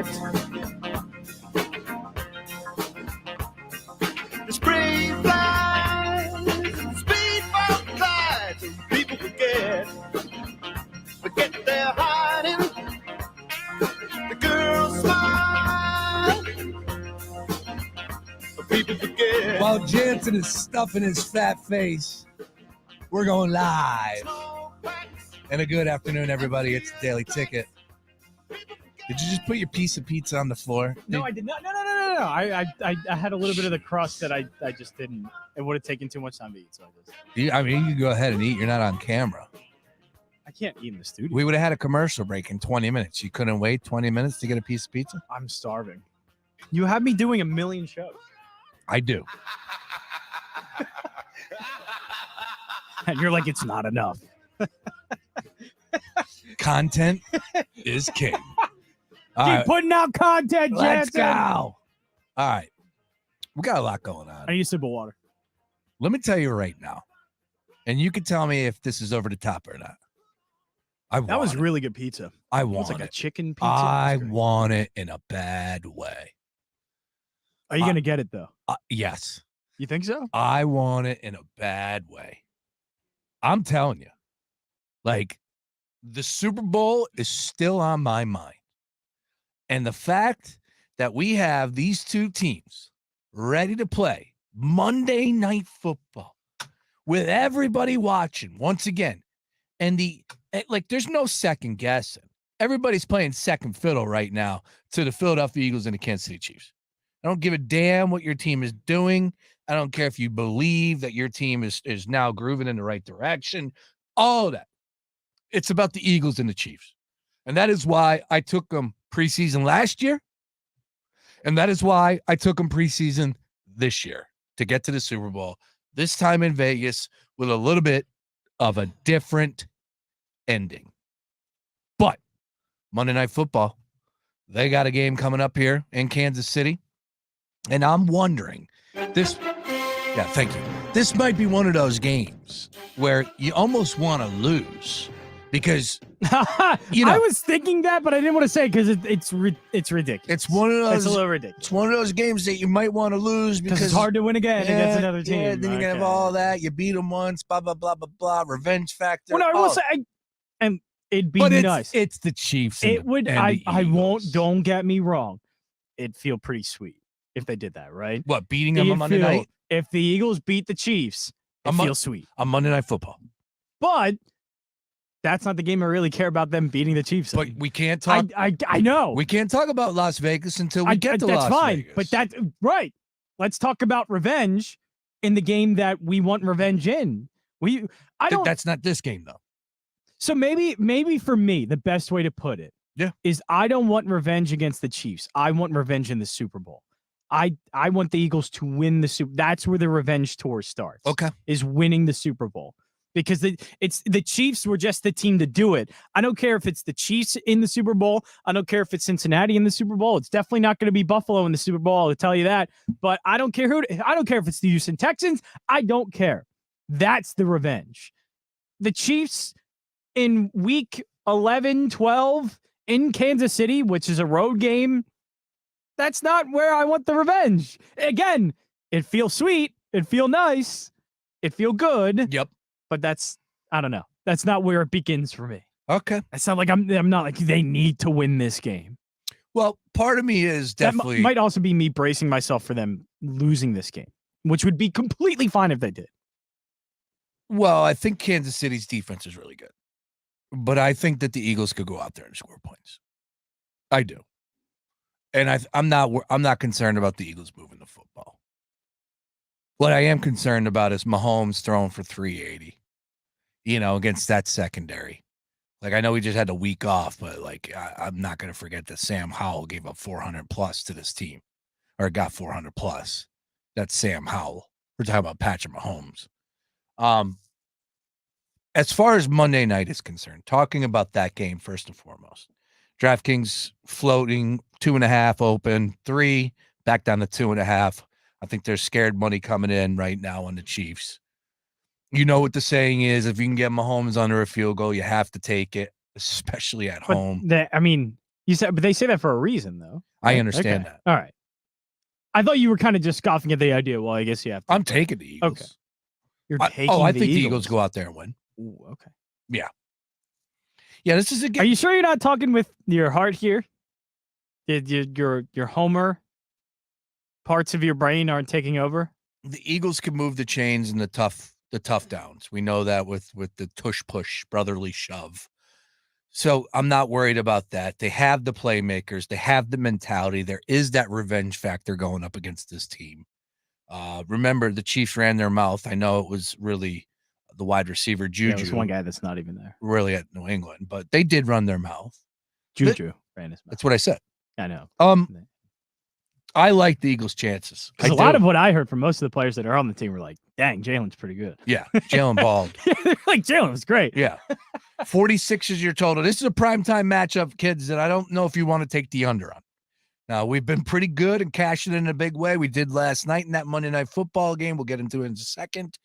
forget. The spray flies, speedboat glides, and people forget they're hiding. The girls smile, but people forget. While Jansen is stuffing his fat face, we're going live. And a good afternoon, everybody. It's the Daily Ticket. Did you just put your piece of pizza on the floor? No, I did not. No. I had a little bit of the crust that I just didn't. It would have taken too much time to eat, so I just. You can go ahead and eat. You're not on camera. I can't eat in the studio. We would have had a commercial break in 20 minutes. You couldn't wait 20 minutes to get a piece of pizza? I'm starving. You have me doing a million shows. I do. And you're like, it's not enough. Content is king. Keep putting out content, Let's Jansen. go. All right. We got a lot going on. I need a sip of water. Let me tell you right now, and you can tell me if this is over the top or not. That was really good pizza. I It want was like it. a chicken pizza. I It was great. want it in a bad way. Are you going to get it, though? Yes. You think so? I want it in a bad way. I'm telling you. Like, the Super Bowl is still on my mind. And the fact that we have these two teams ready to play Monday Night Football with everybody watching once again. And there's no second guessing. Everybody's playing second fiddle right now to the Philadelphia Eagles and the Kansas City Chiefs. I don't give a damn what your team is doing. I don't care if you believe that your team is now grooving in the right direction. All of that. It's about the Eagles and the Chiefs. And that is why I took them preseason last year. And that is why I took them preseason this year to get to the Super Bowl. This time in Vegas with a little bit of a different ending. But Monday Night Football, they got a game coming up here in Kansas City. And I'm wondering, thank you. This might be one of those games where you almost want to lose because, I was thinking that, but I didn't want to say it because it's ridiculous. It's one of those. It's a little ridiculous. It's one of those games that you might want to lose because it's hard to win again against another team. Yeah, then you can have all that. You beat them once, blah, blah, blah, blah, blah, revenge factor. Well, no, I will say, and it'd be nice. It's the Chiefs. It would. I won't. Don't get me wrong. It'd feel pretty sweet if they did that, right? What, beating them on Monday night? If the Eagles beat the Chiefs, it feels sweet. On Monday Night Football. But that's not the game I really care about them beating the Chiefs. But we can't talk. I know. We can't talk about Las Vegas until we get to Las Vegas. That's fine. But that's right. Let's talk about revenge in the game that we want revenge in. That's not this game, though. So maybe for me, the best way to put it is I don't want revenge against the Chiefs. I want revenge in the Super Bowl. I want the Eagles to win the Super. That's where the revenge tour starts. Okay, is winning the Super Bowl because the Chiefs were just the team to do it. I don't care if it's the Chiefs in the Super Bowl. I don't care if it's Cincinnati in the Super Bowl. It's definitely not going to be Buffalo in the Super Bowl. I'll tell you that. But I don't care I don't care if it's the Houston Texans. I don't care. That's the revenge. The Chiefs in week 11, 12 in Kansas City, which is a road game. That's not where I want the revenge. Again, it feels sweet. It feels nice. It feels good. Yep. But I don't know. That's not where it begins for me. Okay. It's not like I'm not like they need to win this game. Well, part of me is definitely. That might also be me bracing myself for them losing this game, which would be completely fine if they did. Well, I think Kansas City's defense is really good. But I think that the Eagles could go out there and score points. I do. And I'm not concerned about the Eagles moving the football. What I am concerned about is Mahomes throwing for 380, against that secondary. Like, I know we just had a week off, but I'm not going to forget that Sam Howell gave up 400 plus to this team, or got 400 plus. That's Sam Howell. We're talking about Patrick Mahomes. As far as Monday night is concerned, talking about that game first and foremost, DraftKings floating 2.5 open, 3 back down to 2.5. I think there's scared money coming in right now on the Chiefs. You know what the saying is: if you can get Mahomes under a field goal, you have to take it, especially at home. You said, but they say that for a reason, though. I right? understand Okay. that. All right. I thought you were kind of just scoffing at the idea. Well, I guess you have to. I'm taking the Eagles. Okay. You're I taking think the Eagles go out there and win. Ooh, okay. Yeah. Yeah, this is a game. Are you sure you're not talking with your heart here? Your Homer parts of your brain aren't taking over? The Eagles can move the chains and the tough downs. We know that with the tush push, brotherly shove. So I'm not worried about that. They have the playmakers. They have the mentality. There is that revenge factor going up against this team. Remember, the Chiefs ran their mouth. I know it was really the wide receiver, Juju. Yeah, there's one guy that's not even there. Really at New England, but they did run their mouth. Juju ran his mouth. That's what I said. I know. I like the Eagles' chances. Because a lot of what I heard from most of the players that are on the team were like, dang, Jalen's pretty good. Yeah, Jalen balled. Yeah, they're like, Jalen was great. Yeah. 46 is your total. This is a primetime matchup, kids, that I don't know if you want to take the under on. Now, we've been pretty good and cashing in a big way. We did last night in that Monday Night Football game. We'll get into it in a second.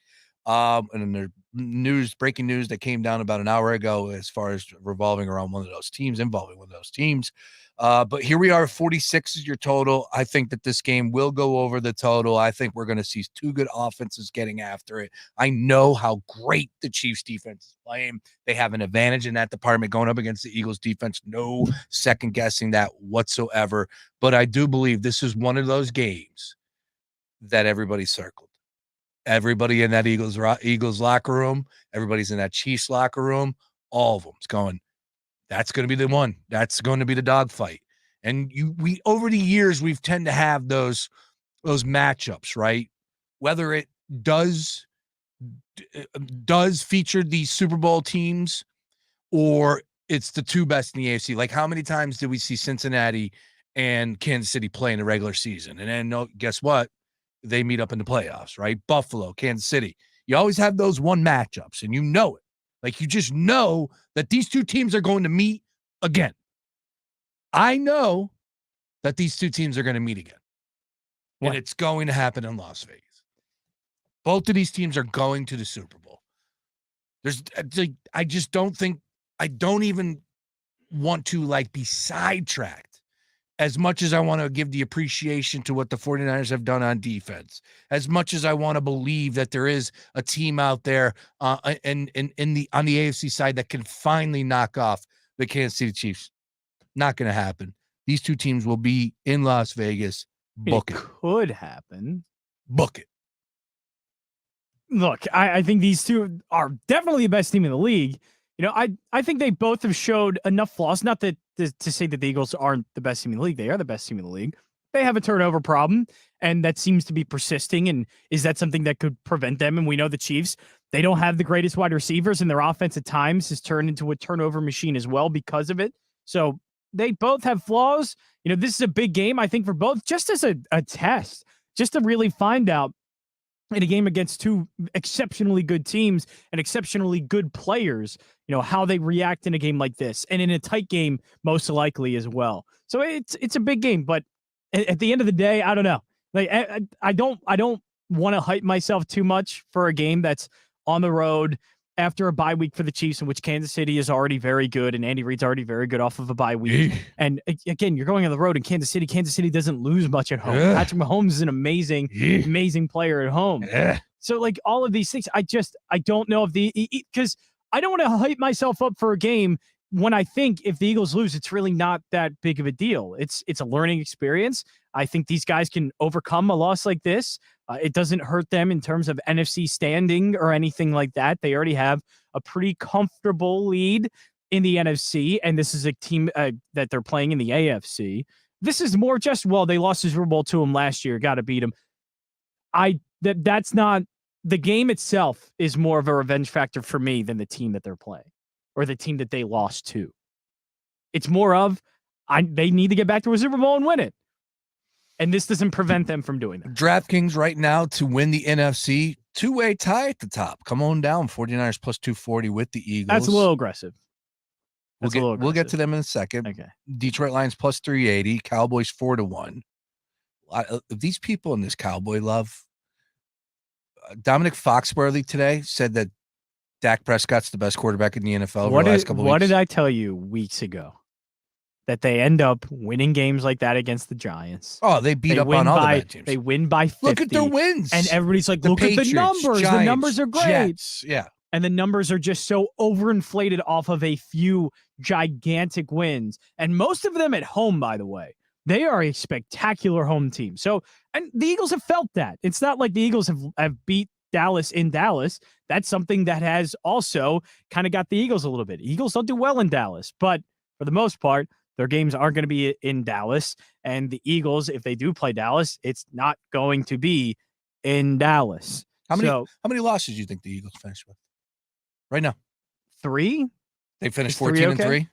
And then there's breaking news that came down about an hour ago as far as revolving around one of those teams, involving one of those teams. But here we are, 46 is your total. I think that this game will go over the total. I think we're going to see two good offenses getting after it. I know how great the Chiefs defense is playing. They have an advantage in that department going up against the Eagles defense. No second guessing that whatsoever. But I do believe this is one of those games that everybody circled. Everybody in that Eagles locker room, everybody's in that Chiefs locker room, all of them's going, that's going to be the one. That's going to be the dogfight. And we over the years, we've tend to have those matchups, right? Whether it does feature these Super Bowl teams or it's the two best in the AFC. Like, how many times did we see Cincinnati and Kansas City play in the regular season? And then guess what? They meet up in the playoffs, right? Buffalo, Kansas City. You always have those one matchups, and you know it. Like, you just know that these two teams are going to meet again. I know that these two teams are going to meet again. What? And it's going to happen in Las Vegas. Both of these teams are going to the Super Bowl. I just don't think, I don't even want to be sidetracked as much as I want to give the appreciation to what the 49ers have done on defense, as much as I want to believe that there is a team out there on the AFC side that can finally knock off the Kansas City Chiefs. Not going to happen. These two teams will be in Las Vegas. Book it. Could happen. Book it. Look, I think these two are definitely the best team in the league. You know, I think they both have showed enough flaws. Not that to say that the Eagles aren't the best team in the league. They are the best team in the league. They have a turnover problem, and that seems to be persisting. And is that something that could prevent them? And we know the Chiefs, they don't have the greatest wide receivers, and their offense at times has turned into a turnover machine as well because of it. So they both have flaws. You know, this is a big game, I think, for both, just as a test, just to really find out in a game against two exceptionally good teams and exceptionally good players, you know, how they react in a game like this, and in a tight game, most likely as well. So it's a big game, but at the end of the day, I don't know. Like, I don't want to hype myself too much for a game that's on the road after a bye week for the Chiefs, in which Kansas City is already very good and Andy Reid's already very good off of a bye week. And again, you're going on the road in Kansas City. Kansas City doesn't lose much at home. Patrick Mahomes is an amazing player at home. So like all of these things, I don't know if because I don't want to hype myself up for a game when I think if the Eagles lose, it's really not that big of a deal. It's a learning experience. I think these guys can overcome a loss like this. It doesn't hurt them in terms of NFC standing or anything like that. They already have a pretty comfortable lead in the NFC, and this is a team that they're playing in the AFC. This is more just, well, they lost the Super Bowl to them last year. Got to beat them. That's not the game itself is more of a revenge factor for me than the team that they're playing or the team that they lost to. It's more of they need to get back to a Super Bowl and win it. And this doesn't prevent them from doing that. DraftKings right now to win the NFC, two-way tie at the top. Come on down, 49ers plus 240 with the Eagles. That's a little aggressive. We'll get to them in a second. Okay. Detroit Lions plus 380, Cowboys 4-1. These people in this Cowboy love. Dominic Foxworthy today said that Dak Prescott's the best quarterback in the NFL over the last couple of weeks. What did I tell you weeks ago? that they end up winning games like that against the Giants. Oh, they beat They up win on all by the bad teams. they win by 50. Look at their wins. And everybody's like, The look Patriots, at the numbers. The Giants, numbers are great. Jets. Yeah. And the numbers are just so overinflated off of a few gigantic wins. And most of them at home, by the way. They are a spectacular home team. So, and the Eagles have felt that. It's not like the Eagles have beat Dallas in Dallas. That's something that has also kind of got the Eagles a little bit. Eagles don't do well in Dallas, but for the most part, their games aren't going to be in Dallas. And the Eagles, if they do play Dallas, it's not going to be in Dallas. How many losses do you think the Eagles finished with right now? 3? They finished Is 3 14 and okay?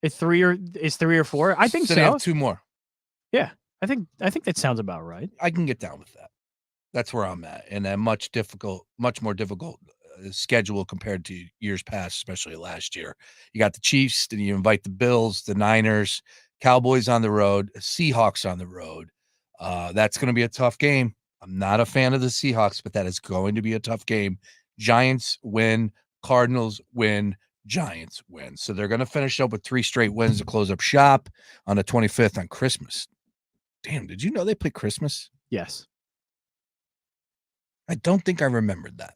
3. Is 3 or 4? I think So so. they have 2 more. Yeah, I think that sounds about right. I can get down with that. That's where I'm at, and a much more difficult schedule compared to years past, especially last year. You got the Chiefs, then you invite the Bills, the Niners, Cowboys on the road, Seahawks on the road. That's going to be a tough game. I'm not a fan of the Seahawks, but that is going to be a tough game. Giants win, Cardinals win, Giants win. So they're going to finish up with 3 straight wins to close up shop on the 25th on Christmas. Damn, did you know they play Christmas? Yes. I don't think I remembered that.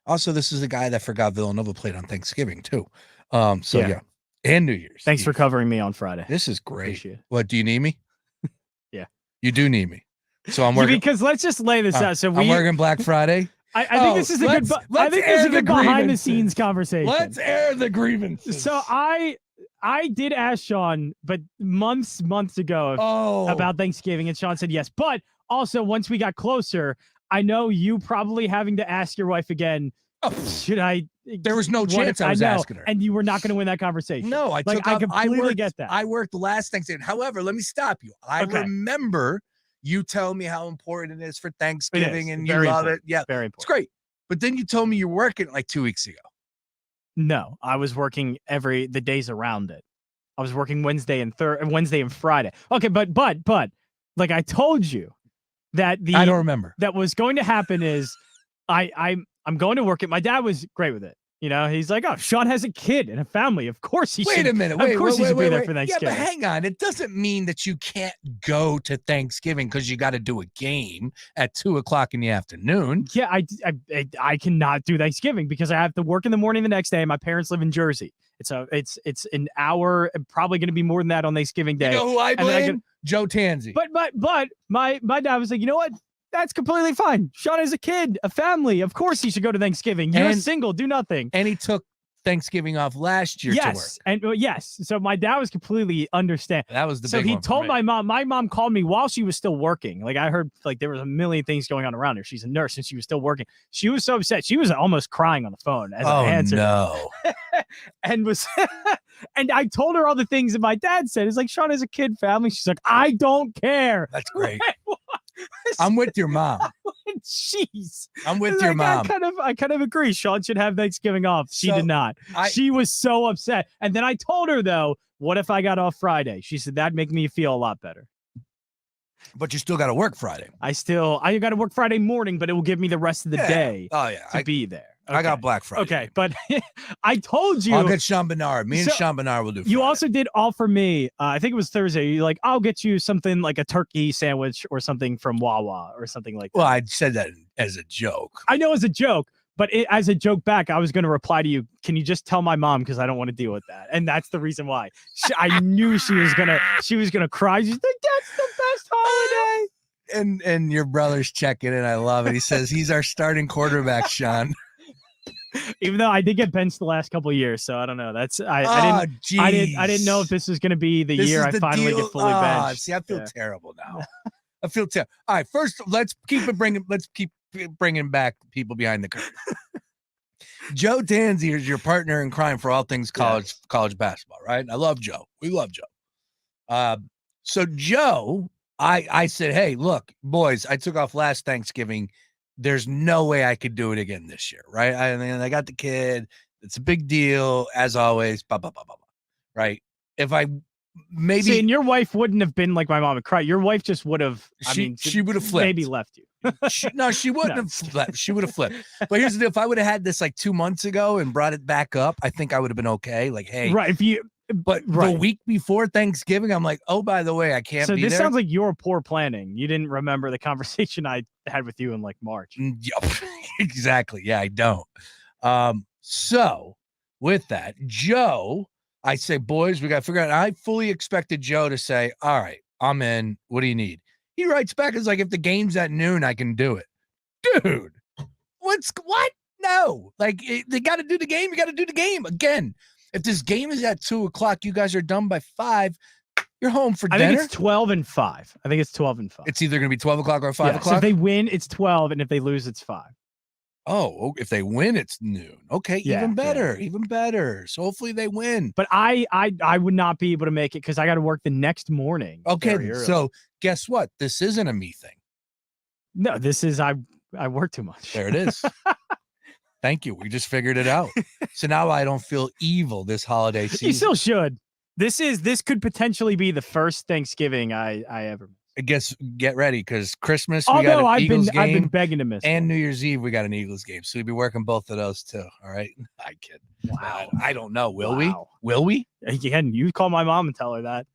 Also, this is a guy that forgot Villanova played on Thanksgiving too. Yeah. And New Year's. Thanks for covering me on Friday. This is great. Appreciate it. What, do you need me? Yeah. You do need me. So I'm working. Because let's just lay this out. So I'm working Black Friday. I think this is a good. I think this is a good behind the scenes conversation. Let's air the grievances. So I did ask Sean, but months ago about Thanksgiving, and Sean said yes. But also, once we got closer, I know you probably having to ask your wife again. Should I? There was no chance I was asking her, and you were not going to win that conversation. No, I completely get that. I worked last Thanksgiving. However, let me stop you. I remember you telling me how important it is for Thanksgiving, and you love it. Yeah, very important. It's great. But then you told me you're working like 2 weeks ago. No, I was working the days around it. I was working Wednesday and Friday. Okay, but like I told you that I don't remember. That was going to happen is I'm going to work it. My dad was great with it. You know, he's like, oh, Sean has a kid and a family. Of course he should. Wait a minute. Of course he should be there for Thanksgiving. Yeah, but hang on. It doesn't mean that you can't go to Thanksgiving because you got to do a game at 2:00 in the afternoon. Yeah, I cannot do Thanksgiving because I have to work in the morning the next day. My parents live in Jersey. It's an hour, probably going to be more than that on Thanksgiving Day. You know who I blame? Joe Tanzi. But my dad was like, you know what? That's completely fine. Sean has a kid, a family. Of course he should go to Thanksgiving. You're single, do nothing. And he took Thanksgiving off last year to work. Yes. So my dad was completely understand. That was the so big he one told my mom. My mom called me while she was still working. Like I heard like there was a million things going on around her. She's a nurse and she was still working. She was so upset. She was almost crying on the phone as I answered. No. and I told her all the things that my dad said. It's like Sean has a kid, family. She's like, I don't care. That's great. I'm with your mom. Jeez. I'm with your mom. I kind of agree. Sean should have Thanksgiving off. She did not. She was so upset. And then I told her though, what if I got off Friday? She said that'd make me feel a lot better. But you still got to work Friday. I got to work Friday morning, but it will give me the rest of the day. Oh yeah, to be there. Okay. I got Black Friday. Okay, but I told you. I'll get Sean Bernard. Me and Sean Bernard will do Friday. You also did offer me, I think it was Thursday, you're like, I'll get you something like a turkey sandwich or something from Wawa or something like that. Well, I said that as a joke. I know as a joke, but as a joke back, I was going to reply to you, can you just tell my mom because I don't want to deal with that? And that's the reason why. I knew she was gonna cry. She's like, that's the best holiday. And your brother's checking in. I love it. He says he's our starting quarterback, Sean. Even though I did get benched the last couple of years, so I don't know. I didn't know if this was going to be the year I finally get fully benched. See, I feel terrible now. I feel terrible. All right, first let's keep bringing back people behind the curtain. Joe Tanzi is your partner in crime for all things college basketball, right? I love Joe. We love Joe. So Joe, I said, hey, look, boys, I took off last Thanksgiving. There's no way I could do it again this year, right? I got the kid. It's a big deal, as always. Blah, blah, blah, blah, blah. Right? If I maybe. See, and your wife wouldn't have been like my mom would cry. Your wife just would have. She would have flipped. Maybe left you. She wouldn't have flipped. She would have flipped. But here's the deal: if I would have had this like 2 months ago and brought it back up, I think I would have been okay. Like, hey, right? But the Right. week before Thanksgiving, I'm like, oh, by the way, I can't So be this there. sounds like your poor planning. You didn't remember the conversation I had with you in like March. Yep, exactly. Yeah, I don't. So with that, Joe, I say, boys, we got to figure out. I fully expected Joe to say, all right, I'm in. What do you need? He writes back, it's like, if the game's at noon, I can do it. Dude, what? No, like they got to do the game. You got to do the game again. If this game is at 2:00, you guys are done by 5. You're home for dinner. I think it's 12 and 5. I think it's 12 and 5. It's either going to be 12 o'clock or 5 So o'clock. if they win, it's 12, and if they lose, it's 5. Oh, if they win, it's noon. Okay, Yeah, even better, even better. So hopefully they win. But I would not be able to make it because I got to work the next morning. Okay, very early. so guess what? This isn't a me thing. No, this is I work too much. There it is. Thank you. We just figured it out. So now I don't feel evil this holiday season. You still should. This could potentially be the first Thanksgiving I ever missed. I guess get ready because Christmas we Although got an Eagles game, I've been begging to miss and one. New Year's Eve we got an Eagles game. So we'll be working both of those too. All right. I kid. Wow. I don't know. Will Wow. we? Will we? Again, you call my mom and tell her that.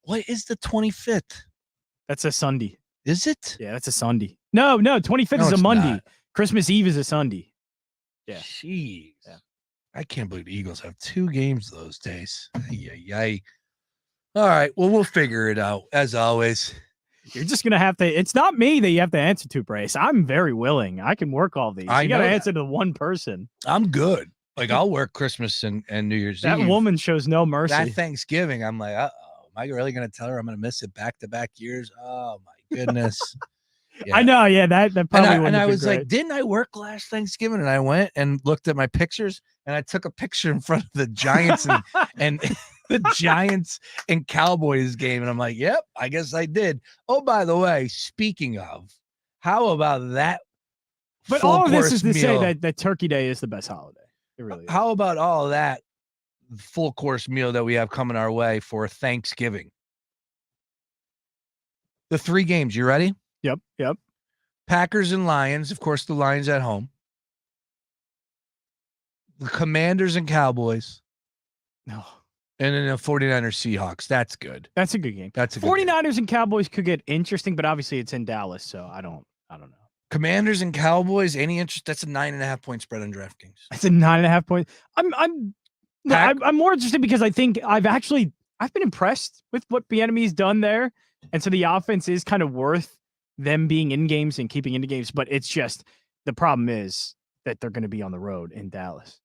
What is the 25th? That's a Sunday. Is it? Yeah, that's a Sunday. No, 25th No, is a it's Monday. not. Christmas Eve is a Sunday. Yeah. Jeez. Yeah. I can't believe the Eagles have 2 games those days. Yay. All right. Well, we'll figure it out as always. You're just gonna have to. It's not me that you have to answer to, Brace. I'm very willing. I can work all these. I You got to know that. answer to one person. I'm good. Like I'll work Christmas and New Year's That Eve. woman shows no mercy. That Thanksgiving, I'm like, uh-oh. Am I really going to tell her I'm going to miss it back-to-back years? Oh, my goodness. Yeah. I know. Yeah, that probably. And I was great. like, didn't I work last Thanksgiving? And I went and looked at my pictures, and I took a picture in front of the Giants and the Giants and Cowboys game. And I'm like, yep, I guess I did. Oh, by the way, speaking of, how about that? But all of this is to meal? say that Turkey Day is the best holiday. It really is. How about all of that full course meal that we have coming our way for Thanksgiving? The 3 games. You ready? Yep. Packers and Lions. Of course, the Lions at home. The Commanders and Cowboys. No. And then the 49ers Seahawks. That's good. That's a good game. That's a good 49ers game. and Cowboys could get interesting, but obviously it's in Dallas, so I don't know. Commanders and Cowboys. Any interest? That's a 9.5 point spread on DraftKings. It's a 9.5 point. I'm more interested because I think I've been impressed with what Bieniemy's done there, and so the offense is kind of worth them being in games and keeping into games. But it's just the problem is that they're going to be on the road in Dallas.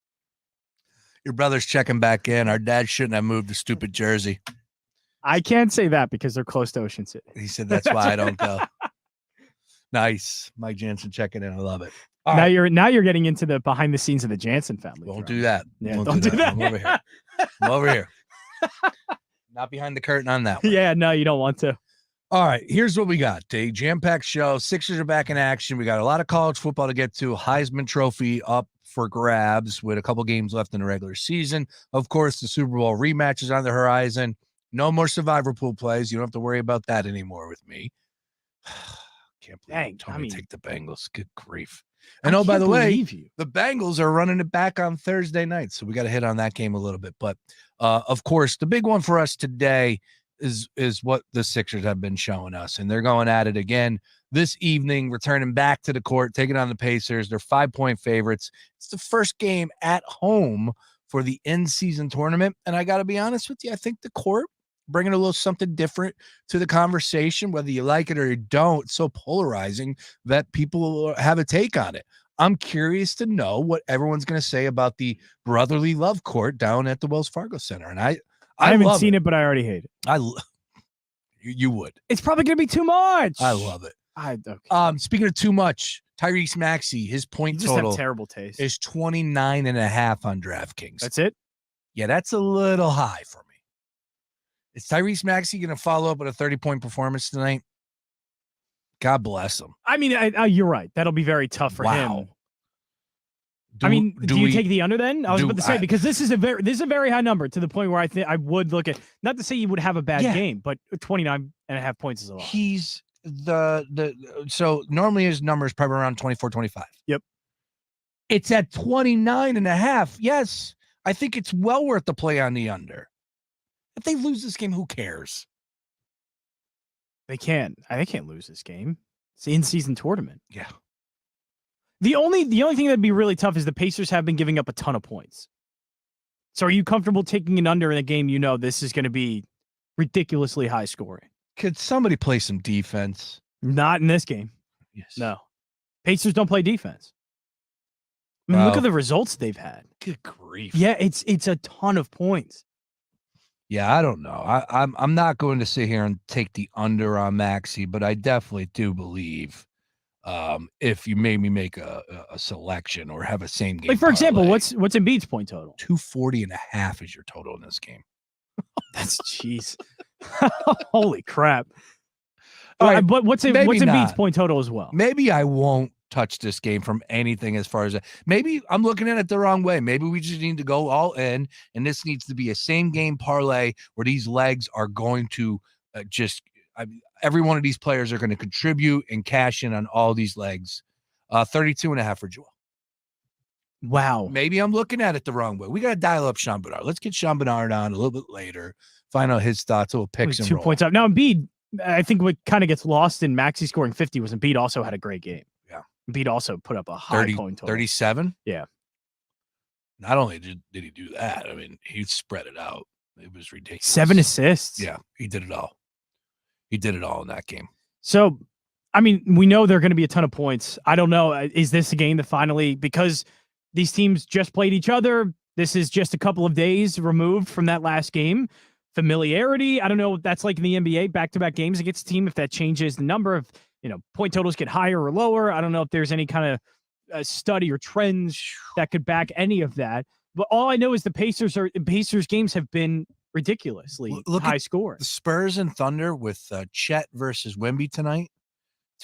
Your brother's checking back in. Our dad shouldn't have moved to stupid Jersey. I can't say that because they're close to Ocean City. He said that's why I don't go. Nice, Mike Jansen checking in. I love it. All now right. you're getting into the behind the scenes of the Jansen family. Won't drama. do that. Yeah, Won't don't do that. I'm over here. I'm over here. Not behind the curtain on that one. Yeah, no, you don't want to. All right, here's what we got. A jam-packed show. Sixers are back in action. We got a lot of college football to get to. Heisman Trophy up for grabs with a couple games left in the regular season. Of course, the Super Bowl rematch is on the horizon. No more survivor pool plays. You don't have to worry about that anymore with me. Can't believe you told me to take the Bengals. Good grief. And by the way, the Bengals are running it back on Thursday night, so we got to hit on that game a little bit. But, of course, the big one for us today is what the Sixers have been showing us, and they're going at it again this evening, returning back to the court, taking on the Pacers. They're 5-point favorites. It's the first game at home for the in-season tournament, and I got to be honest with you, I think the court bringing a little something different to the conversation, whether you like it or you don't. It's so polarizing that people have a take on it. I'm curious to know what everyone's going to say about the brotherly love court down at the Wells Fargo Center, and I haven't seen it, but I already hate it. You would. It's probably going to be too much. I love it. Okay. Speaking of too much, Tyrese Maxey, his point You just total have terrible taste. is 29.5 on DraftKings. That's it? Yeah, that's a little high for me. Is Tyrese Maxey going to follow up with a 30-point performance tonight? God bless him. I mean, you're right. That'll be very tough for him. Do you take the under then? I was about to say, because this is a very high number to the point where I think I would look at, not to say you would have a bad game, but 29.5 points is a lot. He's so normally his number is probably around 24, 25. Yep. It's at 29.5. Yes. I think it's well worth the play on the under. If they lose this game, who cares? They can't lose this game. It's the in-season tournament. Yeah. The only thing that'd be really tough is the Pacers have been giving up a ton of points. So are you comfortable taking an under in a game you know this is going to be ridiculously high scoring? Could somebody play some defense? Not in this game. Yes. No. Pacers don't play defense. I mean, look at the results they've had. Good grief. Yeah, it's a ton of points. Yeah, I don't know. I'm not going to sit here and take the under on Maxey, but I definitely do believe if you made me make a selection or have a same game. Like, for example, parlay, what's Embiid's point total? 240.5 is your total in this game. That's jeez. Holy crap. All right, but what's Embiid's not. point total as well? Maybe I won't touch this game from anything as far as maybe I'm looking at it the wrong way. Maybe we just need to go all in, and this needs to be a same game parlay where these legs are going to every one of these players are going to contribute and cash in on all these legs. 32.5 for Joel. Wow. Maybe I'm looking at it the wrong way. We got to dial up Sean Bernard. Let's get Sean Bernard on a little bit later, find out his thoughts. We'll pick some 2 points up. Now, Embiid, I think what kind of gets lost in Maxey scoring 50 was Embiid also had a great game. Yeah. Embiid also put up a high point total. 37? Yeah. Not only did he do that, I mean, he spread it out. It was ridiculous. 7 assists. Yeah, he did it all. He did it all in that game. So, I mean, we know there are going to be a ton of points. I don't know. Is this a game that finally, because these teams just played each other, this is just a couple of days removed from that last game. Familiarity, I don't know what that's like in the NBA, back-to-back games against a team, if that changes the number of, point totals get higher or lower. I don't know if there's any kind of study or trends that could back any of that. But all I know is the Pacers games have been ridiculously high scoring. The Spurs and Thunder with Chet versus Wemby tonight.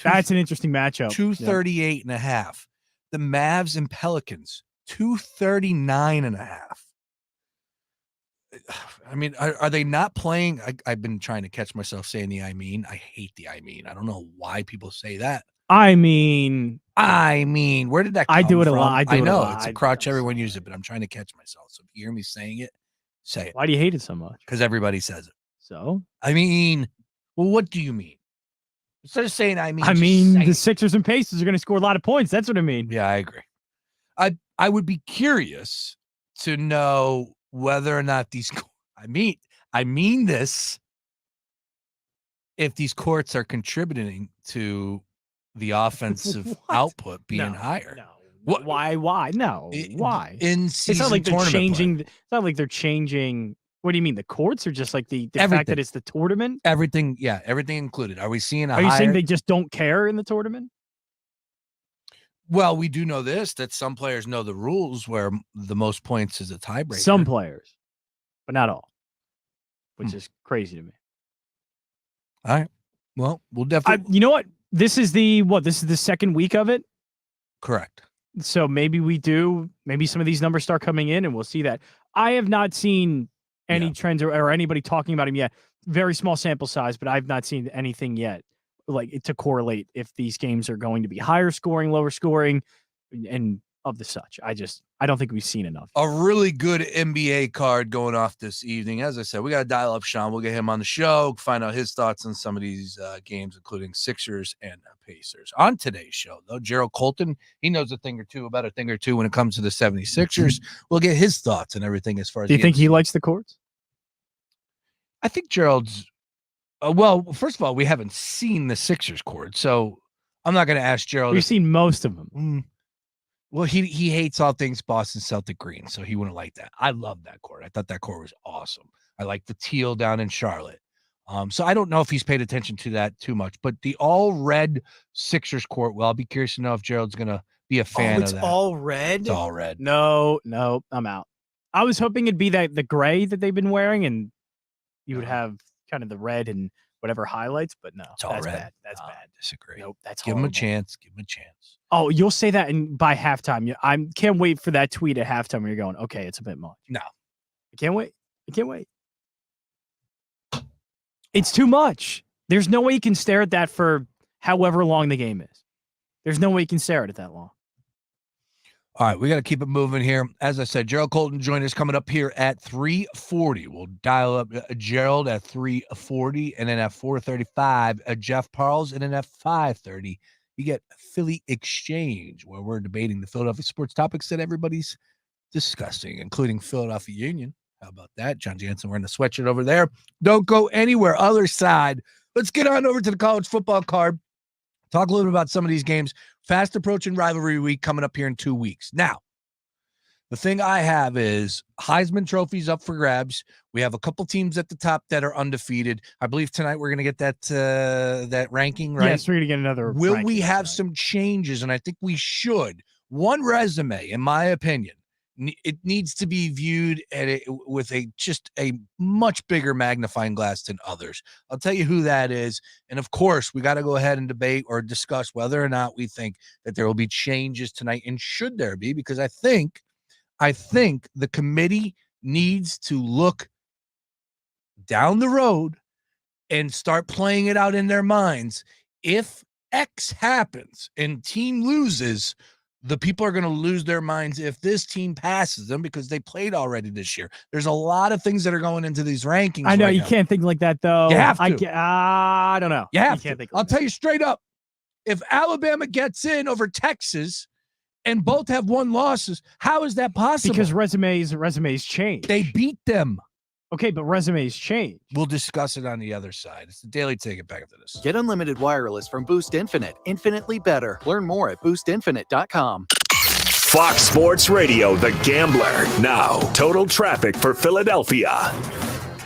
That's an interesting matchup. 238.5. The Mavs and Pelicans, 239.5. I mean, are they not playing? I've been trying to catch myself saying the I mean. I hate the I mean. I don't know why people say that. I mean, where did that come from? I do it a lot. I know it's a crutch. Everyone uses it, but I'm trying to catch myself. So if you hear me saying it, say it. Why do you hate it so much? Because everybody says it. So? I mean, well, what do you mean? Instead of saying I mean, the Sixers and Pacers are going to score a lot of points. That's what I mean. Yeah, I agree. I would be curious to know whether or not these I mean this, if these courts are contributing to the offensive output being higher. No. What? Why? No. Why? In season it's not like they're changing. Play. It's not like they're changing. What do you mean? The courts are just like the fact that it's the tournament? Everything included. Are we seeing Are you saying they just don't care in the tournament? Well, we do know that some players know the rules where the most points is a tiebreaker. Some players, but not all, which is crazy to me. All right. Well, we'll definitely. You know what? This is the second week of it. Correct. So maybe some of these numbers start coming in and we'll see that. I have not seen any trends or anybody talking about him yet. Very small sample size, but I've not seen anything yet like to correlate if these games are going to be higher scoring, lower scoring, and of the such. I don't think we've seen enough. A really good NBA card going off this evening. As I said, we got to dial up Sean. We'll get him on the show, find out his thoughts on some of these games, including Sixers and Pacers. On today's show, though, Gerald Colton, he knows about a thing or two when it comes to the 76ers. We'll get his thoughts and everything as far as. Do you think he likes the courts? I think Gerald's. Well, first of all, we haven't seen the Sixers court, so I'm not going to ask Gerald. We've seen most of them. Well, he hates all things Boston Celtic green, so he wouldn't like that. I love that court. I thought that court was awesome. I like the teal down in Charlotte. So I don't know if he's paid attention to that too much, but the all red Sixers court. Well, I'll be curious to know if Gerald's going to be a fan of that. It's all red. It's all red. No, I'm out. I was hoping it'd be the gray that they've been wearing, and you would have kind of the red and whatever highlights, but no, it's all that's red. bad. That's bad. Disagree. Nope, that's give horrible. him a chance. Give him a chance. Oh, you'll say that by halftime. I can't wait for that tweet at halftime where you're going, okay, it's a bit much. No. I can't wait. It's too much. There's no way you can stare at that for however long the game is. There's no way you can stare at it that long. All right, we got to keep it moving here. As I said, Gerald Colton joined us coming up here at 3:40. We'll dial up Gerald at 3:40, and then at 4:35, Jeff Parles, and then at 5:30, you get Philly Exchange, where we're debating the Philadelphia sports topics that everybody's discussing, including Philadelphia Union. How about that? John Jansen wearing the sweatshirt over there. Don't go anywhere. Other side. Let's get on over to the college football card. Talk a little bit about some of these games. Fast approaching rivalry week coming up here in 2 weeks. Now, the thing I have is Heisman trophies up for grabs. We have a couple teams at the top that are undefeated. I believe tonight we're going to get that ranking, right? Yes, we're going to get another. Will we have some changes? And I think we should. One resume, in my opinion, it needs to be viewed with just a much bigger magnifying glass than others. I'll tell you who that is. And of course, we got to go ahead and debate or discuss whether or not we think that there will be changes tonight, and should there be, because I think the committee needs to look down the road and start playing it out in their minds. If X happens and team loses, the people are going to lose their minds if this team passes them, because they played already this year. There's a lot of things that are going into these rankings. I know right you now. can't think like that, though. You have to. I don't know. You have can't to. think. I'll tell you straight up. If Alabama gets in over Texas and both have one losses, how is that possible? Because resumes change. They beat them. Okay, but resumes change. We'll discuss it on the other side. It's the Daily Ticket. Back after this. Get unlimited wireless from Boost Infinite. Infinitely better. Learn more at boostinfinite.com. Fox Sports Radio, The Gambler. Now, total traffic for Philadelphia.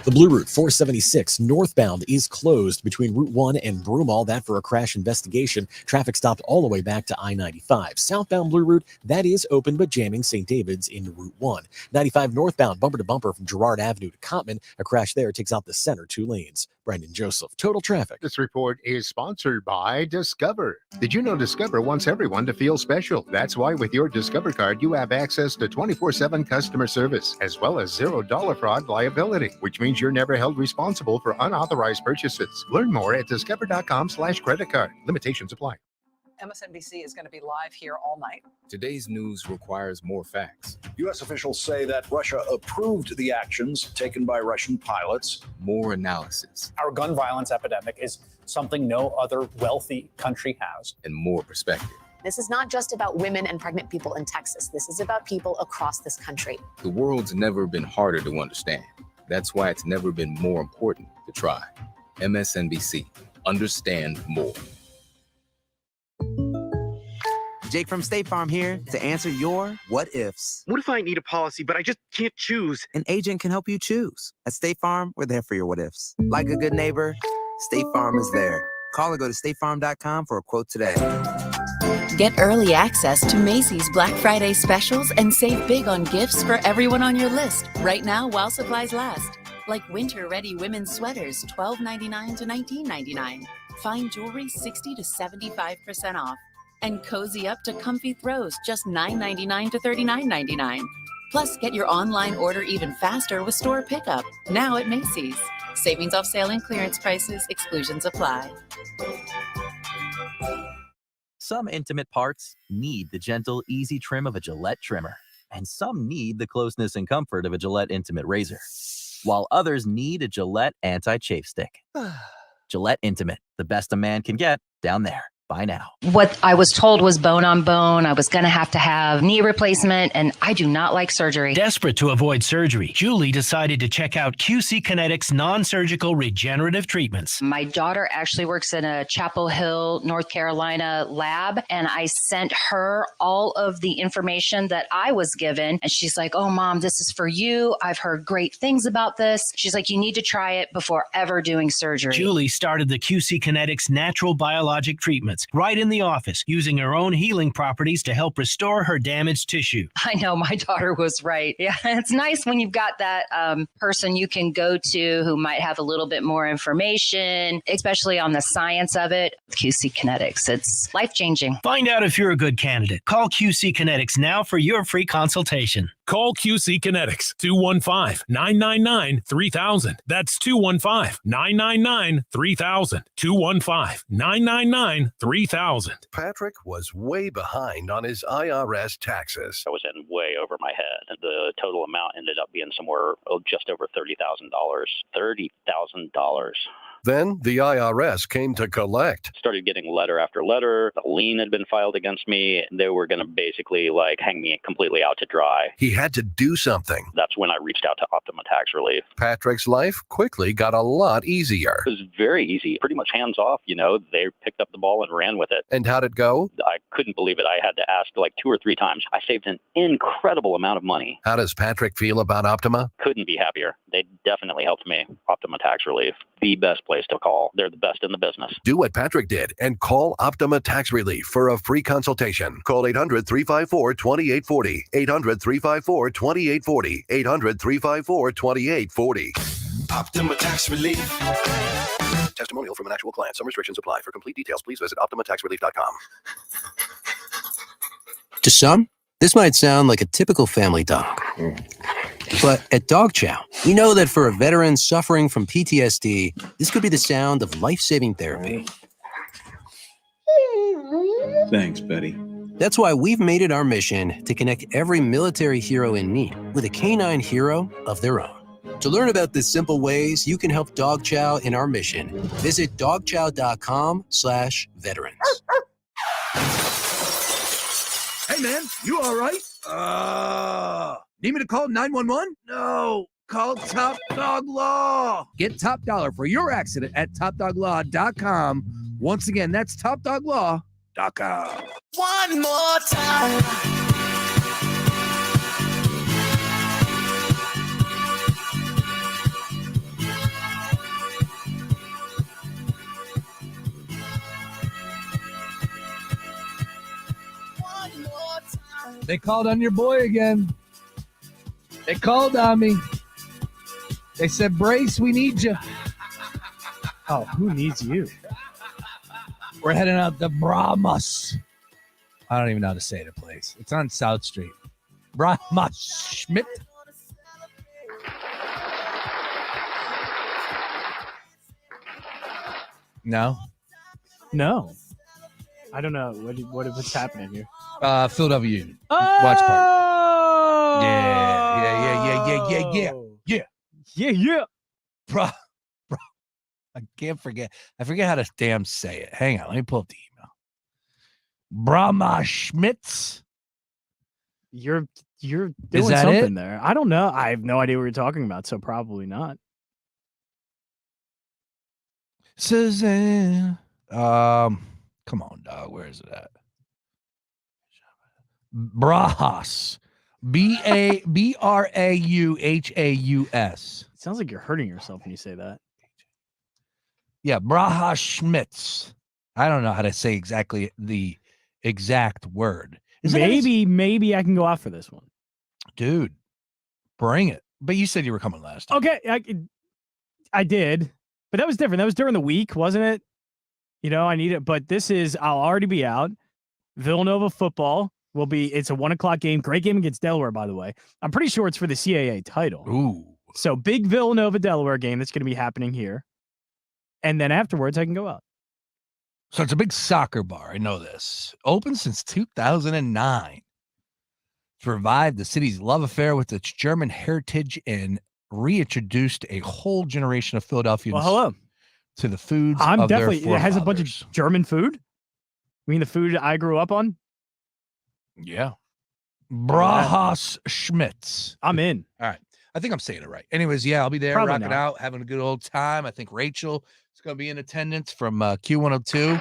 The Blue Route 476 northbound is closed between Route 1 and Broomall. That for a crash investigation. Traffic stopped all the way back to I-95. Southbound Blue Route, that is open but jamming St. David's in Route 1. 95 northbound, bumper to bumper from Girard Avenue to Cottman. A crash there takes out the center 2 lanes. Brandon Joseph, Total Traffic. This report is sponsored by Discover. Did you know Discover wants everyone to feel special? That's why with your Discover card, you have access to 24/7 customer service, as well as $0 fraud liability, which means you're never held responsible for unauthorized purchases. Learn more at discover.com/credit card. Limitations apply. MSNBC is going to be live here all night. Today's news requires more facts. U.S. officials say that Russia approved the actions taken by Russian pilots. More analysis. Our gun violence epidemic is something no other wealthy country has. And more perspective. This is not just about women and pregnant people in Texas. This is about people across this country. The world's never been harder to understand. That's why it's never been more important to try. MSNBC. Understand more. Jake from State Farm here to answer your what ifs. What if I need a policy, but I just can't choose? An agent can help you choose. At State Farm, we're there for your what ifs. Like a good neighbor, State Farm is there. Call or go to statefarm.com for a quote today. Get early access to Macy's Black Friday specials and save big on gifts for everyone on your list right now while supplies last. Like winter-ready women's sweaters, $12.99 to $19.99. Fine jewelry, 60 to 75% off. And cozy up to comfy throws, just $9.99 to $39.99. Plus, get your online order even faster with store pickup, now at Macy's. Savings off sale and clearance prices, exclusions apply. Some intimate parts need the gentle, easy trim of a Gillette trimmer. And some need the closeness and comfort of a Gillette Intimate razor. While others need a Gillette anti-chafe stick. Gillette Intimate, the best a man can get, down there. By now. What I was told was bone on bone. I was going to have knee replacement, and I do not like surgery. Desperate to avoid surgery, Julie decided to check out QC Kinetics non-surgical regenerative treatments. My daughter actually works in a Chapel Hill, North Carolina lab, and I sent her all of the information that I was given. And she's like, "Oh, Mom, this is for you. I've heard great things about this." She's like, "You need to try it before ever doing surgery." Julie started the QC Kinetics natural biologic treatments right in the office, using her own healing properties to help restore her damaged tissue. I know, my daughter was right. Yeah, it's nice when you've got that person you can go to who might have a little bit more information, especially on the science of it. QC Kinetics, it's life-changing. Find out if you're a good candidate. Call QC Kinetics now for your free consultation. Call QC Kinetics 215-999-3000. That's 215-999-3000. 215-999-3000. Patrick was way behind on his IRS taxes. I was in way over my head. The total amount ended up being somewhere just over $30,000. $30,000. Then the IRS came to collect. Started getting letter after letter. A lien had been filed against me. They were going to basically hang me completely out to dry. He had to do something. That's when I reached out to Optima Tax Relief. Patrick's life quickly got a lot easier. It was very easy, pretty much hands off. They picked up the ball and ran with it. And how'd it go? I couldn't believe it. I had to ask 2 or 3 times. I saved an incredible amount of money. How does Patrick feel about Optima? Couldn't be happier. They definitely helped me. Optima Tax Relief, the best place to call. They're the best in the business. Do what Patrick did and call Optima Tax Relief for a free consultation. Call 800-354-2840. 800-354-2840. 800-354-2840. Optima Tax Relief. Testimonial from an actual client. Some restrictions apply. For complete details, please visit OptimaTaxRelief.com. To some, this might sound like a typical family dog. But at Dog Chow, we know that for a veteran suffering from PTSD, this could be the sound of life-saving therapy. Thanks, Betty. That's why we've made it our mission to connect every military hero in need with a canine hero of their own. To learn about the simple ways you can help Dog Chow in our mission, visit dogchow.com/veterans. Hey, man, you all right? Need me to call 911? No, call Top Dog Law. Get top dollar for your accident at topdoglaw.com. Once again, that's topdoglaw.com. One more time. They called on your boy again. They called on me. They said, Brace, we need you. Oh, who needs you? We're heading out to Brahmas. I don't even know how to say the place. It's on South Street. Brahmas Schmidt. No? No. I don't know. What's happening here? Philadelphia Union. Watch party. Yeah. Bro, I can't forget. I forget how to damn say it. Hang on. Let me pull up the email. Brahma Schmitz. You're doing that something it? there. I don't know. I have no idea what you're talking about, so probably not. Suzanne. Come on, dog. Where is it at? Brahas. Brauhaus. It sounds like you're hurting yourself when you say that. Yeah, Brahas Schmitz. I don't know how to say exactly the exact word. Maybe I can go out for this one. Dude, bring it. But you said you were coming last time. Okay, I did. But that was different. That was during the week, wasn't it? I need it. But I'll already be out. Villanova football it's a 1:00 game. Great game against Delaware, by the way. I'm pretty sure it's for the CAA title. Ooh. So big Villanova Delaware game that's going to be happening here. And then afterwards, I can go out. So it's a big soccer bar. I know this. Open since 2009. To revive the city's love affair with its German heritage and reintroduced a whole generation of Philadelphians to the foods of their forefathers. It has a bunch of German food. I mean, the food I grew up on. Yeah. Brahas Schmitz. I'm in. All right. I think I'm saying it right. Anyways, yeah, I'll be there, Probably rocking not. out, having a good old time. I think Rachel is going to be in attendance from Q102.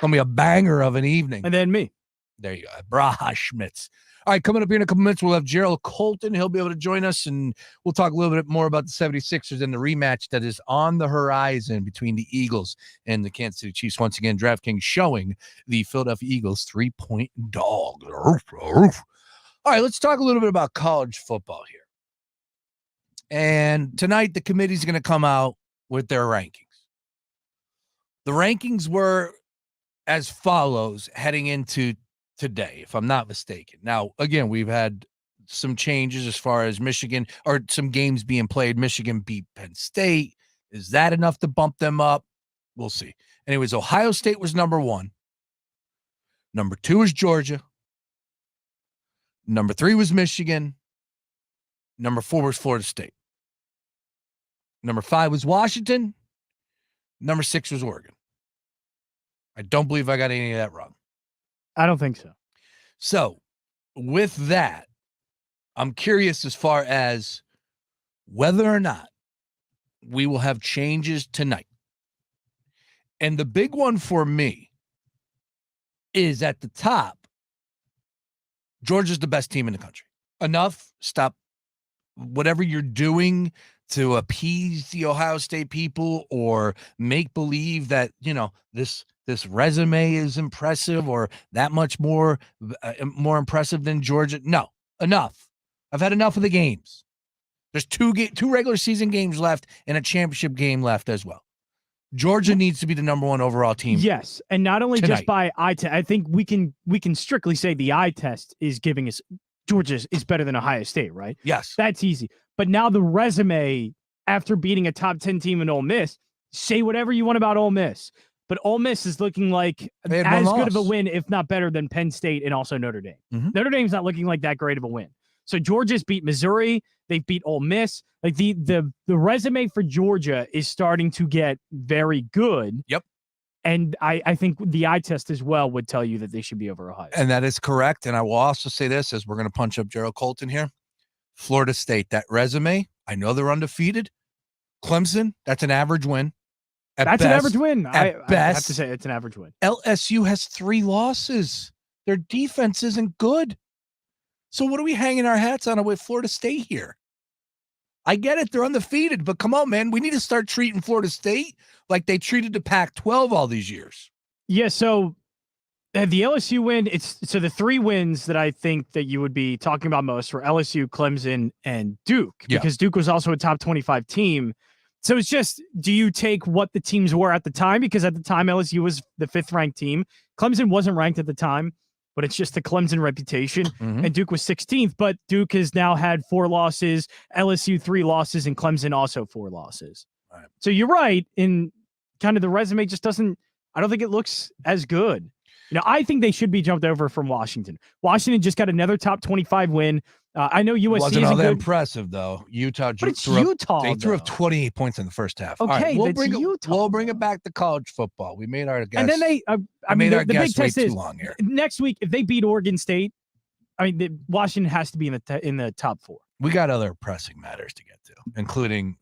Going to be a banger of an evening. And then me. There you go. Brahas Schmitz. All right, coming up here in a couple minutes, we'll have Gerald Colton. He'll be able to join us, and we'll talk a little bit more about the 76ers and the rematch that is on the horizon between the Eagles and the Kansas City Chiefs. Once again, DraftKings showing the Philadelphia Eagles 3-point dog. All right, let's talk a little bit about college football here. And tonight, the committee's going to come out with their rankings. The rankings were as follows heading into today, if I'm not mistaken. Now, again, we've had some changes as far as Michigan or some games being played. Michigan beat Penn State. Is that enough to bump them up? We'll see. Anyways, Ohio State was number 1. Number 2 was Georgia. Number 3 was Michigan. Number 4 was Florida State. Number 5 was Washington. Number 6 was Oregon. I don't believe I got any of that wrong. I don't think so. So, with that, I'm curious as far as whether or not we will have changes tonight. And the big one for me is at the top, Georgia's the best team in the country. Enough. Stop whatever you're doing to appease the Ohio State people or make believe that, this resume is impressive or that much more impressive than Georgia. No, enough. I've had enough of the games. There's two regular season games left and a championship game left as well. Georgia needs to be the number 1 overall team. Yes, and not only tonight. just by eye test. I think we can strictly say the eye test is giving us Georgia is better than Ohio State, right? Yes, that's easy. But now the resume after beating a top 10 team in Ole Miss, say whatever you want about Ole Miss, but Ole Miss is looking like as good of a win, if not better, than Penn State and also Notre Dame. Mm-hmm. Notre Dame's not looking like that great of a win. So Georgia's beat Missouri. They've beat Ole Miss. Like the resume for Georgia is starting to get very good. Yep. And I think the eye test as well would tell you that they should be over Ohio. And that is correct. And I will also say this as we're going to punch up Gerald Colton here. Florida State, that resume, I know they're undefeated. Clemson, that's an average win. That's an average win. I have best, to say it's an average win. LSU has 3 losses. Their defense isn't good. So what are we hanging our hats on with Florida State here? I get it. They're undefeated, but come on, man. We need to start treating Florida State like they treated the Pac-12 all these years. Yeah, so the LSU win, so the 3 wins that I think that you would be talking about most were LSU, Clemson, and Duke, because Duke was also a top 25 team. So it's just, do you take what the teams were at the time? Because at the time, LSU was the 5th ranked team. Clemson wasn't ranked at the time, but it's just the Clemson reputation. Mm-hmm. And Duke was 16th, but Duke has now had 4 losses, LSU 3 losses, and Clemson also 4 losses. Right. So you're right in kind of the resume just doesn't, I don't think it looks as good. I think they should be jumped over from Washington. Washington just got another top 25 win. I know USC wasn't all isn't that good. Utah. Though Utah, But it's Utah. They threw up 28 points in the first half. Okay, all right, we'll bring it back to college football. We made our guess. And then the big test is long here. Next week if they beat Oregon State. Washington has to be in the top 4. We got other pressing matters to get to, including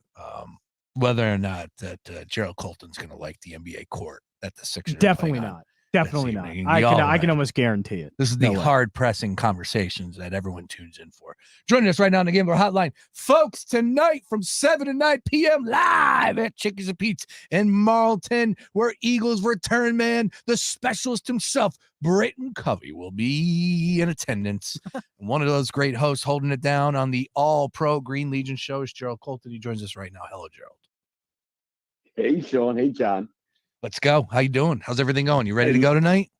whether or not that Gerald Colton's going to like the NBA court that the Sixers. Definitely not. Definitely not. I can almost guarantee it. This is the hard-pressing conversations that everyone tunes in for. Joining us right now on the Gambler Hotline, folks, tonight from 7 to 9 p.m. live at Chickies and Pete's in Marlton, where Eagles return man, the specialist himself, Britton Covey, will be in attendance. One of those great hosts holding it down on the All-Pro Green Legion show is Gerald Colton. He joins us right now. Hello, Gerald. Hey, Sean. Hey, John. Let's go. How you doing? How's everything going? You ready to go tonight?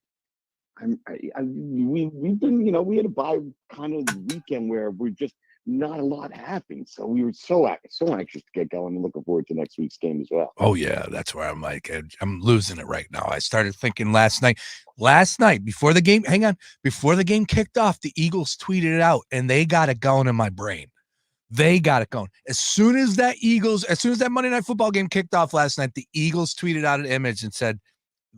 We've been, we had a bye kind of weekend where we're just not a lot happening. So we were so anxious to get going and looking forward to next week's game as well. Oh yeah, that's where I'm like, I'm losing it right now. I started thinking last night before the game. Hang on, before the game kicked off, the Eagles tweeted it out, and they got it going in my brain. They got it going. As soon as that Monday Night Football game kicked off last night, the Eagles tweeted out an image and said,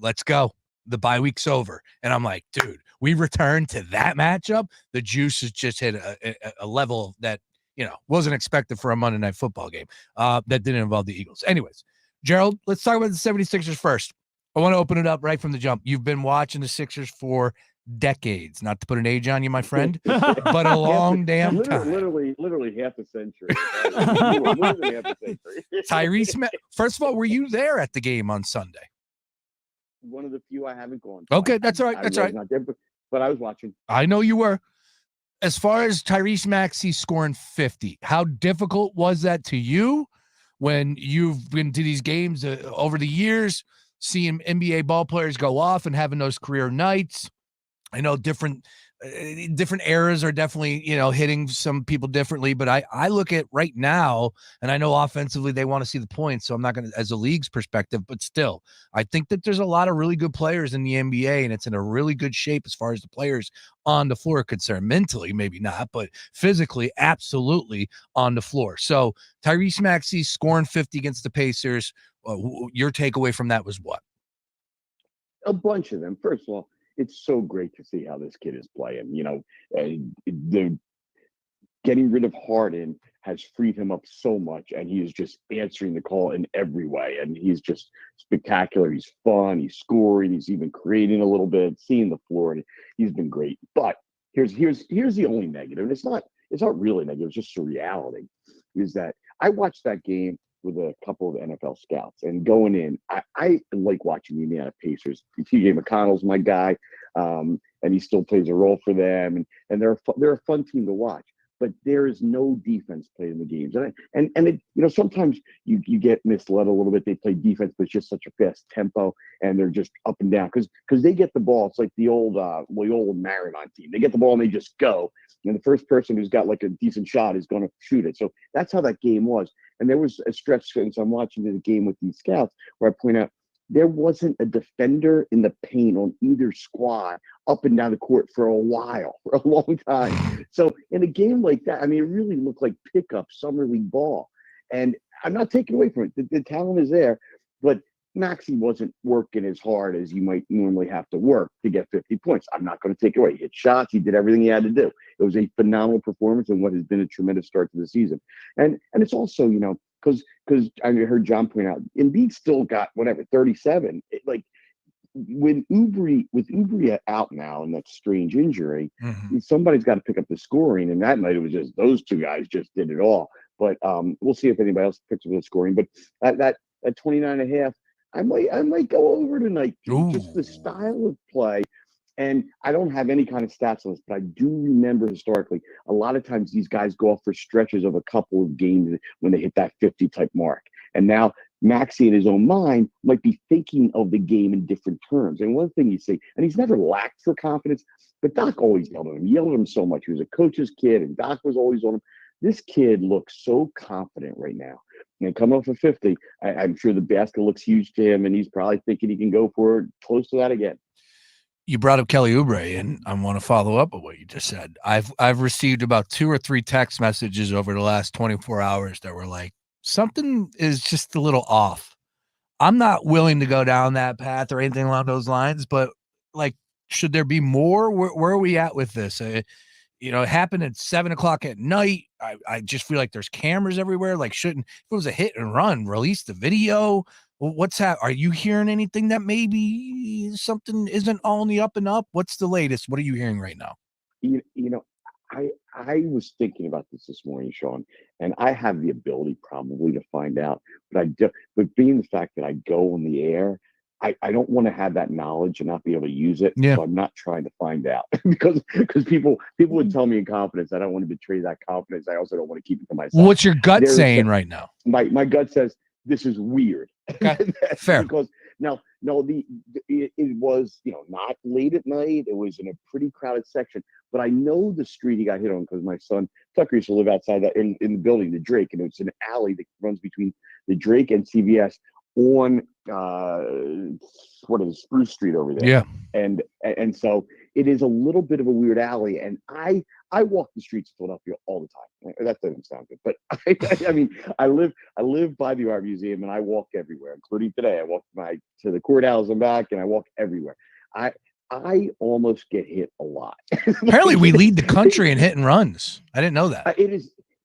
"Let's go. The bye week's over." And I'm like, dude, we return to that matchup. The juice has just hit a level that, wasn't expected for a Monday Night Football game that didn't involve the Eagles. Anyways, Gerald, let's talk about the 76ers first. I want to open it up right from the jump. You've been watching the Sixers for decades, not to put an age on you, my friend, but a long damn time. Literally half a century. More than half a century. Tyrese, first of all, were you there at the game on Sunday? One of the few I haven't gone. Okay, that's all right. That's all right. Not there, but I was watching. I know you were. As far as Tyrese Maxey scoring 50, how difficult was that to you when you've been to these games over the years, seeing NBA ball players go off and having those career nights? I know different eras are definitely, hitting some people differently, but I look at right now, and I know offensively they want to see the points, so I'm not going to, as a league's perspective, but still, I think that there's a lot of really good players in the NBA, and it's in a really good shape as far as the players on the floor are concerned. Mentally, maybe not, but physically, absolutely on the floor. So Tyrese Maxey scoring 50 against the Pacers. Your takeaway from that was what? A bunch of them. First of all, it's so great to see how this kid is playing. The getting rid of Harden has freed him up so much, and he is just answering the call in every way. And he's just spectacular. He's fun. He's scoring. He's even creating a little bit, seeing the floor, and he's been great. But here's the only negative, and it's not really negative. It's just a reality. Is that I watched that game with a couple of NFL scouts, and going in, I like watching the Indiana Pacers. TJ McConnell's my guy, and he still plays a role for them, and they're a fun team to watch. But there is no defense played in the games, and sometimes you get misled a little bit. They play defense, but it's just such a fast tempo, and they're just up and down because they get the ball. It's like the old Marimon team. They get the ball and they just go, and the first person who's got like a decent shot is going to shoot it. So that's how that game was. And there was a stretch since I'm watching the game with these scouts where I point out there wasn't a defender in the paint on either squad up and down the court for a while, for a long time. So in a game like that, I mean, it really looked like pickup summer league ball. And I'm not taking away from it. The talent is there, but Maxey wasn't working as hard as you might normally have to work to get 50 points. I'm not going to take it away. He hit shots. He did everything he had to do. It was a phenomenal performance and what has been a tremendous start to the season. And it's also, because I heard John point out, Embiid still got 37. With Oubre out now and that strange injury, somebody's got to pick up the scoring. And that night it was just those two guys just did it all. But we'll see if anybody else picks up the scoring. But that 29.5, I might go over tonight. Just the style of play. And I don't have any kind of stats on this, but I do remember historically, a lot of times these guys go off for stretches of a couple of games when they hit that 50 type mark. And now Maxey in his own mind might be thinking of the game in different terms. And one thing you see, and he's never lacked for confidence, but Doc always yelled at him. He yelled at him so much. He was a coach's kid, and Doc was always on him. This kid looks so confident right now. And coming off of 50, I'm sure the basket looks huge to him, and he's probably thinking he can go for it close to that again. You brought up Kelly Oubre, and I want to follow up with what you just said. I've received about 2 or 3 text messages over the last 24 hours that were like, something is just a little off. I'm not willing to go down that path or anything along those lines, but like, should there be more? Where are we at with this? It happened at 7:00 at night. I just feel like there's cameras everywhere. Like, if it was a hit and run, release the video. What's that? Are you hearing anything that maybe something isn't all in the up and up? What's the latest? What are you hearing right now? I was thinking about this morning, Sean, and I have the ability probably to find out, but but being the fact that I go on the air, I don't want to have that knowledge and not be able to use it. Yeah. So I'm not trying to find out because people would tell me in confidence. I don't want to betray that confidence. I also don't want to keep it to myself. What's your gut saying right now? My gut says this is weird. Okay. Fair. Because it was not late at night. It was in a pretty crowded section, but I know the street he got hit on because my son Tucker used to live outside that in the building, the Drake, and it's an alley that runs between the Drake and CVS on Spruce Street over there. Yeah. And so it is a little bit of a weird alley, and I walk the streets of Philadelphia all the time. That doesn't sound good, but I mean, I live by the art museum, and I walk everywhere, including today. I walk to the courthouse and back, and I walk everywhere. I almost get hit a lot. Apparently, we lead the country in hit and runs. I didn't know that.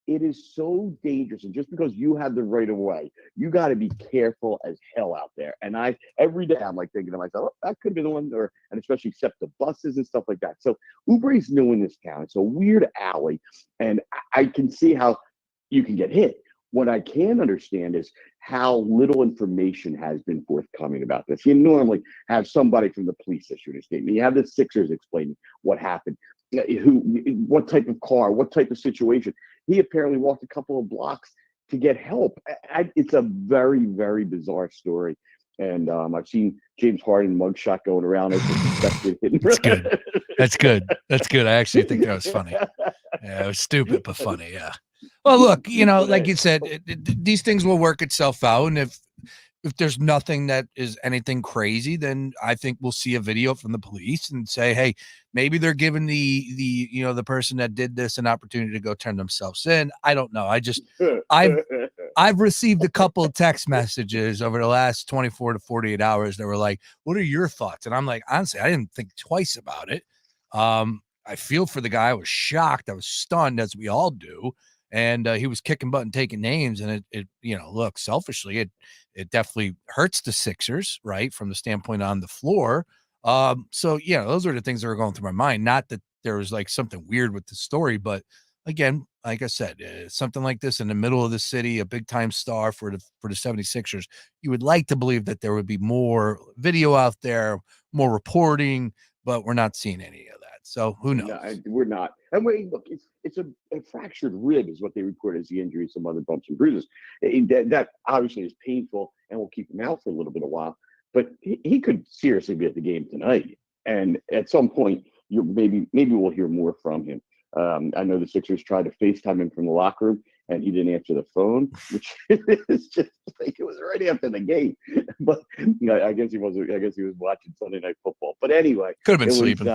It is so dangerous, and just because you have the right of way, you got to be careful as hell out there. And every day I'm like thinking to myself, oh, that could be the one, and especially except the buses and stuff like that. So Oubre's new in this town. It's a weird alley, and I can see how you can get hit. What I can understand is how little information has been forthcoming about this. You normally have somebody from the police issue a statement. You have the Sixers explaining what happened, what type of car, what type of situation. He apparently walked a couple of blocks to get help. It's a very, very bizarre story. And I've seen James Harden mugshot going around as a suspected hit and That's run. good. That's good. That's good. I actually think that was funny. Yeah, it was stupid, but funny. Yeah. Well, look, like you said, these things will work itself out. And if there's nothing that is anything crazy, then I think we'll see a video from the police and say, hey, maybe they're giving the person that did this an opportunity to go turn themselves in. I don't know. I've received a couple of text messages over the last 24 to 48 hours that were like, what are your thoughts? And I'm like, honestly, I didn't think twice about it. I feel for the guy. I was shocked. I was stunned, as we all do. And he was kicking butt and taking names. And it look, selfishly, it definitely hurts the Sixers, right, from the standpoint on the floor. So, those are the things that were going through my mind. Not that there was like something weird with the story, but again, like I said, something like this in the middle of the city, a big time star for the 76ers, you would like to believe that there would be more video out there, more reporting, but we're not seeing any of that. So who knows? No, we're not. And look, it's a fractured rib is what they report as the injury, some other bumps and bruises. That obviously is painful and will keep him out for a little bit of while. But he could seriously be at the game tonight. And at some point, maybe we'll hear more from him. I know the Sixers tried to FaceTime him from the locker room, and he didn't answer the phone, which is just like it was right after the game. But I guess he wasn't. I guess he was watching Sunday Night Football. But anyway, could have been sleeping.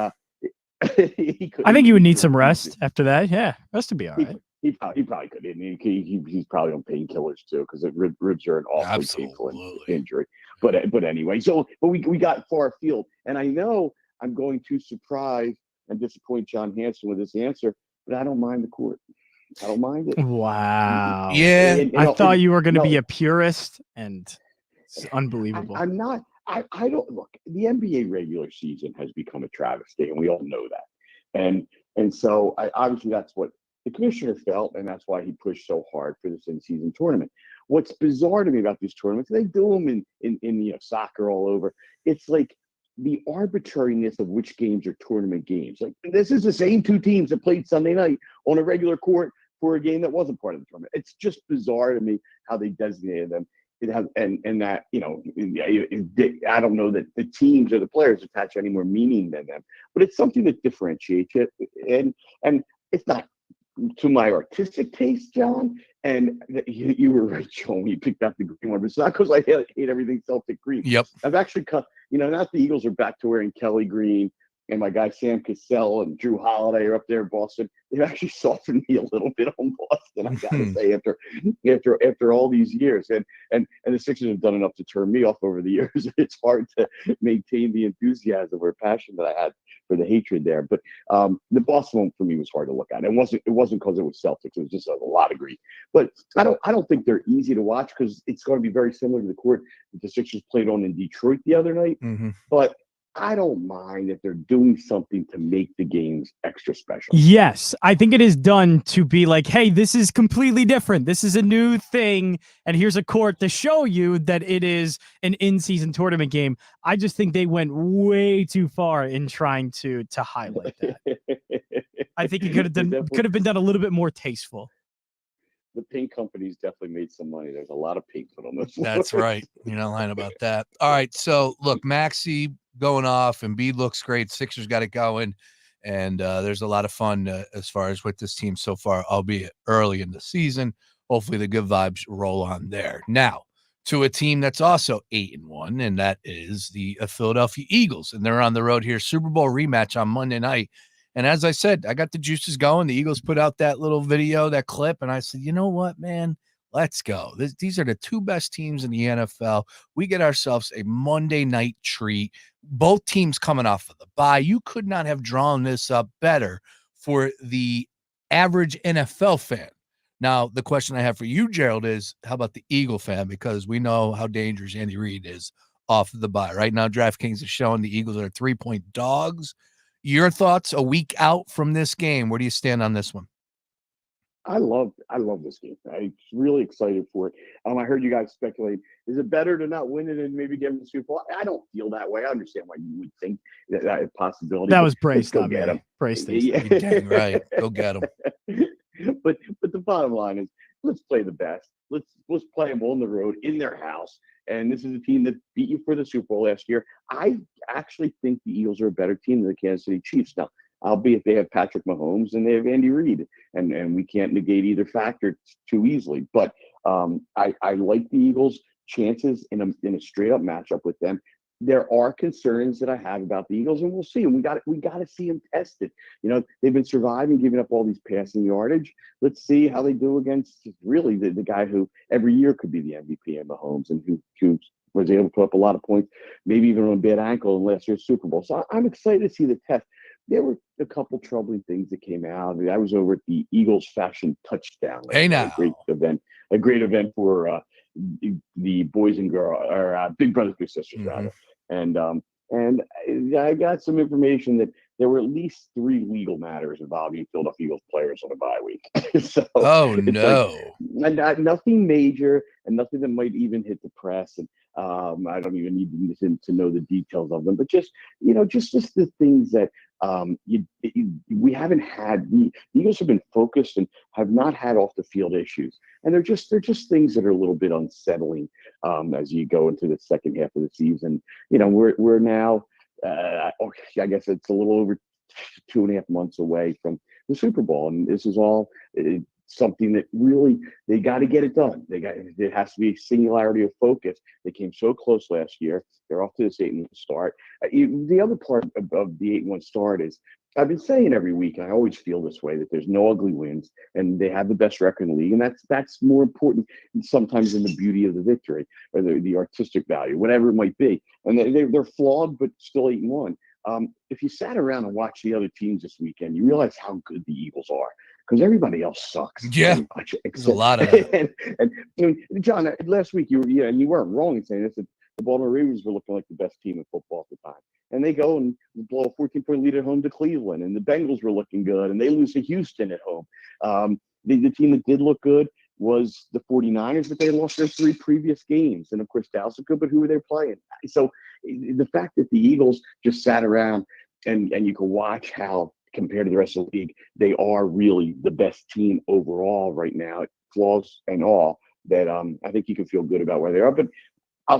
I think he would need some rest after that. Yeah, rest would be all right. He probably could. He's probably on painkillers too, because ribs are an awfully painful injury. But anyway, but we got far afield, and I know I'm going to surprise and disappoint John Hansen with this answer, but I don't mind the court. I don't mind it. Wow. Yeah, I thought you were going to be a purist, and it's unbelievable. I'm not. I don't look. The NBA regular season has become a travesty, and we all know that. And so obviously that's what the commissioner felt, and that's why he pushed so hard for this in-season tournament. What's bizarre to me about these tournaments, they do them in soccer all over. It's like the arbitrariness of which games are tournament games. Like this is the same two teams that played Sunday night on a regular court for a game that wasn't part of the tournament. It's just bizarre to me how they designated them. It has, and that I don't know that the teams or the players attach any more meaning than them, but it's something that differentiates it, and it's not to my artistic taste, John. And you were right, Joe, when you picked out the green one. But it's not because I hate everything Celtic green. Yep. I've actually cut. Now the Eagles are back to wearing Kelly green, and my guy Sam Cassell and Drew Holiday are up there in Boston. They've actually softened me a little bit on Boston, I gotta say, after all these years. And the Sixers have done enough to turn me off over the years. It's hard to maintain the enthusiasm or passion that I had for the hatred there. But the Boston one for me was hard to look at. It wasn't because it was Celtics. It was just a lot of green. But I don't think they're easy to watch, because it's going to be very similar to the court that the Sixers played on in Detroit the other night. Mm-hmm. But I don't mind if they're doing something to make the games extra special. Yes, I think it is done to be like, hey, this is completely different. This is a new thing, and here's a court to show you that it is an in-season tournament game. I just think they went way too far in trying to highlight that. I think it could have been done a little bit more tasteful. The paint companies definitely made some money. There's a lot of paint put on this. That's right. You're not lying about that. All right. So look, Maxey going off, and Embiid looks great. Sixers got it going. And there's a lot of fun as far as with this team so far, albeit early in the season. Hopefully the good vibes roll on there. Now to a team that's also 8-1, and that is the Philadelphia Eagles. And they're on the road here. Super Bowl rematch on Monday night. And as I said, I got the juices going. The Eagles put out that little video, that clip, and I said, you know what, man? Let's go. These are the two best teams in the NFL. We get ourselves a Monday night treat. Both teams coming off of the bye. You could not have drawn this up better for the average NFL fan. Now, the question I have for you, Gerald, is how about the Eagle fan? Because we know how dangerous Andy Reid is off of the bye. Right now, DraftKings is showing the Eagles are 3-point dogs. Your thoughts a week out from this game? Where do you stand on this one? I love this game. I'm really excited for it. I heard you guys speculate. Is it better to not win it and maybe get them the Super Bowl? I don't feel that way. I understand why you would think that possibility. That was Brace. Go get them. Brace. You're dang right. Go get them. But the bottom line is let's play the best. Let's play them on the road in their house. And this is a team that beat you for the Super Bowl last year. I actually think the Eagles are a better team than the Kansas City Chiefs. Now, albeit they have Patrick Mahomes and they have Andy Reid, and we can't negate either factor too easily. But I like the Eagles' chances in a straight up matchup with them. There are concerns that I have about the Eagles, and we'll see. And we got to see them tested. You know, they've been surviving, giving up all these passing yardage. Let's see how they do against really the guy who every year could be the MVP in Mahomes, and who was able to put up a lot of points, maybe even on a bad ankle in last year's Super Bowl. So I'm excited to see the test. There were a couple troubling things that came out. I was over at the Eagles Fashion Touchdown. Hey, now. A great event for the boys and girls, or Big Brothers Big Sisters, rather. And I got some information that there were at least 3 legal matters involving Philadelphia Eagles players on a bye week. So no. Like, nothing major and nothing that might even hit the press. And I don't even need to know the details of them, but just the things that we haven't had. The Eagles have been focused and have not had off the field issues, and they're just things that are a little bit unsettling as you go into the second half of the season. You know, we're now I guess it's a little over 2.5 months away from the Super Bowl, and this is all something that really they got to get it done. There has to be a singularity of focus. They came so close last year. They're off to this 8-1 start. The other part of the 8-1 start is I've been saying every week, and I always feel this way, that there's no ugly wins, and they have the best record in the league, and that's more important sometimes than the beauty of the victory or the artistic value, whatever it might be. And they're flawed, but still 8-1. If you sat around and watched the other teams this weekend, you realize how good the Eagles are, because everybody else sucks. Yeah, much, there's a lot of that. and John, last week and you weren't wrong in saying this. That the Baltimore Ravens were looking like the best team in football at the time, and they go and blow a 14-point lead at home to Cleveland, and the Bengals were looking good, and they lose to Houston at home. The team that did look good was the 49ers, but they lost their 3 previous games, and of course Dallas is good, but who were they playing? So the fact that the Eagles just sat around and you can watch how, compared to the rest of the league, they are really the best team overall right now, flaws and all, that I think you can feel good about where they are. But I'll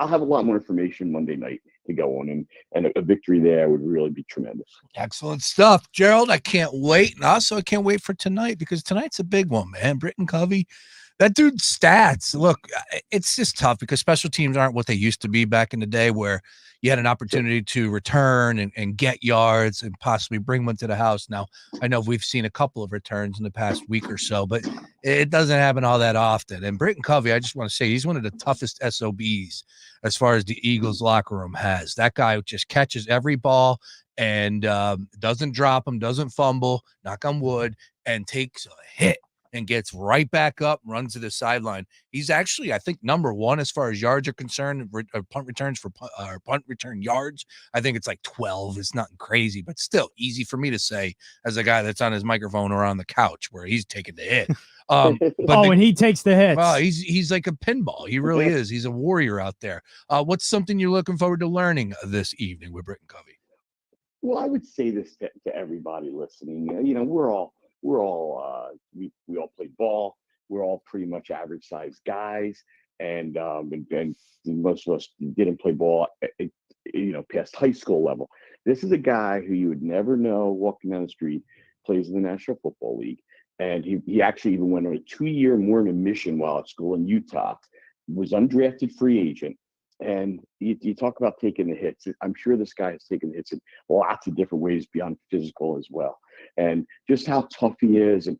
have a lot more information Monday night to go on, and a victory there would really be tremendous. Excellent stuff, Gerald. I can't wait. And also, I can't wait for tonight, because tonight's a big one, man. Britton Covey, that dude's stats. Look, it's just tough because special teams aren't what they used to be back in the day, where you had an opportunity to return and get yards and possibly bring one to the house. Now, I know we've seen a couple of returns in the past week or so, but it doesn't happen all that often. And Britton Covey, I just want to say, he's one of the toughest SOBs as far as the Eagles locker room has. That guy just catches every ball and doesn't drop them, doesn't fumble, knock on wood, and takes a hit and gets right back up, runs to the sideline. He's actually, I think, number 1 as far as yards are concerned, punt returns for punt return yards. I think it's like 12. It's nothing crazy, but still easy for me to say as a guy that's on his microphone or on the couch where he's taking the hit. And he takes the hits. Well, he's like a pinball. He really is. He's a warrior out there. What's something you're looking forward to learning this evening with Britton Covey? Well, I would say this to everybody listening. You know, we all played ball. We're all pretty much average sized guys, and most of us didn't play ball, past high school level. This is a guy who you would never know walking down the street, plays in the National Football League, and he actually even went on a 2-year Mormon mission while at school in Utah. Was undrafted free agent. And you talk about taking the hits. I'm sure this guy has taken the hits in lots of different ways beyond physical as well. And just how tough he is. And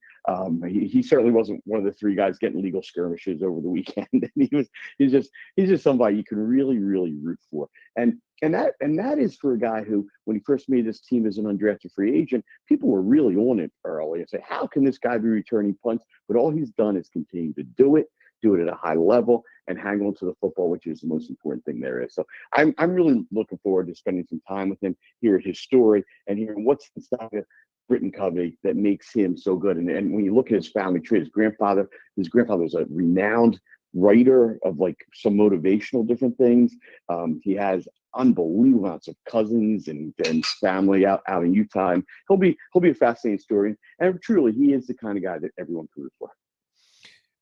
he certainly wasn't one of the 3 guys getting legal skirmishes over the weekend. And he's just somebody you can really, really root for. And that is for a guy who, when he first made this team as an undrafted free agent, people were really on it early and say, how can this guy be returning punts? But all he's done is continue to do it at a high level, and hang on to the football, which is the most important thing there is. So I'm really looking forward to spending some time with him, hearing his story, and hearing what's inside of Britton Covey that makes him so good. And when you look at his family tree, his grandfather was a renowned writer of like some motivational different things. He has unbelievable amounts of cousins and family out in Utah. And he'll be a fascinating story. And truly, he is the kind of guy that everyone can root for.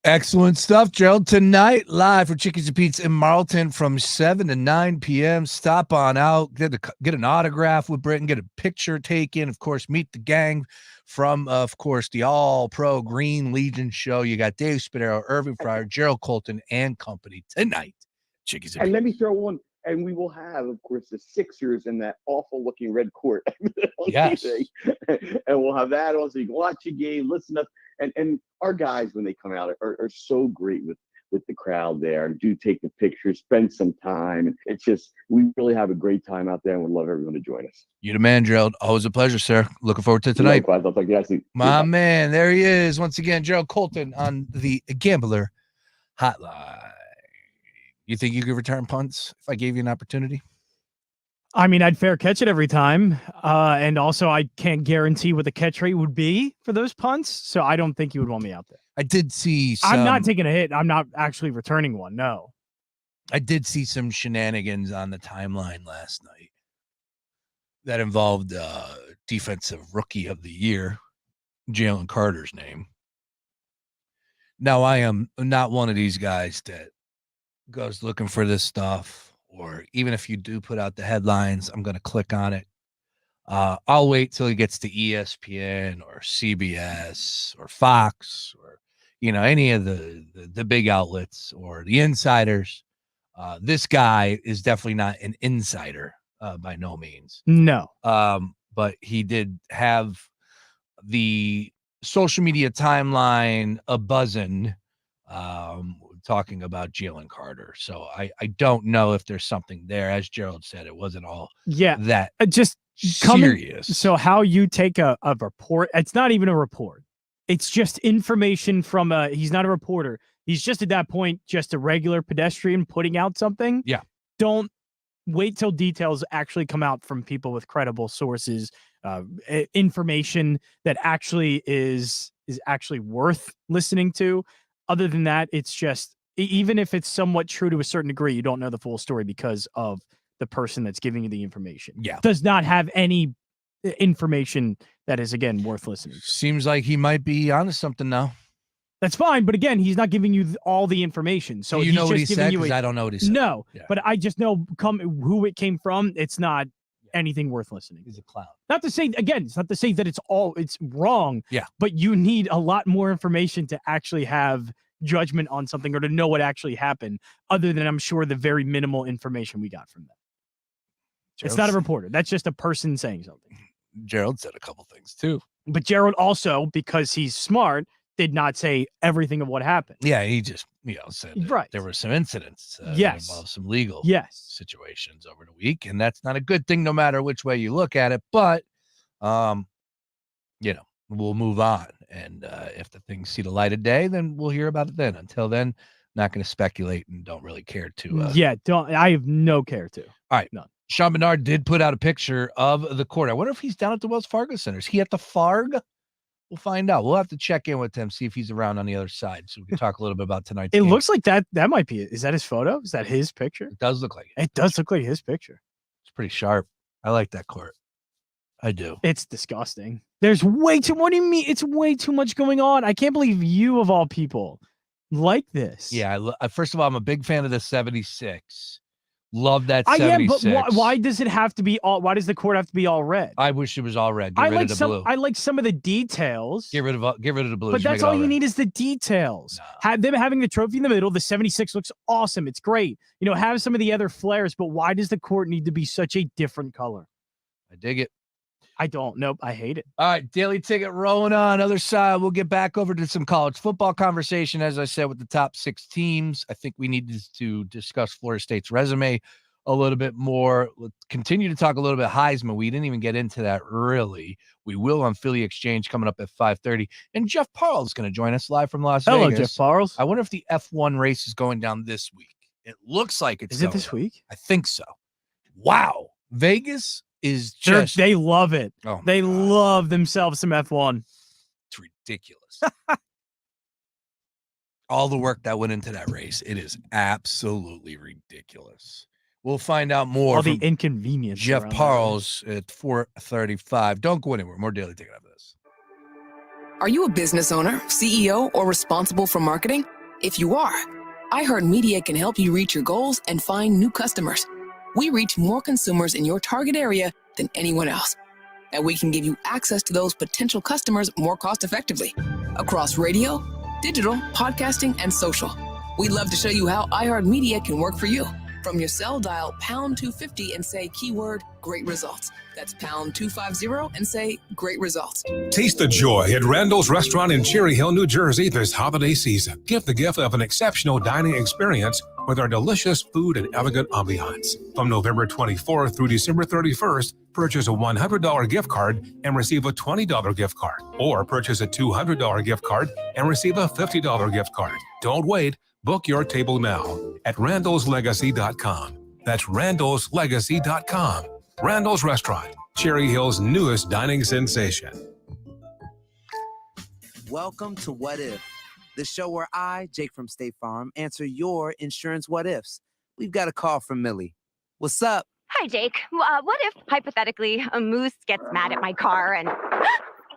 Excellent stuff, Gerald. Tonight, live for Chickies and Pete's in Marlton from 7 to 9 p.m. Stop on out, get an autograph with Britton, get a picture taken. Of course, meet the gang from, of course, the All-Pro Green Legion show. You got Dave Spadaro, Irving Fryer, Gerald Colton, and company tonight. Chickies and And Pete's. let me throw one. And we will have, of course, the Sixers in that awful-looking red court on Yes. TV. And we'll have that also. You can watch a game, listen up. And our guys, when they come out, are so great with the crowd there and do take the pictures, spend some time. And it's just, we really have a great time out there and would love everyone to join us. You the man, Gerald. Always a pleasure, sir. Looking forward to tonight. Likewise, I'll talk to you guys soon. My man, there he is. Once again, Gerald Colton on the Gambler Hotline. You think you could return punts if I gave you an opportunity? I mean, I'd fair catch it every time. And also, I can't guarantee what the catch rate would be for those punts. So I don't think you would want me out there. I did see some... I'm not taking a hit. I'm not actually returning one. No. I did see some shenanigans on the timeline last night that involved defensive rookie of the year, Jalen Carter's name. Now, I am not one of these guys that goes looking for this stuff, or even if you do put out the headlines, I'm going to click on it. I'll wait till it gets to ESPN or CBS or Fox or, any of the big outlets or the insiders. This guy is definitely not an insider by no means. No. But he did have the social media timeline a-buzzing, talking about Jalen Carter. So I don't know if there's something there. As Gerald said, it wasn't all that just serious. So how you take a report, it's not even a report. It's just information from he's not a reporter. He's just at that point, just a regular pedestrian putting out something. Yeah. Don't wait till details actually come out from people with credible sources, information that actually is actually worth listening to. Other than that, it's just, even if it's somewhat true to a certain degree, you don't know the full story because of the person that's giving you the information. Yeah. Does not have any information that is, again, worth listening to. Seems like he might be onto something now. That's fine, but again, he's not giving you all the information. So Do you he's know what just he giving said? you Because I don't know what he said. No, Yeah. but I just know who it came from. It's not anything worth listening. He's a clown. Not to say, again, it's not to say that it's wrong. Yeah. But you need a lot more information to actually have judgment on something or to know what actually happened, other than, I'm sure, the very minimal information we got from them. It's not a reporter. That's just a person saying something. Gerald said a couple things too. But Gerald also, because he's smart, did not say everything of what happened. Yeah, he just said that there were some incidents that involved some legal situations over the week, and that's not a good thing no matter which way you look at it. But we'll move on, and if the things see the light of day, then we'll hear about it then. Until then, not going to speculate and don't really care to. I have no care to. All right, none. Sean Bernard did put out a picture of the court. I wonder if he's down at the Wells Fargo Center. Is he at the Farg? We'll find out. We'll have to check in with him, see if he's around on the other side, so we can talk a little bit about tonight's It game. looks like that might be it. Is that his photo? Is that his picture? It does look like it. It does look like his picture. It's pretty sharp. I like that court. I do. It's disgusting. There's way too. What do you mean? It's way too much going on. I can't believe you, of all people, like this. Yeah. First of all, I'm a big fan of the 76. Love that I 76. am, but why does it have to be all? Why does the court have to be all red? I wish it was all red. Get rid of the blue. I like some of the details. Get rid of the blue. But that's all you need is the details. Have them having the trophy in the middle. The 76 looks awesome. It's great. Have some of the other flares. But why does the court need to be such a different color? I dig it. I don't. Nope. I hate it. All right, Daily Ticket rolling on. Other side, we'll get back over to some college football conversation, as I said, with the top 6 teams. I think we need to discuss Florida State's resume a little bit more. We'll continue to talk a little bit Heisman. We didn't even get into that, really. We will on Philly Exchange coming up at 5:30. And Jeff Parles is going to join us live from Las Vegas. Hello, Jeff Parles. I wonder if the F1 race is going down this week. It looks like it's Is it this week? I think so. Wow. Vegas is just... They love it. Oh, they love themselves some F1. It's ridiculous. All the work that went into that race. It is absolutely ridiculous. We'll find out more. All the inconvenience. Jeff Parles at 4:35. Don't go anywhere. More Daily Ticket after this. Are you a business owner, CEO, or responsible for marketing? If you are, iHeartMedia can help you reach your goals and find new customers. We reach more consumers in your target area than anyone else. And we can give you access to those potential customers more cost effectively across radio, digital, podcasting, and social. We'd love to show you how iHeartMedia can work for you. From your cell, dial pound 250 and say keyword great results. That's pound 250 and say great results. Taste the joy at Randall's Restaurant in Cherry Hill, New Jersey this holiday season. Give the gift of an exceptional dining experience with our delicious food and elegant ambiance. From November 24th through December 31st, purchase a $100 gift card and receive a $20 gift card. Or purchase a $200 gift card and receive a $50 gift card. Don't wait. Book your table now at randallslegacy.com. That's randallslegacy.com. Randall's Restaurant, Cherry Hill's newest dining sensation. Welcome to What If, the show where I, Jake from State Farm, answer your insurance what ifs. We've got a call from Millie. What's up? Hi, Jake. What if, hypothetically, a moose gets mad at my car and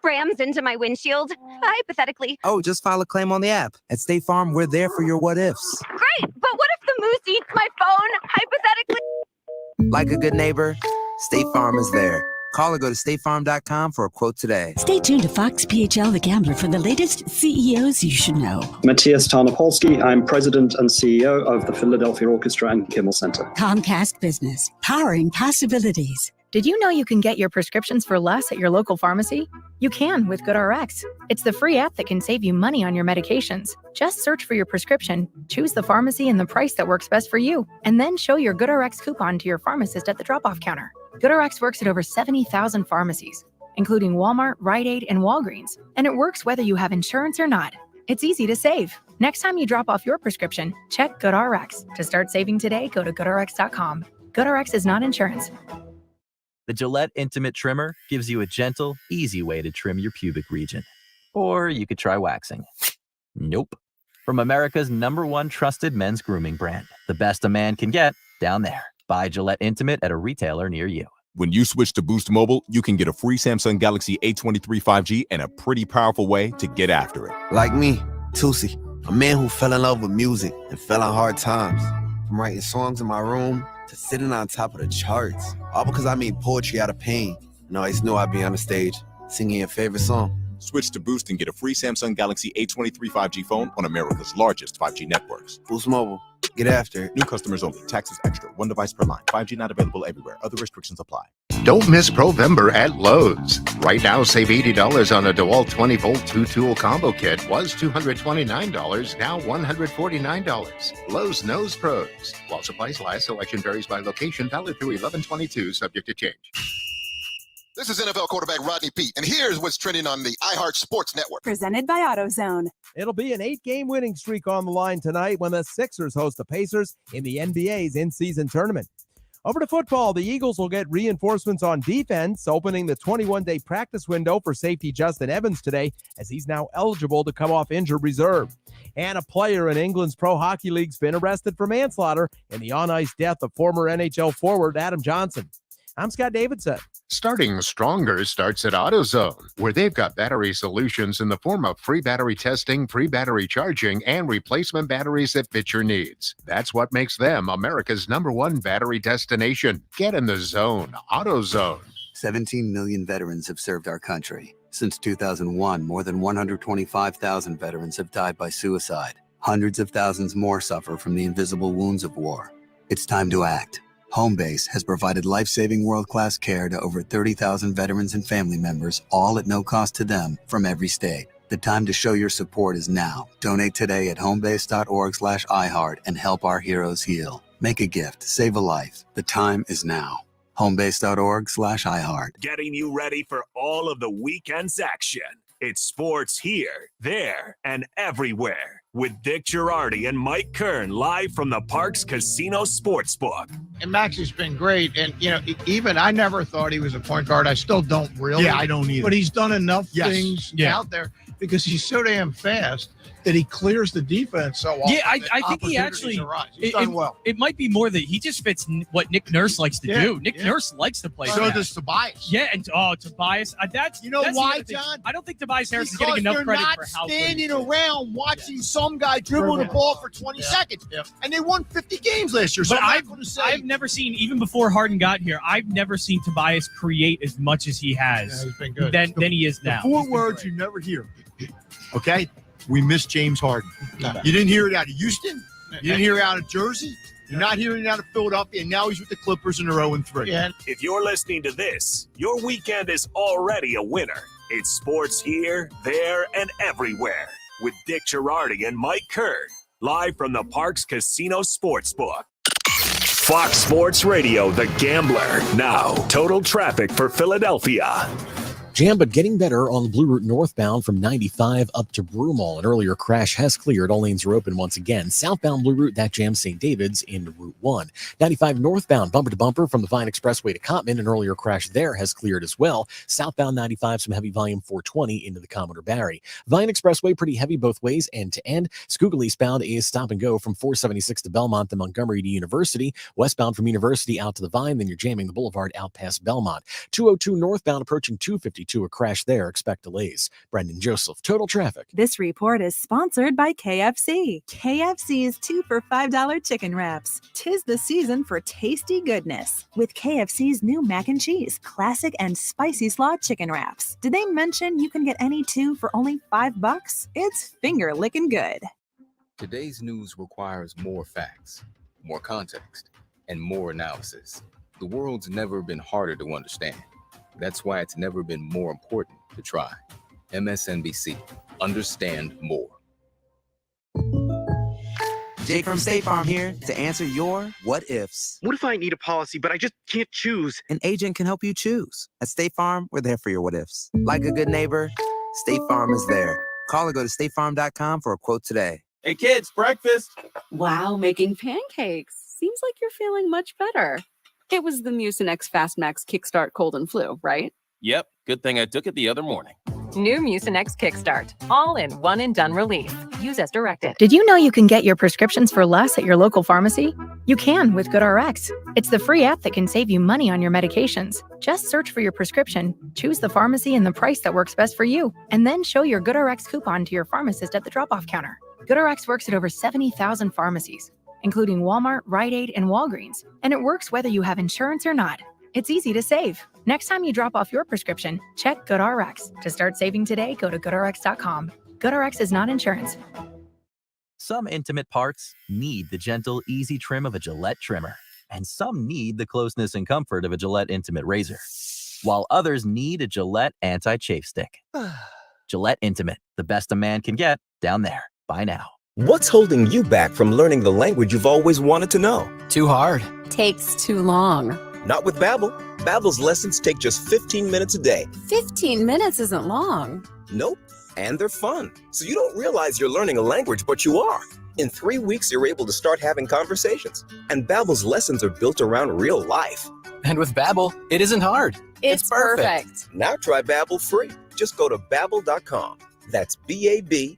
rams into my windshield? Hypothetically. Oh, just file a claim on the app. At State Farm, we're there for your what ifs. Great, but what if the moose eats my phone? Hypothetically. Like a good neighbor, State Farm is there. Call or go to statefarm.com for a quote today. Stay tuned to Fox PHL The Gambler for the latest CEOs you should know. Matthias Tarnopolsky. I'm president and CEO of the Philadelphia Orchestra and Kimmel Center. Comcast Business, powering possibilities. Did you know you can get your prescriptions for less at your local pharmacy? You can with GoodRx. It's the free app that can save you money on your medications. Just search for your prescription, choose the pharmacy and the price that works best for you, and then show your GoodRx coupon to your pharmacist at the drop-off counter. GoodRx works at over 70,000 pharmacies, including Walmart, Rite Aid, and Walgreens, and it works whether you have insurance or not. It's easy to save. Next time you drop off your prescription, check GoodRx. To start saving today, go to GoodRx.com. GoodRx is not insurance. The Gillette Intimate Trimmer gives you a gentle, easy way to trim your pubic region. Or you could try waxing. Nope. From America's #1 trusted men's grooming brand, the best a man can get, down there. Buy Gillette Intimate at a retailer near you. When you switch to Boost Mobile, you can get a free Samsung Galaxy A23 5G and a pretty powerful way to get after it. Like me, Tusi, a man who fell in love with music and fell on hard times. From writing songs in my room to sitting on top of the charts. All because I made poetry out of pain. And I always knew I'd be on the stage singing your favorite song. Switch to Boost and get a free Samsung Galaxy A23 5G phone on America's largest 5G networks. Boost Mobile. Get after it. New customers only. Taxes extra. One device per line. 5G not available everywhere. Other restrictions apply. Don't miss Provember at Lowe's. Right now, save $80 on a DeWalt 20-volt 2-tool combo kit. Was $229, now $149. Lowe's knows pros. While supplies last, selection varies by location. Valid through 11/22, subject to change. This is NFL quarterback Rodney Peete, and here's what's trending on the iHeart Sports Network. Presented by AutoZone. It'll be an 8-game winning streak on the line tonight when the Sixers host the Pacers in the NBA's in-season tournament. Over to football, the Eagles will get reinforcements on defense, opening the 21-day practice window for safety Justin Evans today, as he's now eligible to come off injured reserve. And a player in England's Pro Hockey League's been arrested for manslaughter in the on-ice death of former NHL forward Adam Jansen. I'm Scott Davidson. Starting stronger starts at AutoZone, where they've got battery solutions in the form of free battery testing, free battery charging, and replacement batteries that fit your needs. That's what makes them America's #1 battery destination. Get in the zone. AutoZone. 17 million veterans have served our country. Since 2001, more than 125,000 veterans have died by suicide. Hundreds of thousands more suffer from the invisible wounds of war. It's time to act. Homebase has provided life-saving world-class care to over 30,000 veterans and family members, all at no cost to them, from every state. The time to show your support is now. Donate today at homebase.org/iHeart and help our heroes heal. Make a gift, save a life. The time is now. Homebase.org/iHeart. Getting you ready for all of the weekend's action. It's sports here, there, and everywhere. with Dick Girardi and Mike Kern live from the Parks Casino Sportsbook. And Maxie's been great. And, even I never thought he was a point guard. I still don't really. Yeah, I don't either. But he's done enough things out there because he's so damn fast that he clears the defense so often. Yeah, I think he actually He's done well. It might be more that he just fits what Nick Nurse likes to do. Nick Nurse likes to play. So fast. does Tobias. Yeah, and Tobias. That's that's the why, other thing. John? I don't think Tobias Harris is Because getting enough they're credit not for how good standing he is. around watching some guy dribble the ball for 20 seconds. And they won 50 games last year. So But I'm not going to say. I've never seen, even before Harden got here, I've never seen Tobias create as much as he has. He's been good. Than he is now. The four words you never hear. Okay? We miss James Harden. You didn't hear it out of Houston. You didn't hear it out of Jersey. You're not hearing it out of Philadelphia. And now he's with the Clippers and they're 0-3. If you're listening to this, your weekend is already a winner. It's sports here, there, and everywhere with Dick Girardi and Mike Kern, live from the Parks Casino Sportsbook. Fox Sports Radio, The Gambler. Now, total traffic for Philadelphia. Jam, but getting better on the Blue Route northbound from 95 up to Broomall. An earlier crash has cleared. All lanes are open once again. Southbound Blue Route, that jams St. David's into Route 1. 95 northbound, bumper to bumper from the Vine Expressway to Cottman. An earlier crash there has cleared as well. Southbound 95, some heavy volume 420 into the Commodore Barry. Vine Expressway, pretty heavy both ways, end to end. Schuylkill eastbound is stop and go from 476 to Belmont, then Montgomery to University. Westbound from University out to the Vine, then you're jamming the Boulevard out past Belmont. 202 northbound approaching 252. A crash there. Expect delays. Brendan Joseph, Total Traffic. This report is sponsored by KFC. KFC's 2 for $5 chicken wraps. 'Tis the season for tasty goodness. With KFC's new mac and cheese, classic and spicy slaw chicken wraps. Did they mention you can get any 2 for only $5? It's finger licking good. Today's news requires more facts, more context, and more analysis. The world's never been harder to understand. That's why it's never been more important to try. MSNBC. Understand more. Jake from State Farm here to answer your what ifs. What if I need a policy, but I just can't choose? An agent can help you choose. At State Farm, we're there for your what ifs. Like a good neighbor, State Farm is there. Call or go to statefarm.com for a quote today. Hey kids, breakfast. Wow, making pancakes. Seems like you're feeling much better. It was the Mucinex Fast Max Kickstart Cold and Flu, right? Yep, good thing I took it the other morning. New Mucinex Kickstart. All in one and done relief. Use as directed. Did you know you can get your prescriptions for less at your local pharmacy? You can with GoodRx. It's the free app that can save you money on your medications. Just search for your prescription, choose the pharmacy and the price that works best for you, and then show your GoodRx coupon to your pharmacist at the drop-off counter. GoodRx works at over 70,000 pharmacies, including Walmart, Rite Aid, and Walgreens. And it works whether you have insurance or not. It's easy to save. Next time you drop off your prescription, check GoodRx. To start saving today, go to GoodRx.com. GoodRx is not insurance. Some intimate parts need the gentle, easy trim of a Gillette trimmer. And some need the closeness and comfort of a Gillette Intimate razor. While others need a Gillette anti-chafe stick. Gillette Intimate, the best a man can get, down there. Buy now. What's holding you back from learning the language you've always wanted to know? Too hard. Takes too long. Not with Babbel. Babbel's lessons take just 15 minutes a day. 15 minutes isn't long. Nope. And they're fun. So you don't realize you're learning a language, but you are. In 3 weeks, you're able to start having conversations. And Babbel's lessons are built around real life. And with Babbel, it isn't hard. It's perfect. Now try Babbel free. Just go to Babbel.com. That's BABBEL.com.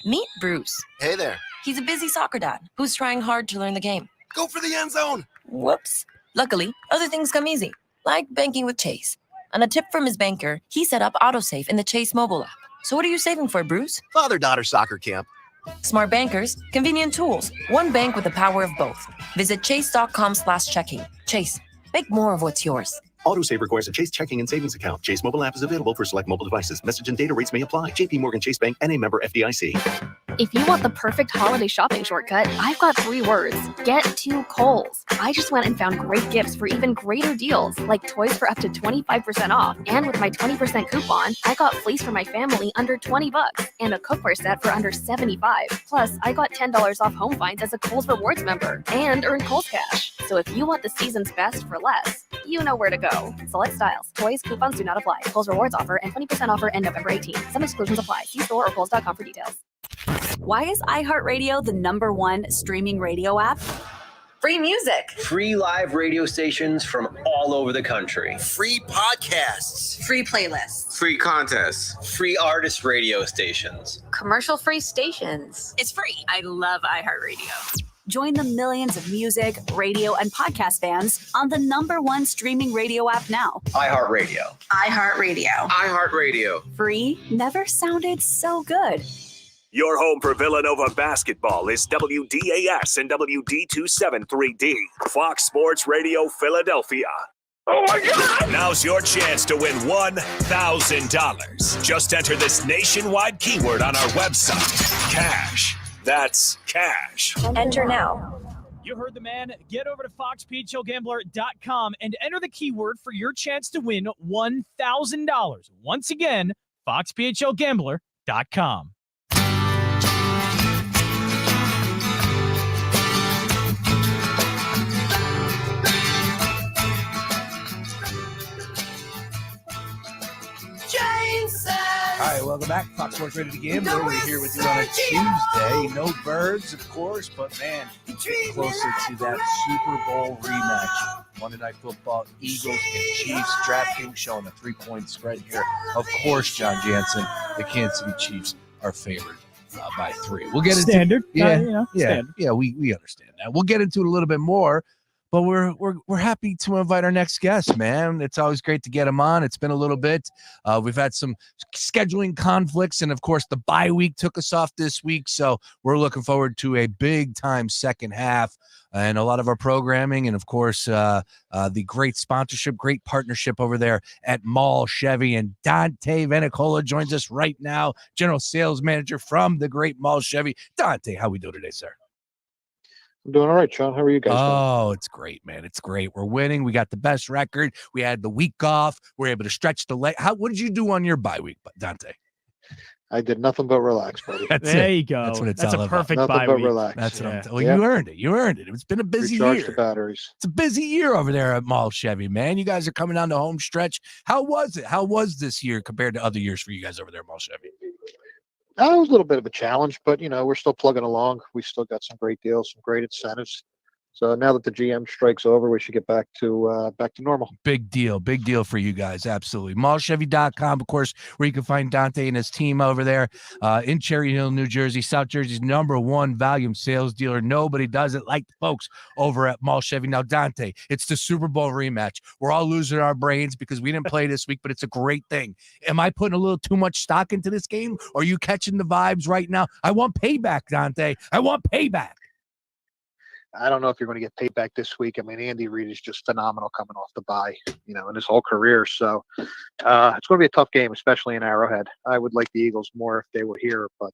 Meet Bruce. Hey there. He's a busy soccer dad who's trying hard to learn the game. Go for the end zone. Whoops. Luckily, other things come easy, like banking with Chase. On a tip from his banker, he set up autosave in the Chase mobile app. So what are you saving for, Bruce? Father-daughter soccer camp. Smart bankers, convenient tools, one bank with the power of both. Visit chase.com/checking. Chase, make more of what's yours. Autosave requires a Chase checking and savings account. Chase mobile app is available for select mobile devices. Message and data rates may apply. JP Morgan Chase Bank and a member FDIC. If you want the perfect holiday shopping shortcut, I've got 3 words. Get to Kohl's. I just went and found great gifts for even greater deals, like toys for up to 25% off. And with my 20% coupon, I got fleece for my family under $20 and a cookware set for under $75. Plus, I got $10 off home finds as a Kohl's Rewards member and earned Kohl's Cash. So if you want the season's best for less, you know where to go. Select styles. Toys, coupons do not apply. Kohl's Rewards offer and 20% offer end November 18th. Some exclusions apply. See store or Kohl's.com for details. Why is iHeartRadio the #1 streaming radio app? Free music. Free live radio stations from all over the country. Free podcasts. Free playlists. Free contests. Free artist radio stations. Commercial-free stations. It's free. I love iHeartRadio. Join the millions of music, radio, and podcast fans on the #1 streaming radio app now. iHeartRadio. iHeartRadio. iHeartRadio. Free never sounded so good. Your home for Villanova basketball is WDAS and WD273D, Fox Sports Radio Philadelphia. Oh my God! Now's your chance to win $1,000. Just enter this nationwide keyword on our website, cash. That's cash. Enter now. You heard the man. Get over to foxphlgambler.com and enter the keyword for your chance to win $1,000. Once again, foxphlgambler.com. Jansen! All right, welcome back. Fox Sports Radio Gambler. We're here with you on a Tuesday. No birds, of course, but man, getting closer to that Super Bowl rematch. Monday Night Football, Eagles and Chiefs. DraftKings showing a 3-point spread here. Of course, John Jansen, the Kansas City Chiefs are favored by 3. We'll get into standard. Yeah, Standard. Yeah, we understand that. We'll get into it a little bit more. But we're happy to invite our next guest, man. It's always great to get him on. It's been a little bit. We've had some scheduling conflicts, and of course, the bye week took us off this week. So we're looking forward to a big time second half and a lot of our programming, and of course, the great sponsorship, great partnership over there at Mall Chevy. And Dante Venicola joins us right now, General Sales Manager from the great Mall Chevy. Dante, how we doing today, sir? I'm doing all right, Sean. How are you guys doing? Oh, it's great, man. It's great. We're winning. We got the best record. We had the week off. We're able to stretch the leg. What did you do on your bye week, Dante? I did nothing but relax, buddy. There you go. That's what it's That's all a about. perfect Nothing bye but week. relax. That's what Yeah. I'm telling you. You earned it. You earned it. It's been a busy Recharge year. the batteries. It's a busy year over there at Mall Chevy, man. You guys are coming down the home stretch. How was it? How was this year compared to other years for you guys over there at Mall Chevy? It was a little bit of a challenge, but we're still plugging along. We still got some great deals, some great incentives. So now that the GM strike's over, we should get back to normal. Big deal for you guys. Absolutely. Mallchevy.com, of course, where you can find Dante and his team over there in Cherry Hill, New Jersey, South Jersey's #1 volume sales dealer. Nobody does it like the folks over at Mall Chevy. Now, Dante, it's the Super Bowl rematch. We're all losing our brains because we didn't play this week, but it's a great thing. Am I putting a little too much stock into this game? Or are you catching the vibes right now? I want payback, Dante. I want payback. I don't know if you're going to get paid back this week. I mean, Andy Reid is just phenomenal coming off the bye, in his whole career. So it's going to be a tough game, especially in Arrowhead. I would like the Eagles more if they were here, but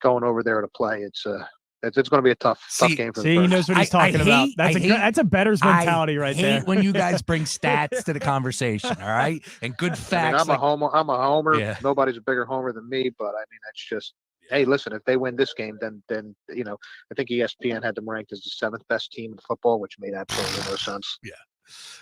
going over there to play, it's going to be a tough game for the See, he Birds. knows what he's talking about. That's a better's mentality right there. I hate when you guys bring stats to the conversation, all right? And good facts. I'm a homer. Yeah. Nobody's a bigger homer than me, but I mean, that's just. Hey, listen, if they win this game, then I think ESPN had them ranked as the 7th best team in football, which made absolutely no sense. Yeah.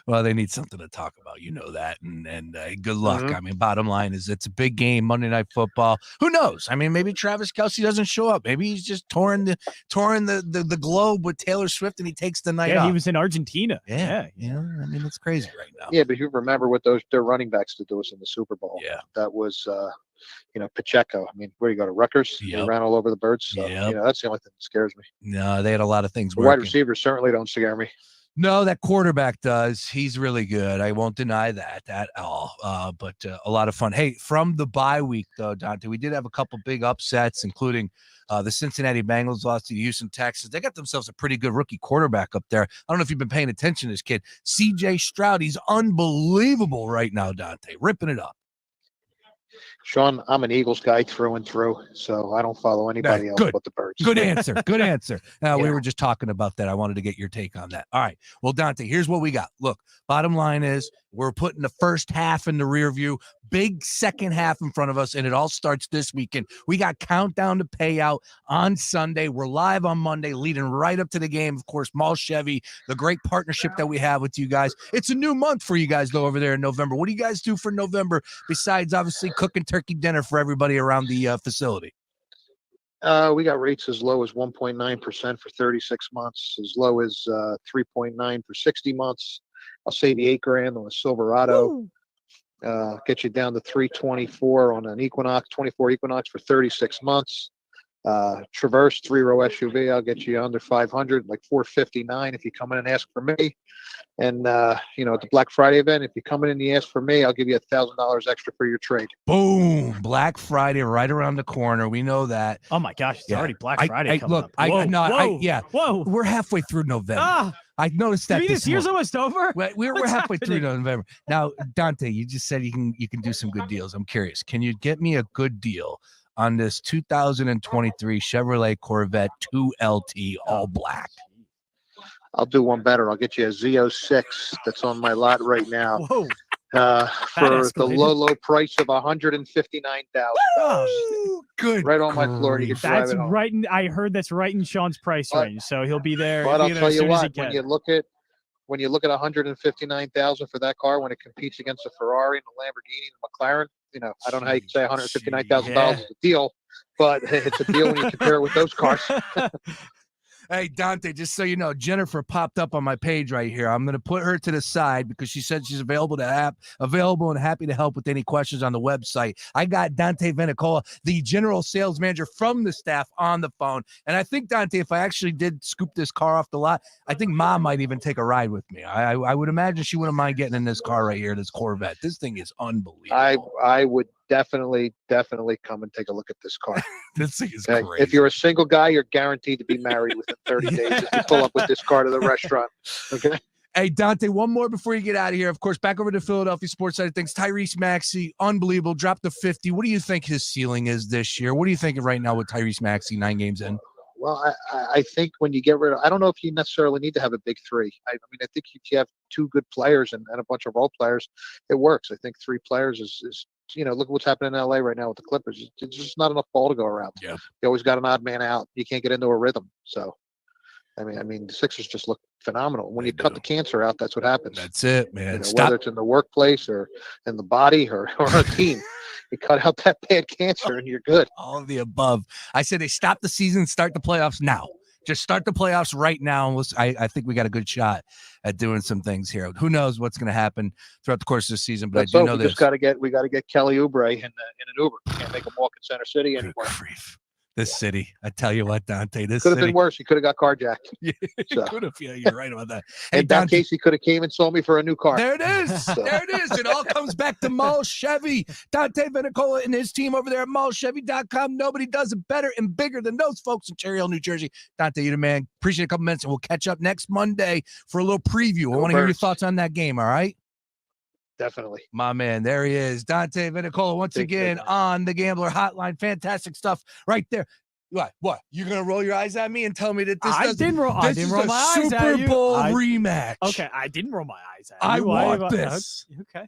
Well, they need something to talk about. You know that. And good luck. Mhm. I mean, bottom line is it's a big game, Monday Night Football. Who knows? I mean, maybe Travis Kelce doesn't show up. Maybe he's just touring the globe with Taylor Swift and he takes the night off. He was in Argentina. Yeah. I mean, it's crazy right now. Yeah, but you remember what their running backs did to us in the Super Bowl. Yeah. That was Pacheco. I mean, where do you go to Rutgers? He Yep. ran all over the Birds. So, Yep. that's the only thing that scares me. No, they had a lot of things The wide working. receivers certainly don't scare me. No, that quarterback does. He's really good. I won't deny that at all. But a lot of fun. Hey, from the bye week, though, Dante, we did have a couple big upsets, including the Cincinnati Bengals lost to the Houston Texans. They got themselves a pretty good rookie quarterback up there. I don't know if you've been paying attention to this kid. C.J. Stroud, he's unbelievable right now, Dante, ripping it up. Sean, I'm an Eagles guy through and through, so I don't follow anybody else but the Birds. Good answer. Good answer. We were just talking about that. I wanted to get your take on that. All right. Well, Dante, here's what we got. Look, bottom line is we're putting the first half in the rear view, big second half in front of us, and it all starts this weekend. We got countdown to payout on Sunday. We're live on Monday, leading right up to the game. Of course, Mall Chevy, the great partnership that we have with you guys. It's a new month for you guys, though, over there in November. What do you guys do for November besides obviously cooking turkey dinner for everybody around the facility? We got rates as low as 1.9% for 36 months, as low as 3.9 for 60 months. I'll save you $8,000 on a Silverado. Get you down to 324 on an Equinox, 24 Equinox for 36 months. Traverse 3-row SUV, I'll get you under 500, like 459 if you come in and ask for me. And at the Black Friday event, if you come in and you ask for me, I'll give you $1,000 extra for your trade. Boom! Black Friday right around the corner. We know that. Oh my gosh, it's already Black Friday coming look, up. Whoa. We're halfway through November. I noticed that. This year's almost over. We're halfway through November now. Dante, you just said you can do some good deals. I'm curious. Can you get me a good deal on this 2023 Chevrolet Corvette 2LT all black? I'll do one better. I'll get you a Z06 that's on my lot right now. Whoa. For the low price of $159,000. Good. Right on my floor. You can drive That's it home. right. I heard that's right in Sean's price range, so he'll be there. But I'll as tell you soon as he what, can. when you look at $159,000 for that car, when it competes against a Ferrari and a Lamborghini and a McLaren, I don't know how you can say $159,000 is a deal, but it's a deal when you compare it with those cars. Hey, Dante, just so you know, Jennifer popped up on my page right here. I'm going to put her to the side because she said she's available and happy to help with any questions on the website. I got Dante Venicola, the general sales manager from the staff, on the phone. And I think, Dante, if I actually did scoop this car off the lot, I think Mom might even take a ride with me. I would imagine she wouldn't mind getting in this car right here, this Corvette. This thing is unbelievable. I would definitely come and take a look at this car. This thing is crazy. If you're a single guy, you're guaranteed to be married within 30 days if you pull up with this car to the restaurant. Okay. Hey, Dante, one more before you get out of here. Of course, back over to Philadelphia sports side of things. Tyrese Maxey, unbelievable, dropped to 50. What do you think his ceiling is this year? What are you thinking right now with Tyrese Maxey 9 games in? Well, I think when you get rid of, I don't know if you necessarily need to have a big three. I mean, I think if you have two good players and a bunch of role players, it works. I think three players is look at what's happening in LA right now with the Clippers. It's just not enough ball to go around. Yeah. You always got an odd man out. You can't get into a rhythm. So, I mean, the Sixers just look phenomenal. When you cut the cancer out, that's what happens. That's it, man. Whether it's in the workplace or in the body or a team. You cut out that bad cancer and you're good. All of the above. I said they stop the season, start the playoffs now. Just start the playoffs right now. And I think we got a good shot at doing some things here. Who knows what's going to happen throughout the course of the season? But I do know this. We got to get Kelly Oubre in an Uber. Can't make him walk in Center City anymore. This city, I tell you what, Dante, this could have been worse. He could have got carjacked. Could have. Yeah, you're right about that. Hey, in that case, he could have came and sold me for a new car. There it is. There it is. It all comes back to Mall Chevy. Dante Venicola and his team over there at mallchevy.com. Nobody does it better and bigger than those folks in Cherry Hill, New Jersey. Dante, you the man. Appreciate a couple minutes, and we'll catch up next Monday for a little preview. I want to hear your thoughts on that game, all right? Definitely. My man, there he is. Dante Venicola once again on the Gambler Hotline. Fantastic stuff right there. What? You're gonna roll your eyes at me and tell me that this I didn't roll my eyes at you. Super Bowl rematch. Okay, I didn't roll my eyes at you. I want this. Okay.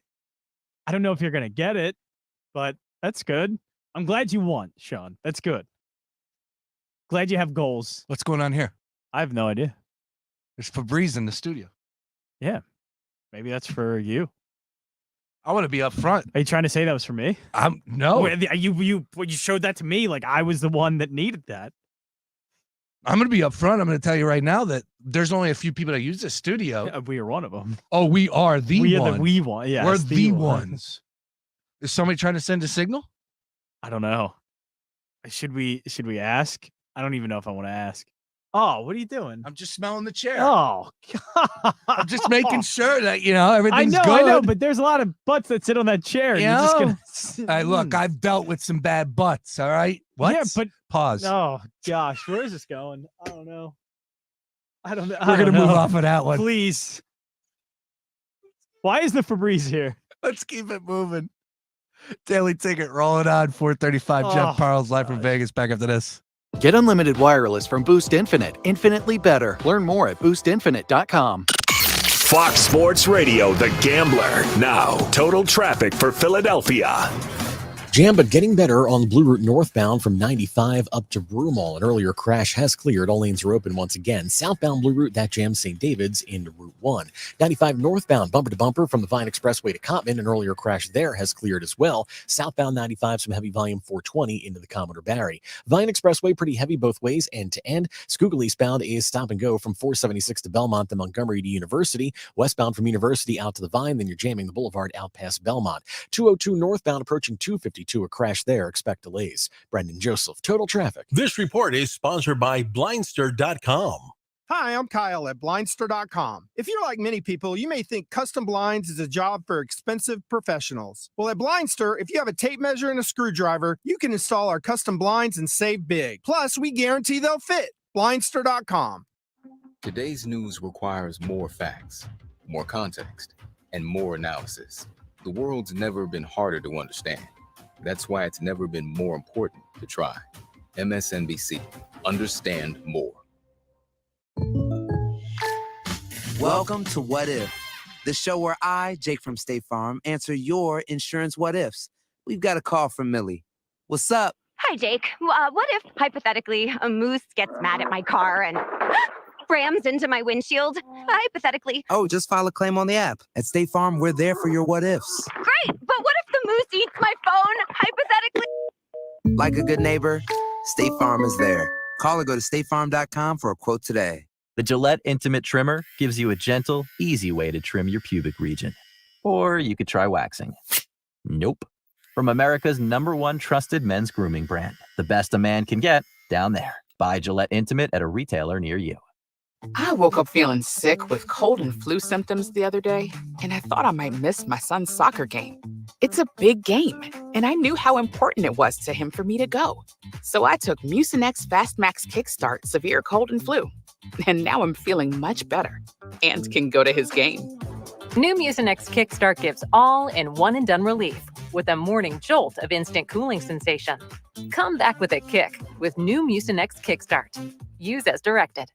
I don't know if you're gonna get it, but that's good. I'm glad you won, Sean. That's good. Glad you have goals. What's going on here? I have no idea. There's Febreze in the studio. Yeah. Maybe that's for you. I want to be up front. Are you trying to say that was for me? No. Wait, you showed that to me like I was the one that needed that. I'm going to be up front. I'm going to tell you right now that there's only a few people that use this studio. Yeah, we are one of them. Oh, we are the we one. Are the we one. Yeah, we're the ones. Is somebody trying to send a signal? I don't know. Should we ask? I don't even know if I want to ask. Oh, what are you doing? I'm just smelling the chair. Oh, God. I'm just making sure that, everything's good. I know, but there's a lot of butts that sit on that chair. You're just gonna... Hey, look, I've dealt with some bad butts, all right? What? Yeah, but... Pause. Oh, gosh. Where is this going? I don't know. We're going to move off of that one. Please. Why is the Febreze here? Let's keep it moving. Daily Ticket rolling on. 4:35. Jeff Parles live from Vegas. Back after this. Get unlimited wireless from Boost Infinite. Infinitely better. Learn more at boostinfinite.com. Fox Sports Radio, The Gambler. Now, total traffic for Philadelphia. Jam, but getting better on Blue Route northbound from 95 up to Broomall. An earlier crash has cleared. All lanes are open once again. Southbound Blue Route, that jams St. David's into Route 1. 95 northbound, bumper to bumper from the Vine Expressway to Cottman. An earlier crash there has cleared as well. Southbound 95, some heavy volume 420 into the Commodore Barry. Vine Expressway, pretty heavy both ways, end to end. Schuylkill eastbound is stop and go from 476 to Belmont, then Montgomery to University. Westbound from University out to the Vine, then you're jamming the Boulevard out past Belmont. 202 northbound approaching 252, a crash there. Expect delays. Brendan Joseph, Total Traffic. This report is sponsored by Blindster.com. Hi, I'm Kyle at Blindster.com. If you're like many people, you may think custom blinds is a job for expensive professionals. Well, at Blindster, if you have a tape measure and a screwdriver, you can install our custom blinds and save big. Plus, we guarantee they'll fit. Blindster.com. Today's news requires more facts, more context, and more analysis. The world's never been harder to understand. That's why it's never been more important to try. MSNBC. Understand more. Welcome to What If, the show where I, Jake from State Farm, answer your insurance what ifs. We've got a call from Millie. What's up? Hi, Jake. What if, hypothetically, a moose gets mad at my car and rams into my windshield? Hypothetically. Oh, just file a claim on the app. At State Farm, we're there for your what ifs. Great, but what if the moose eats my phone? Hypothetically. Like a good neighbor, State Farm is there. Call or go to statefarm.com for a quote today. The Gillette Intimate Trimmer gives you a gentle, easy way to trim your pubic region. Or you could try waxing. Nope. From America's #1 trusted men's grooming brand. The best a man can get, down there. Buy Gillette Intimate at a retailer near you. I woke up feeling sick with cold and flu symptoms the other day, and I thought I might miss my son's soccer game. It's a big game, and I knew how important it was to him for me to go. So I took Mucinex Fastmax Kickstart Severe Cold and Flu, and now I'm feeling much better and can go to his game. New Mucinex Kickstart gives all-in one-and-done relief with a morning jolt of instant cooling sensation. Come back with a kick with new Mucinex Kickstart. Use as directed.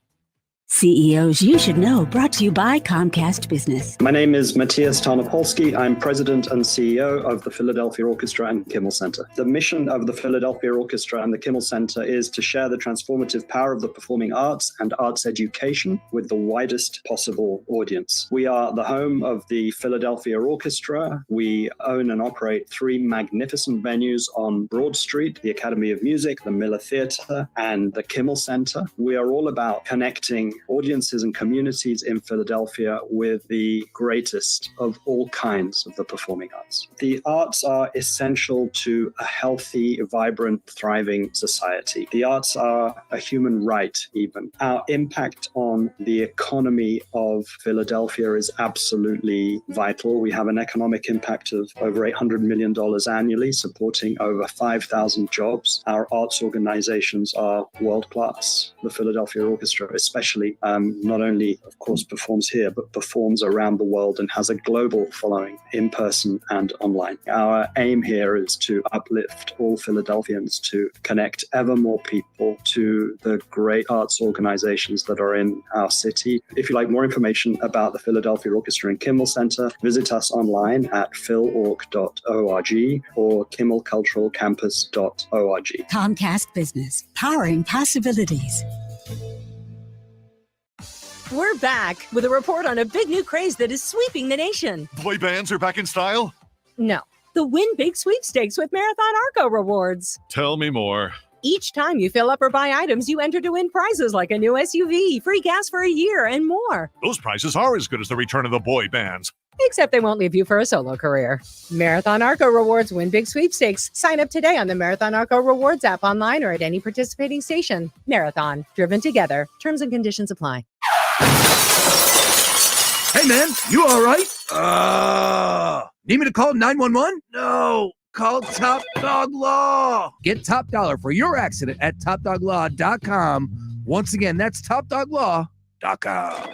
CEOs You Should Know, brought to you by Comcast Business. My name is Matthias Tarnopolsky. I'm president and CEO of the Philadelphia Orchestra and Kimmel Center. The mission of the Philadelphia Orchestra and the Kimmel Center is to share the transformative power of the performing arts and arts education with the widest possible audience. We are the home of the Philadelphia Orchestra. We own and operate 3 magnificent venues on Broad Street, the Academy of Music, the Miller Theater, and the Kimmel Center. We are all about connecting audiences and communities in Philadelphia with the greatest of all kinds of the performing arts. The arts are essential to a healthy, vibrant, thriving society. The arts are a human right, even. Our impact on the economy of Philadelphia is absolutely vital. We have an economic impact of over $800 million annually, supporting over 5,000 jobs. Our arts organizations are world-class. The Philadelphia Orchestra, especially, not only, of course, performs here, but performs around the world and has a global following in person and online. Our aim here is to uplift all Philadelphians, to connect ever more people to the great arts organizations that are in our city. If you'd like more information about the Philadelphia Orchestra and Kimmel Center, visit us online at philorg.org or kimmelculturalcampus.org. Comcast Business, powering possibilities. We're back with a report on a big new craze that is sweeping the nation. Boy bands are back in style? No, the Win Big Sweepstakes with Marathon Arco rewards. Tell me more. Each time you fill up or buy items, you enter to win prizes like a new SUV, free gas for a year, and more. Those prizes are as good as the return of the boy bands. Except they won't leave you for a solo career. Marathon Arco rewards Win Big Sweepstakes. Sign up today on the Marathon Arco rewards app online or at any participating station. Marathon, driven together. Terms and conditions apply. Hey, man, you all right? Need me to call 911? No, call Top Dog Law. Get top dollar for your accident at topdoglaw.com. Once again, that's topdoglaw.com.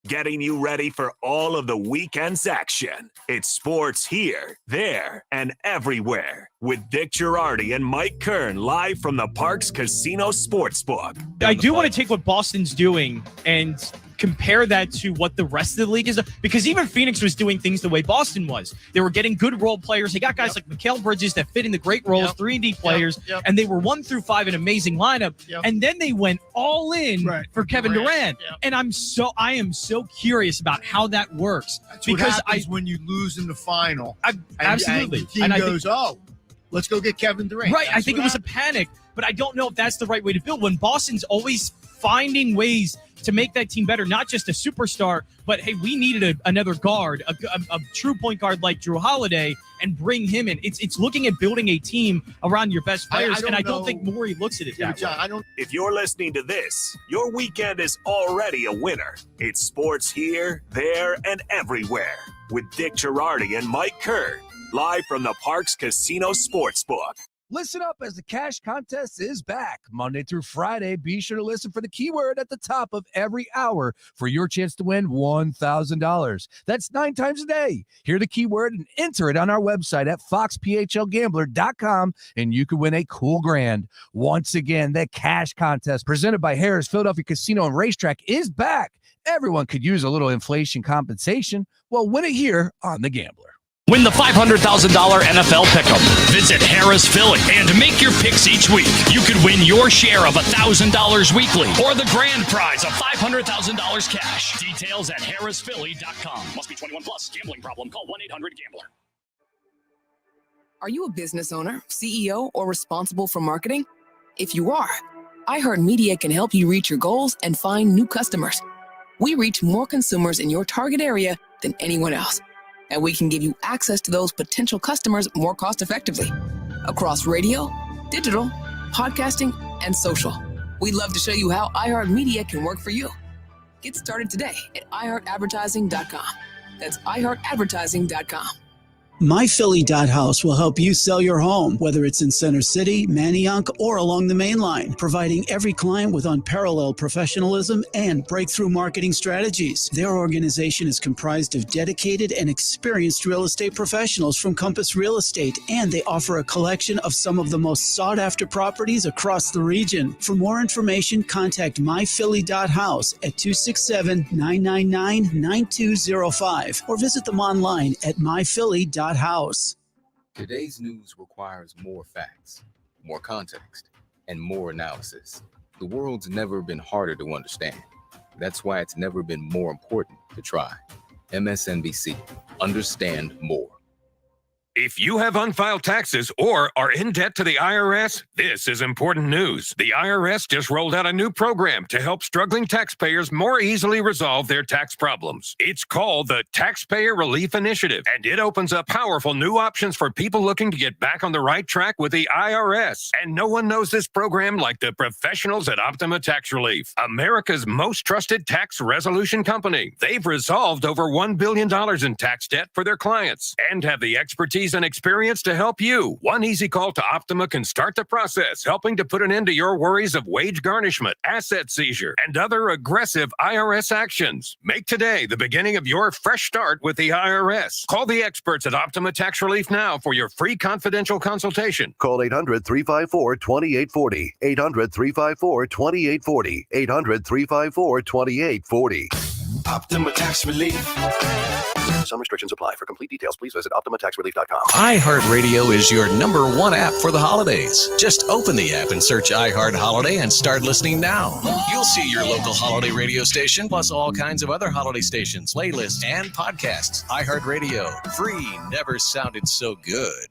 Getting you ready for all of the weekend's action. It's sports here, there, and everywhere with Dick Girardi and Mike Kern live from the Parks Casino Sportsbook. I do want to take what Boston's doing and compare that to what the rest of the league is, because even Phoenix was doing things the way Boston was. They were getting good role players. They got guys like Mikal Bridges that fit in the great roles, 3-and-D players, and they were 1 through 5 an amazing lineup. And then they went all in for Kevin Durant. And I am so curious about how that works. That's because what happens when you lose in the final. Absolutely. And the team goes, let's go get Kevin Durant. Right. That's I think it was a panic, but I don't know if that's the right way to build when Boston's always finding ways to make that team better, not just a superstar, but hey, we needed another guard, a true point guard like Drew Holiday, and bring him in. It's looking at building a team around your best players, and I don't think Morey looks at it that way. If you're listening to this, your weekend is already a winner. It's sports here, there, and everywhere with Dick Girardi and Mike Kerr, live from the Parks Casino Sportsbook. Listen up as the cash contest is back Monday through Friday. Be sure to listen for the keyword at the top of every hour for your chance to win $1,000. That's 9 times a day. Hear the keyword and enter it on our website at foxphlgambler.com, and you could win a cool grand. Once again, the cash contest presented by Harrah's Philadelphia Casino and Racetrack is back. Everyone could use a little inflation compensation. Well, win it here on The Gambler. Win the $500,000 NFL Pick'em. Visit Harrah's Philly and make your picks each week. You could win your share of $1,000 weekly or the grand prize of $500,000 cash. Details at harrahsphilly.com. Must be 21 plus. Gambling problem? Call 1-800-GAMBLER. Are you a business owner, CEO, or responsible for marketing? If you are, iHeartMedia can help you reach your goals and find new customers. We reach more consumers in your target area than anyone else. And we can give you access to those potential customers more cost-effectively across radio, digital, podcasting, and social. We'd love to show you how iHeartMedia can work for you. Get started today at iHeartAdvertising.com. That's iHeartAdvertising.com. MyPhilly.house will help you sell your home, whether it's in Center City, Manayunk, or along the main line, providing every client with unparalleled professionalism and breakthrough marketing strategies. Their organization is comprised of dedicated and experienced real estate professionals from Compass Real Estate, and they offer a collection of some of the most sought-after properties across the region. For more information, contact MyPhilly.house at 267-999-9205 or visit them online at myphilly.house. Today's news requires more facts, more context, and more analysis. The world's never been harder to understand. That's why it's never been more important to try. MSNBC. Understand more. If you have unfiled taxes or are in debt to the IRS, this is important news. The IRS just rolled out a new program to help struggling taxpayers more easily resolve their tax problems. It's called the Taxpayer Relief Initiative, and it opens up powerful new options for people looking to get back on the right track with the IRS. And no one knows this program like the professionals at Optima Tax Relief, America's most trusted tax resolution company. They've resolved over $1 billion in tax debt for their clients and have the expertise and experience to help you. One easy call to Optima can start the process, helping to put an end to your worries of wage garnishment, asset seizure, and other aggressive IRS actions. Make today the beginning of your fresh start with the IRS. Call the experts at Optima Tax Relief now for your free confidential consultation. Call 800-354-2840. 800-354-2840. 800-354-2840. Optima Tax Relief. Some restrictions apply. For complete details, please visit OptimaTaxRelief.com. iHeartRadio is your #1 app for the holidays. Just open the app and search iHeart Holiday and start listening now. You'll see your local holiday radio station, plus all kinds of other holiday stations, playlists, and podcasts. iHeartRadio. Free never sounded so good.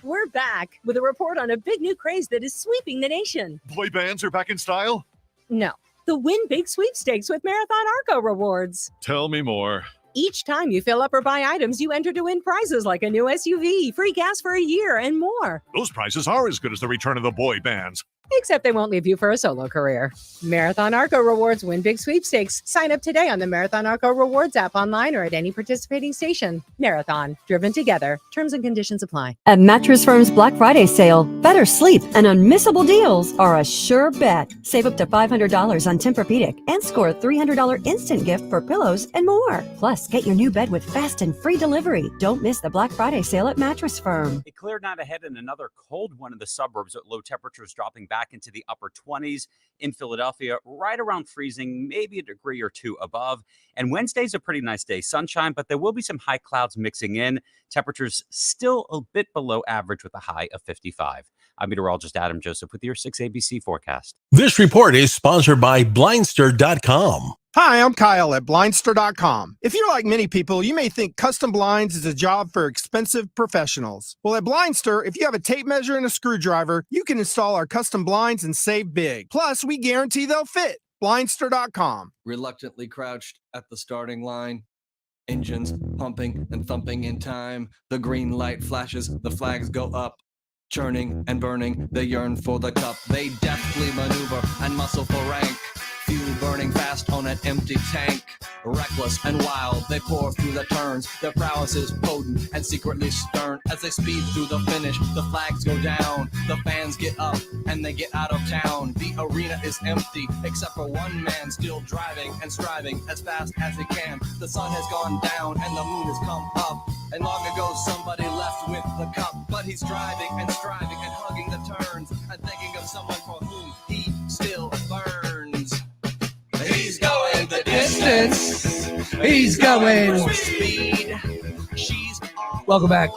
We're back with a report on a big new craze that is sweeping the nation. Boy bands are back in style? No, the Win Big Sweepstakes with Marathon Arco rewards. Tell me more. Each time you fill up or buy items, you enter to win prizes like a new SUV, free gas for a year, and more. Those prizes are as good as the return of the boy bands. Except they won't leave you for a solo career. Marathon Arco rewards Win Big Sweepstakes. Sign up today on the Marathon Arco rewards app online or at any participating station. Marathon, driven together. Terms and conditions apply. At Mattress Firm's Black Friday sale, better sleep and unmissable deals are a sure bet. Save up to $500 on Tempur-Pedic and score a $300 instant gift for pillows and more. Plus, get your new bed with fast and free delivery. Don't miss the Black Friday sale at Mattress Firm. It cleared out ahead in another cold one in the suburbs, at low temperatures dropping back into the upper 20s. In Philadelphia, right around freezing, maybe a degree or two above. And Wednesday's a pretty nice day. Sunshine, but there will be some high clouds mixing in. Temperatures still a bit below average with a high of 55. I'm meteorologist Adam Joseph with your 6 ABC forecast. This report is sponsored by Blindster.com. Hi, I'm Kyle at Blindster.com. If you're like many people, you may think custom blinds is a job for expensive professionals. Well, at Blindster, if you have a tape measure and a screwdriver, you can install our custom blinds and save big. Plus, we guarantee they'll fit. Blindster.com. Reluctantly crouched at the starting line. Engines pumping and thumping in time. The green light flashes, the flags go up. Churning and burning, they yearn for the cup. They deftly maneuver and muscle for rank. Fuel burning fast on an empty tank. Reckless and wild, they pour through the turns. Their prowess is potent and secretly stern. As they speed through the finish, the flags go down. The fans get up and they get out of town. The arena is empty, except for one man still driving and striving as fast as he can. The sun has gone down and the moon has come up. And long ago somebody left with the cup. But he's driving and striving and hugging the turns and thinking of someone for whom he still burns. He's going the distance. He's going. Speed. Welcome back.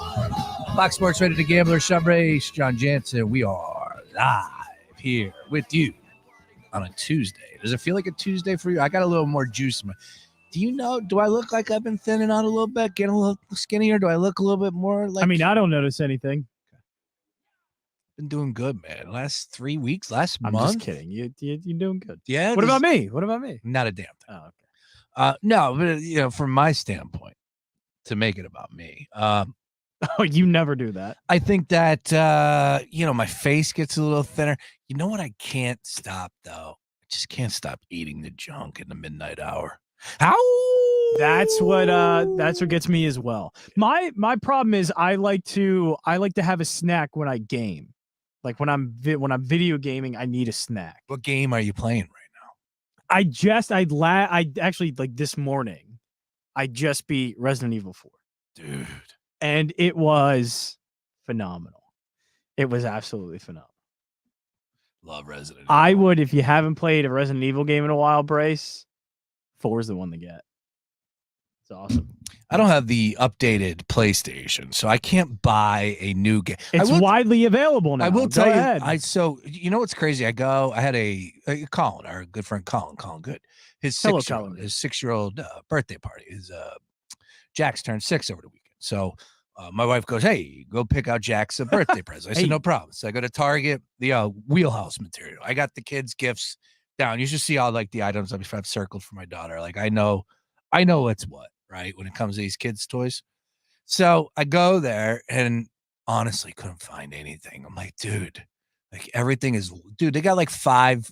Fox Sports Radio, the Gambler, Sean Brace, John Jansen. We are live here with you on a Tuesday. Does it feel like a Tuesday for you? I got a little more juice. Do you know, do I look like I've been thinning out a little bit, getting a little skinnier? Do I look a little bit more like... I mean, I don't notice anything. Been doing good, man. Last 3 weeks, last I'm month. just kidding. You're doing good. Yeah. What about me? What about me? Not a damn thing. Oh, okay. No, but from my standpoint, to make it about me, oh, you never do that. I think that my face gets a little thinner. You know what? I can't stop though. I just can't stop eating the junk in the midnight hour. How? That's what gets me as well. My problem is I like to have a snack when I game. Like when I'm video gaming, I need a snack. What game are you playing right now? I actually like this morning, I just beat Resident Evil 4. Dude. And it was phenomenal. It was absolutely phenomenal. Love Resident Evil. I would, if you haven't played a Resident Evil game in a while, Brace, 4 is the one to get. It's awesome. I don't have the updated PlayStation, so I can't buy a new game. It's widely available now. I will tell ahead. you. So you know what's crazy? I had a Colin, our good friend Colin Good. His 6-year-old birthday party. Jack's turned 6 over the weekend. So my wife goes, "Hey, go pick out Jack's birthday present." I said, "No problem." So I go to Target, the wheelhouse material. I got the kids' gifts down. You should see all like the items I've circled for my daughter. Like I know what's what. Right, when it comes to these kids' toys. So I go there and honestly couldn't find anything. I'm like, dude, like everything is, dude, they got like five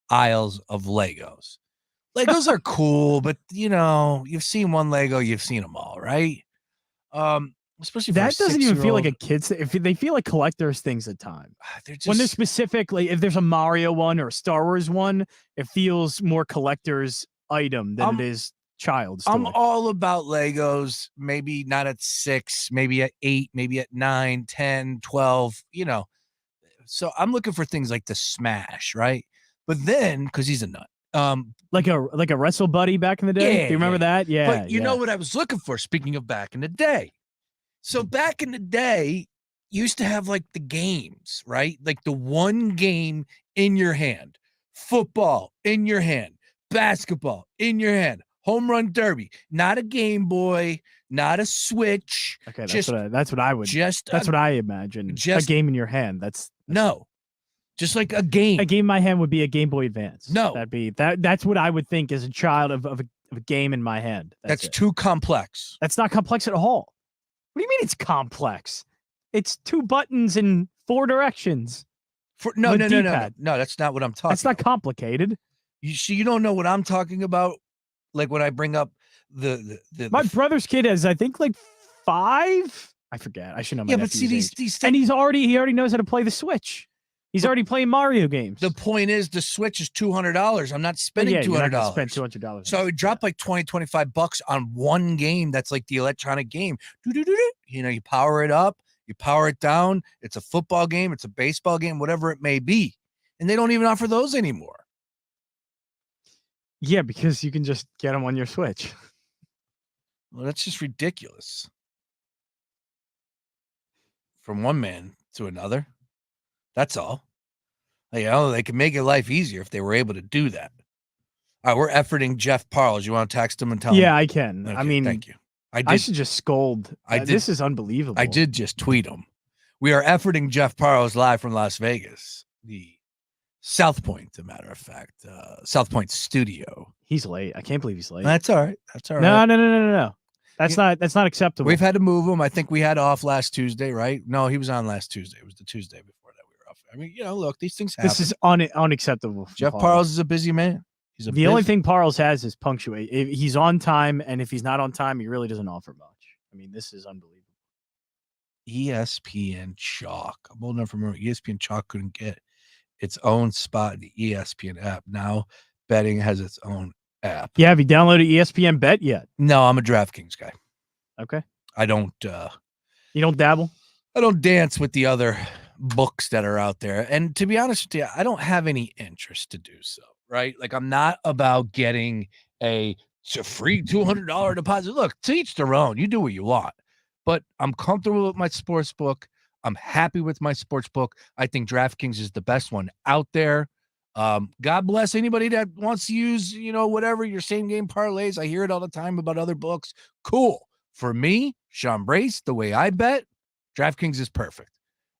aisles of Legos. Legos are cool, but you've seen one Lego, you've seen them all, right? Especially for that doesn't even feel like a kid's. If they feel like collectors things at times, when they're specifically, if there's a Mario one or a Star Wars one, it feels more collector's item than it is child's toy. I'm all about Legos, maybe not at 6, maybe at 8, maybe at 9, 10, 12, So I'm looking for things like the Smash, right? But then, because he's a nut. Like a Wrestle Buddy back in the day? Yeah, do you remember that? Yeah. But you know what I was looking for, speaking of back in the day? So back in the day, you used to have like the games, right? Like the one game in your hand. Football in your hand. Basketball in your hand. Home Run Derby, not a Game Boy, not a Switch. Okay, that's what I would. That's what I imagine. A game in your hand. That's no, just like a game. A game in my hand would be a Game Boy Advance. No, that's what I would think as a child of a game in my hand. That's too complex. That's not complex at all. What do you mean it's complex? It's 2 buttons in 4 directions. No. That's not what I'm talking. That's not complicated. You don't know what I'm talking about. Like when I bring up my brother's kid is, I think, like 5. I forget. I should know. Yeah, but see these and he already knows how to play the Switch. He's already playing Mario games. The point is, the Switch is $200. I'm not spending $200. Spend $200. So I would drop like $20-25 on one game that's like the electronic game. You power it up, You power it down. It's a football game. It's a baseball game, whatever it may be. And they don't even offer those anymore. Yeah, because you can just get them on your Switch. Well, that's just ridiculous. From one man to another. That's all. They can make your life easier if they were able to do that. All right, we're efforting Jeff Parles. You want to text him and tell him? Yeah, I can. Okay, I mean, thank you. I should just scold. This is unbelievable. I did just tweet him. We are efforting Jeff Parles live from Las Vegas, the South Point, as a matter of fact, South Point studio. He's late. I can't believe he's late. That's all right. That's all right. No. That's not acceptable. We've had to move him. I think we had off last Tuesday, right? No, he was on last Tuesday. It was the Tuesday before that we were off. I mean, look, these things happen. This is unacceptable. Jeff Parles is a busy man. The only thing Parles has is punctuate. He's on time, and if he's not on time, he really doesn't offer much. I mean, this is unbelievable. ESPN Chalk. I'm old enough to remember ESPN Chalk couldn't get its own spot in the ESPN app. Now betting has its own app. Yeah, have you downloaded ESPN Bet yet? No, I'm a DraftKings guy. Okay. I don't you don't dabble? I don't dance with the other books that are out there. And to be honest with you, I don't have any interest to do so, right? Like, I'm not about getting a free $200 deposit. Look, to each their own. You do what you want. But I'm comfortable with my sports book. I'm happy with my sports book. I think DraftKings is the best one out there. God bless anybody that wants to use, whatever, your same game parlays. I hear it all the time about other books. Cool. For me, Sean Brace, the way I bet, DraftKings is perfect.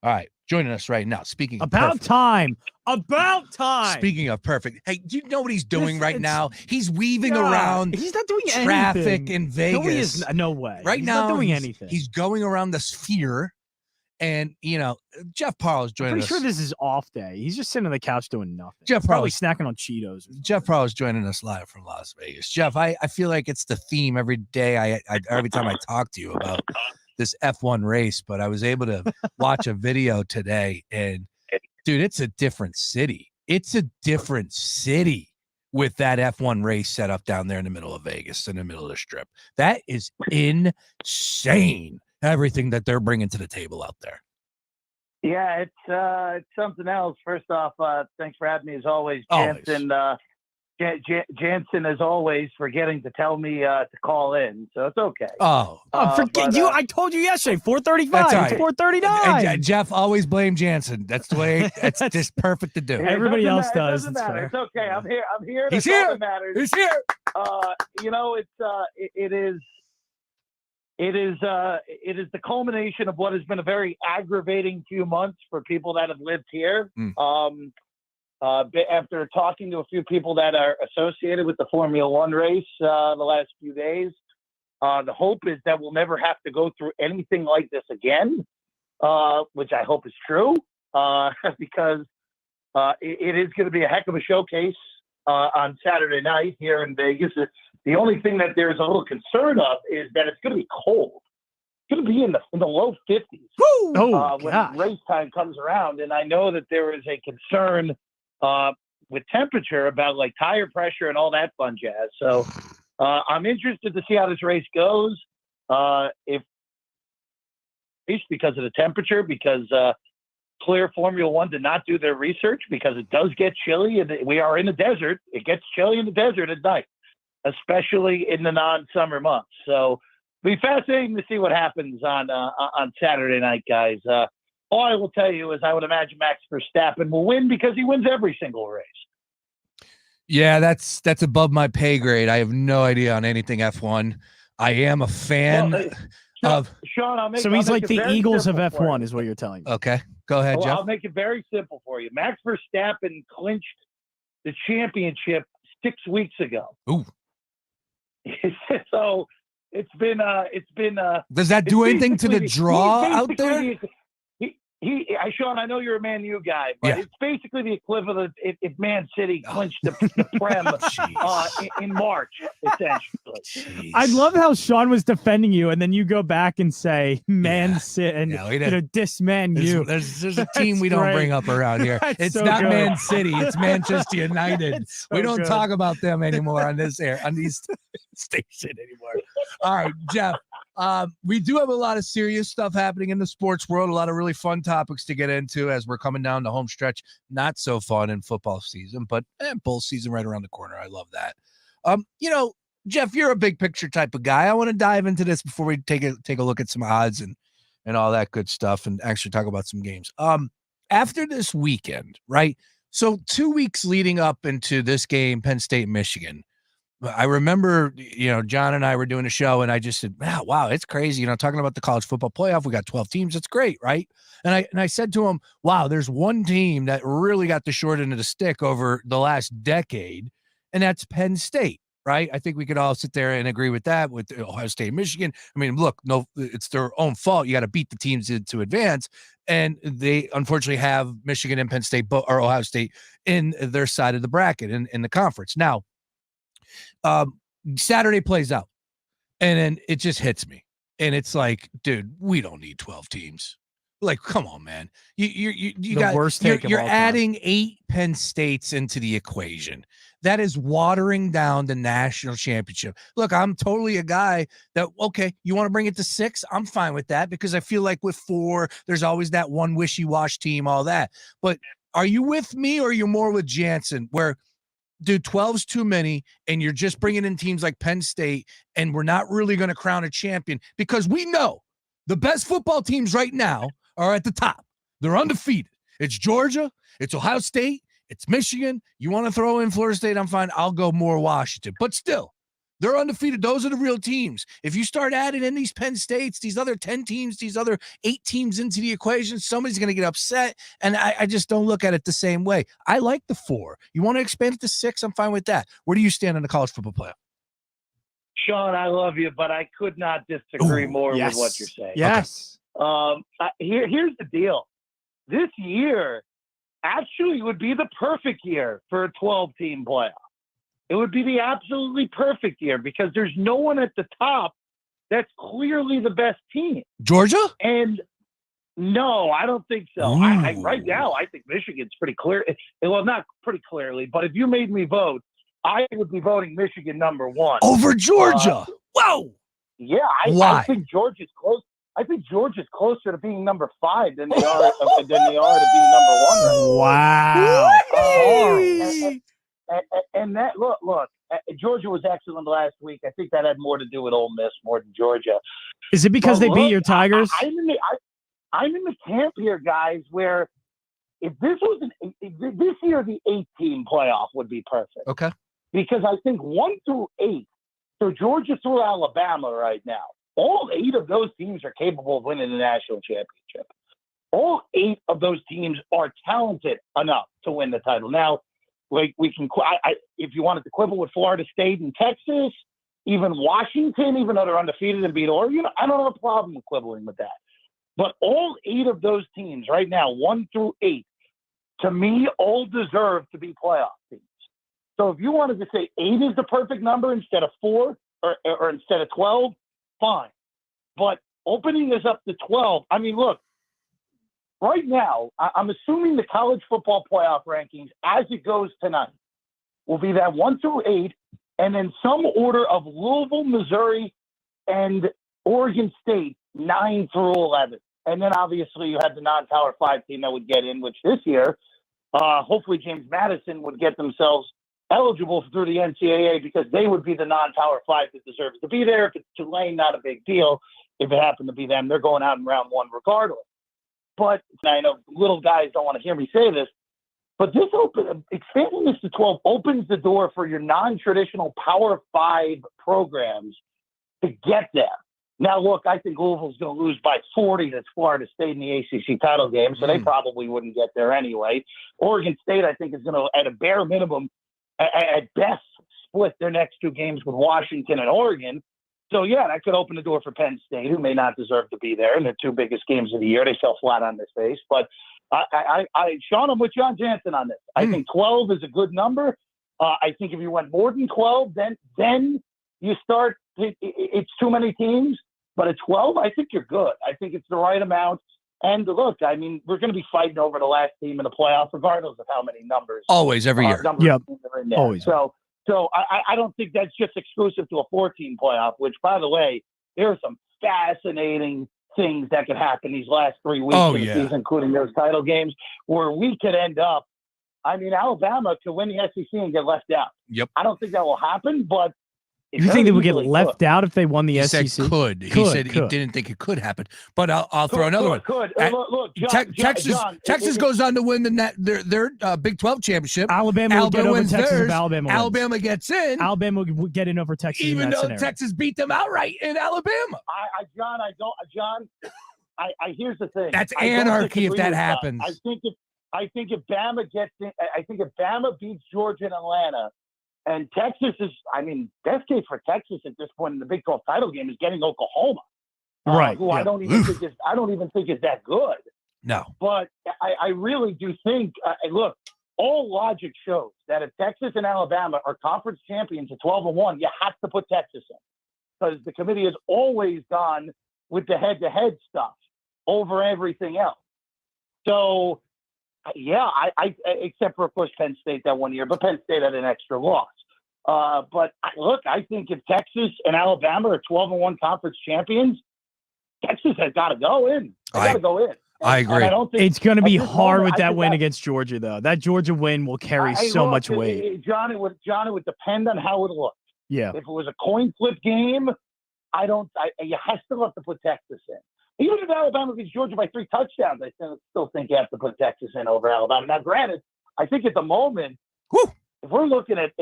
All right. Joining us right now. Speaking of About perfect. time. Speaking of perfect. Hey, do you know what he's doing right now? He's weaving around He's not doing traffic anything. in Vegas. No, he is, no way. Right he's now, not doing anything. He's going around the sphere. And, Jeff Parles joining I'm us. pretty sure this is off day. He's just sitting on the couch doing nothing. Jeff He's probably Parles. snacking on Cheetos. Jeff Parles joining us live from Las Vegas. Jeff, I feel like it's the theme every day. Every time I talk to you about this F1 race, but I was able to watch a video today, and dude, it's a different city. It's a different city with that F1 race set up down there in the middle of Vegas, in the middle of the strip. That is insane. Everything that they're bringing to the table out there. Yeah, it's something else. First off, thanks for having me as always, Jansen. Jansen, as always, forgetting to tell me to call in, so it's okay. Forget you! I told you yesterday, 4:35. That's right. It's 4:39. And Jeff always blamed Jansen. That's the way. That's just perfect to do. Everybody else does. It doesn't matter. It's okay. I'm here. He's That's all here. that matters. He's here. It is the culmination of what has been a very aggravating few months for people that have lived here. After talking to a few people that are associated with the Formula One race the last few days, the hope is that we'll never have to go through anything like this again, which I hope is true, because it is going to be a heck of a showcase on Saturday night here in Vegas. The only thing that there's a little concern of is that it's going to be cold. It's going to be in the low 50s when race time comes around. And I know that there is a concern with temperature about like tire pressure and all that fun jazz. So I'm interested to see how this race goes. If because of the temperature, because Clear Formula One did not do their research, because it does get chilly and we are in the desert. It gets chilly in the desert at night, especially in the non-summer months. So it'll be fascinating to see what happens on Saturday night, guys. All I will tell you is I would imagine Max Verstappen will win because he wins every single race. Yeah, that's above my pay grade. I have no idea on anything F1. I am a fan of Sean. So he's like the Eagles of F1, is what you're telling me. Okay, go ahead, Jeff. I'll make it very simple for you. Max Verstappen clinched the championship 6 weeks ago. Ooh. So it's been. Does that do anything to the draw out there? Sean, I know you're a Man U guy, but it's basically the equivalent if Man City clinched the Prem in March, essentially. I love how Sean was defending you, and then you go back and say Man City and diss Man U. There's a team we don't bring up around here. It's so not good. Man City. It's Manchester United. So we don't talk about them anymore on this air on these station anymore. All right, Jeff. We do have a lot of serious stuff happening in the sports world, a lot of really fun topics to get into as we're coming down the home stretch. Not so fun in football season, but bowl season right around the corner. I love that. Jeff, you're a big picture type of guy. I want to dive into this before we take a look at some odds and all that good stuff and actually talk about some games. After this weekend, right? So 2 weeks leading up into this game, Penn State, Michigan, I remember, John and I were doing a show and I just said, wow, it's crazy. Talking about the college football playoff, we got 12 teams. That's great. Right. And I said to him, wow, there's one team that really got the short end of the stick over the last decade. And that's Penn State. Right. I think we could all sit there and agree with that with Ohio State, Michigan. I mean, look, no, it's their own fault. You got to beat the teams to advance. And they unfortunately have Michigan and Penn State or Ohio State in their side of the bracket in the conference. Now, Saturday plays out and then it just hits me and it's like, dude, we don't need 12 teams. Like, come on, man. You got worst take you're adding 8 Penn States into the equation. That is watering down the national championship. Look, I'm totally a guy that, okay, you want to bring it to 6? I'm fine with that because I feel like with 4, there's always that one wishy-wash team, all that. But are you with me or are you more with Jansen where, dude, 12's too many, and you're just bringing in teams like Penn State, and we're not really going to crown a champion because we know the best football teams right now are at the top. They're undefeated. It's Georgia, it's Ohio State, it's Michigan. You want to throw in Florida State, I'm fine. I'll go more Washington. But still, they're undefeated. Those are the real teams. If you start adding in these Penn States, these other 10 teams, these other 8 teams into the equation, somebody's going to get upset. And I just don't look at it the same way. I like the 4. You want to expand it to 6? I'm fine with that. Where do you stand on the college football playoff? Sean, I love you, but I could not disagree more with what you're saying. Yes. Here's the deal. This year actually would be the perfect year for a 12-team playoff. It would be the absolutely perfect year because there's no one at the top that's clearly the best team. Georgia? And no, I don't think so. Right now, I think Michigan's pretty clear. Well, not pretty clearly, but if you made me vote, I would be voting Michigan number 1. Over Georgia? Whoa! Yeah, Why? I think Georgia's close. I think Georgia's closer to being number 5 than they are to being number 1. Wow. And that look, Georgia was excellent last week. I think that had more to do with Ole Miss more than Georgia. Is it because they beat your Tigers? I'm in the camp here, guys, where if this was this year, the 8-team playoff would be perfect. Okay. Because I think 1 through 8, so Georgia through Alabama right now, all 8 of those teams are capable of winning the national championship. All 8 of those teams are talented enough to win the title. Now, we can. If you wanted to quibble with Florida State and Texas, even Washington, even though they're undefeated and beat Oregon, I don't have a problem with quibbling with that. But all 8 of those teams right now, 1 through 8, to me, all deserve to be playoff teams. So if you wanted to say 8 is the perfect number instead of 4 or instead of 12, fine. But opening this up to 12, I mean, look, right now, I'm assuming the college football playoff rankings as it goes tonight will be that 1 through 8, and then some order of Louisville, Missouri, and Oregon State, 9 through 11. And then obviously you had the non-Power 5 team that would get in, which this year, hopefully James Madison would get themselves eligible through the NCAA because they would be the non-Power 5 that deserves to be there. If it's Tulane, not a big deal. If it happened to be them, they're going out in round 1 regardless. But I know little guys don't want to hear me say this, but expanding this to 12 opens the door for your non-traditional Power 5 programs to get there. Now, look, I think Louisville's going to lose by 40 to Florida State in the ACC title game, so they probably wouldn't get there anyway. Oregon State, I think, is going to, at a bare minimum, at best, split their next 2 games with Washington and Oregon. So, yeah, that could open the door for Penn State, who may not deserve to be there in their 2 biggest games of the year. They fell flat on their face. But, Sean, I'm with John Jansen on this. I think 12 is a good number. I think if you went more than 12, then you start – it's too many teams. But at 12, I think you're good. I think it's the right amount. And look, I mean, we're going to be fighting over the last team in the playoff, regardless of how many numbers. Always, every year. Yep. Are in there. Always. So I don't think that's just exclusive to a 14 playoff, which, by the way, there are some fascinating things that could happen these last 3 weeks Oh, of the yeah. season, including those title games, where we could end up. I mean, Alabama could win the SEC and get left out. Yep. I don't think that will happen, but it You think they very would get easily left could. out if they won the He SEC? said could. He said he didn't think it could happen. But I'll throw another one. Could. At- Look, John, Texas goes on to win their Big 12 championship. Alabama would get over wins Texas theirs. if Alabama wins. Alabama gets in. Alabama would get in over Texas in Even that though scenario. Texas beat them outright in Alabama. Here's the thing. That's I don't anarchy if disagree that with happens. I think if Bama gets in, I think if Bama beats Georgia and Atlanta, and Texas is, I mean, best case for Texas at this point in the Big 12 title game is getting Oklahoma, right? Who I don't even think is that good. No, but I really do think. Look, all logic shows that if Texas and Alabama are conference champions at 12-1, you have to put Texas in, because the committee has always gone with the head-to-head stuff over everything else. So, yeah, I except for, of course, Penn State that one year, but Penn State had an extra loss. But look, I think if Texas and Alabama are 12-1 conference champions, Texas has got to go in. They got to go in. I agree. I don't think It's going to be at this hard moment, with I that think win against Georgia, though. That Georgia win will carry so much weight. John, it would depend on how it looked. Yeah. If it was a coin flip game, you still have to put Texas in. Even if Alabama beats Georgia by 3 touchdowns, I still think you have to put Texas in over Alabama. Now, granted, I think at the moment, if we're looking at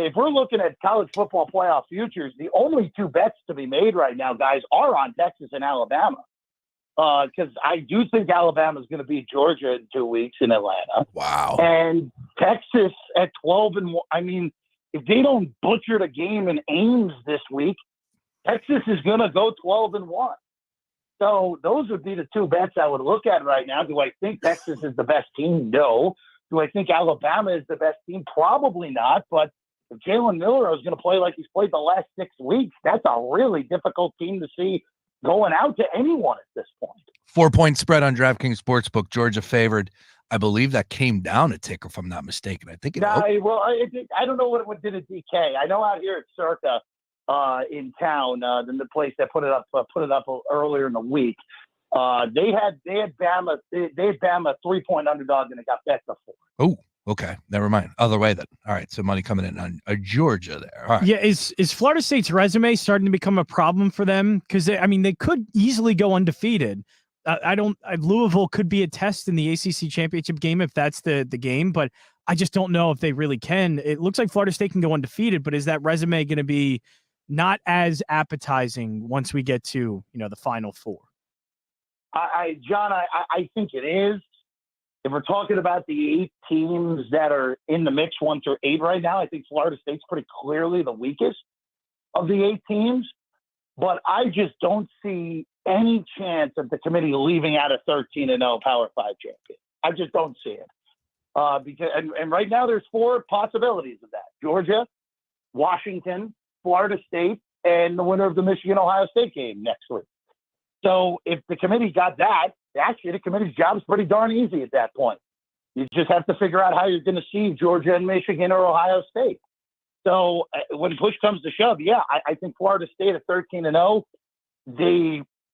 college football playoff futures, the only 2 bets to be made right now, guys, are on Texas and Alabama. Because I do think Alabama is going to beat Georgia in 2 weeks in Atlanta. Wow. And Texas at 12-1. I mean, if they don't butcher the game in Ames this week, Texas is going to go 12-1. So those would be the 2 bets I would look at right now. Do I think Texas is the best team? No. Do I think Alabama is the best team? Probably not. But if Jalen Miller is going to play like he's played the last 6 weeks, that's a really difficult team to see going out to anyone at this point. 4-point spread on DraftKings Sportsbook. Georgia favored. I believe that came down a tick, if I'm not mistaken. I think it. I don't know what did at DK. I know out here at Circa in town, the place that put it up earlier in the week. They had Bama 3-point underdog, and it got bet to 4. Oh, okay. Never mind. Other way then. All right. So money coming in on Georgia there. All right. Yeah, is Florida State's resume starting to become a problem for them? Because they could easily go undefeated. Louisville could be a test in the ACC championship game if that's the game, but I just don't know if they really can. It looks like Florida State can go undefeated, but is that resume going to be not as appetizing once we get to the Final Four? John, I think it is. If we're talking about the 8 teams that are in the mix 1 through 8 right now, I think Florida State's pretty clearly the weakest of the 8 teams. But I just don't see any chance of the committee leaving out a 13-0 Power 5 champion. I just don't see it. Because right now there's 4 possibilities of that: Georgia, Washington, Florida State, and the winner of the Michigan-Ohio State game next week. So if the committee got that, actually the committee's job is pretty darn easy at that point. You just have to figure out how you're going to see Georgia and Michigan or Ohio State. So when push comes to shove, I think Florida State at 13-0,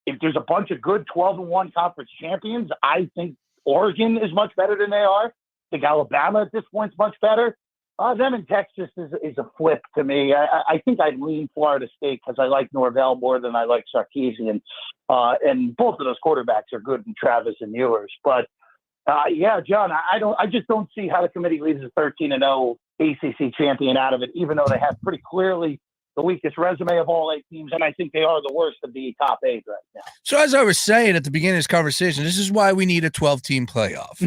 if there's a bunch of good 12-1 conference champions, I think Oregon is much better than they are. I think Alabama at this point is much better. Them in Texas is a flip to me. I think I'd lean Florida State because I like Norvell more than I like Sarkisian. And both of those quarterbacks are good in Travis and Ewers. But John, I just don't see how the committee leaves a 13-0 ACC champion out of it, even though they have pretty clearly the weakest resume of all 8 teams, and I think they are the worst of the top 8 right now. So as I was saying at the beginning of this conversation, this is why we need a 12-team playoff.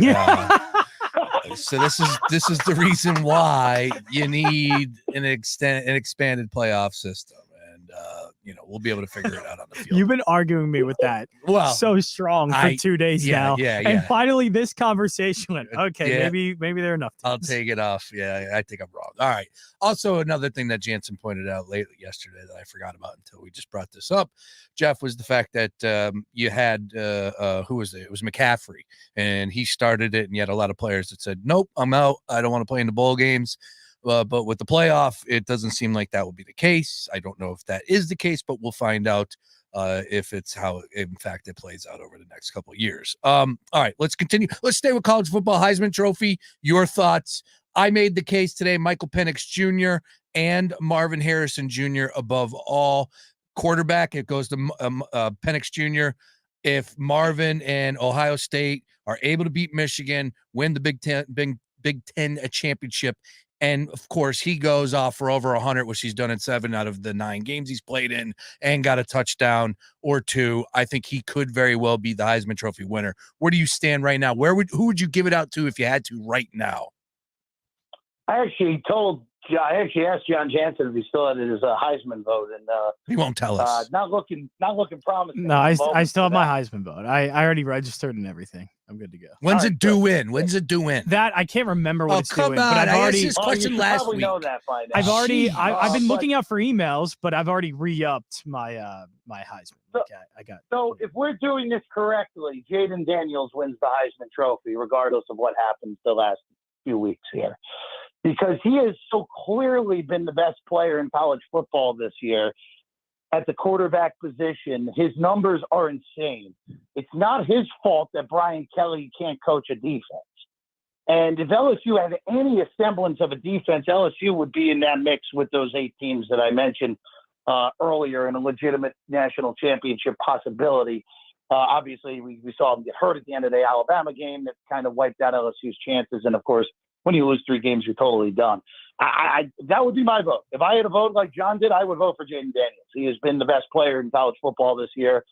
So this is the reason why you need an expanded playoff system, and we'll be able to figure it out on the field. You've been arguing me with that so strong for 2 days now. And finally this conversation went, okay, maybe they're enough teams. I'll take it off. Yeah, I think I'm wrong. All right. Also, another thing that Jansen pointed out yesterday that I forgot about until we just brought this up, Jeff, was the fact that you had who was it? It was McCaffrey, and he started it, and you had a lot of players that said, nope, I'm out. I don't want to play in the bowl games. But with the playoff, it doesn't seem like that will be the case. I don't know if that is the case, but we'll find out if it's how, in fact, it plays out over the next couple of years. All right, let's continue. Let's stay with college football. Heisman Trophy, your thoughts. I made the case today, Michael Penix Jr. and Marvin Harrison Jr. above all. Quarterback, it goes to Penix Jr. If Marvin and Ohio State are able to beat Michigan, win the Big Ten championship, and of course he goes off for over 100, which he's done in 7 out of the 9 games he's played in, and got a touchdown or 2, I think he could very well be the Heisman Trophy winner. Where do you stand right now? Who would you give it out to if you had to right now? I actually asked John Jansen if he still had his Heisman vote, and he won't tell us. Not looking promising. No, I still have my Heisman vote. I already registered and everything. I'm good to go. When's it due in? When's it due in? That I can't remember what it's due in. Come on. But I've already asked this question last week. Know that by now. I've been looking out for emails, but I've already re-upped my my Heisman. I got. So if we're doing this correctly, Jaden Daniels wins the Heisman Trophy, regardless of what happens the last few weeks here, because he has so clearly been the best player in college football this year. At the quarterback position, his numbers are insane. It's not his fault that Brian Kelly can't coach a defense. And if LSU had any semblance of a defense, LSU would be in that mix with those 8 teams that I mentioned earlier in a legitimate national championship possibility. Obviously, we saw him get hurt at the end of the Alabama game. That kind of wiped out LSU's chances. And, of course, when you lose 3 games, you're totally done. That would be my vote. If I had a vote like John did, I would vote for Jaden Daniels. He has been the best player in college football this year.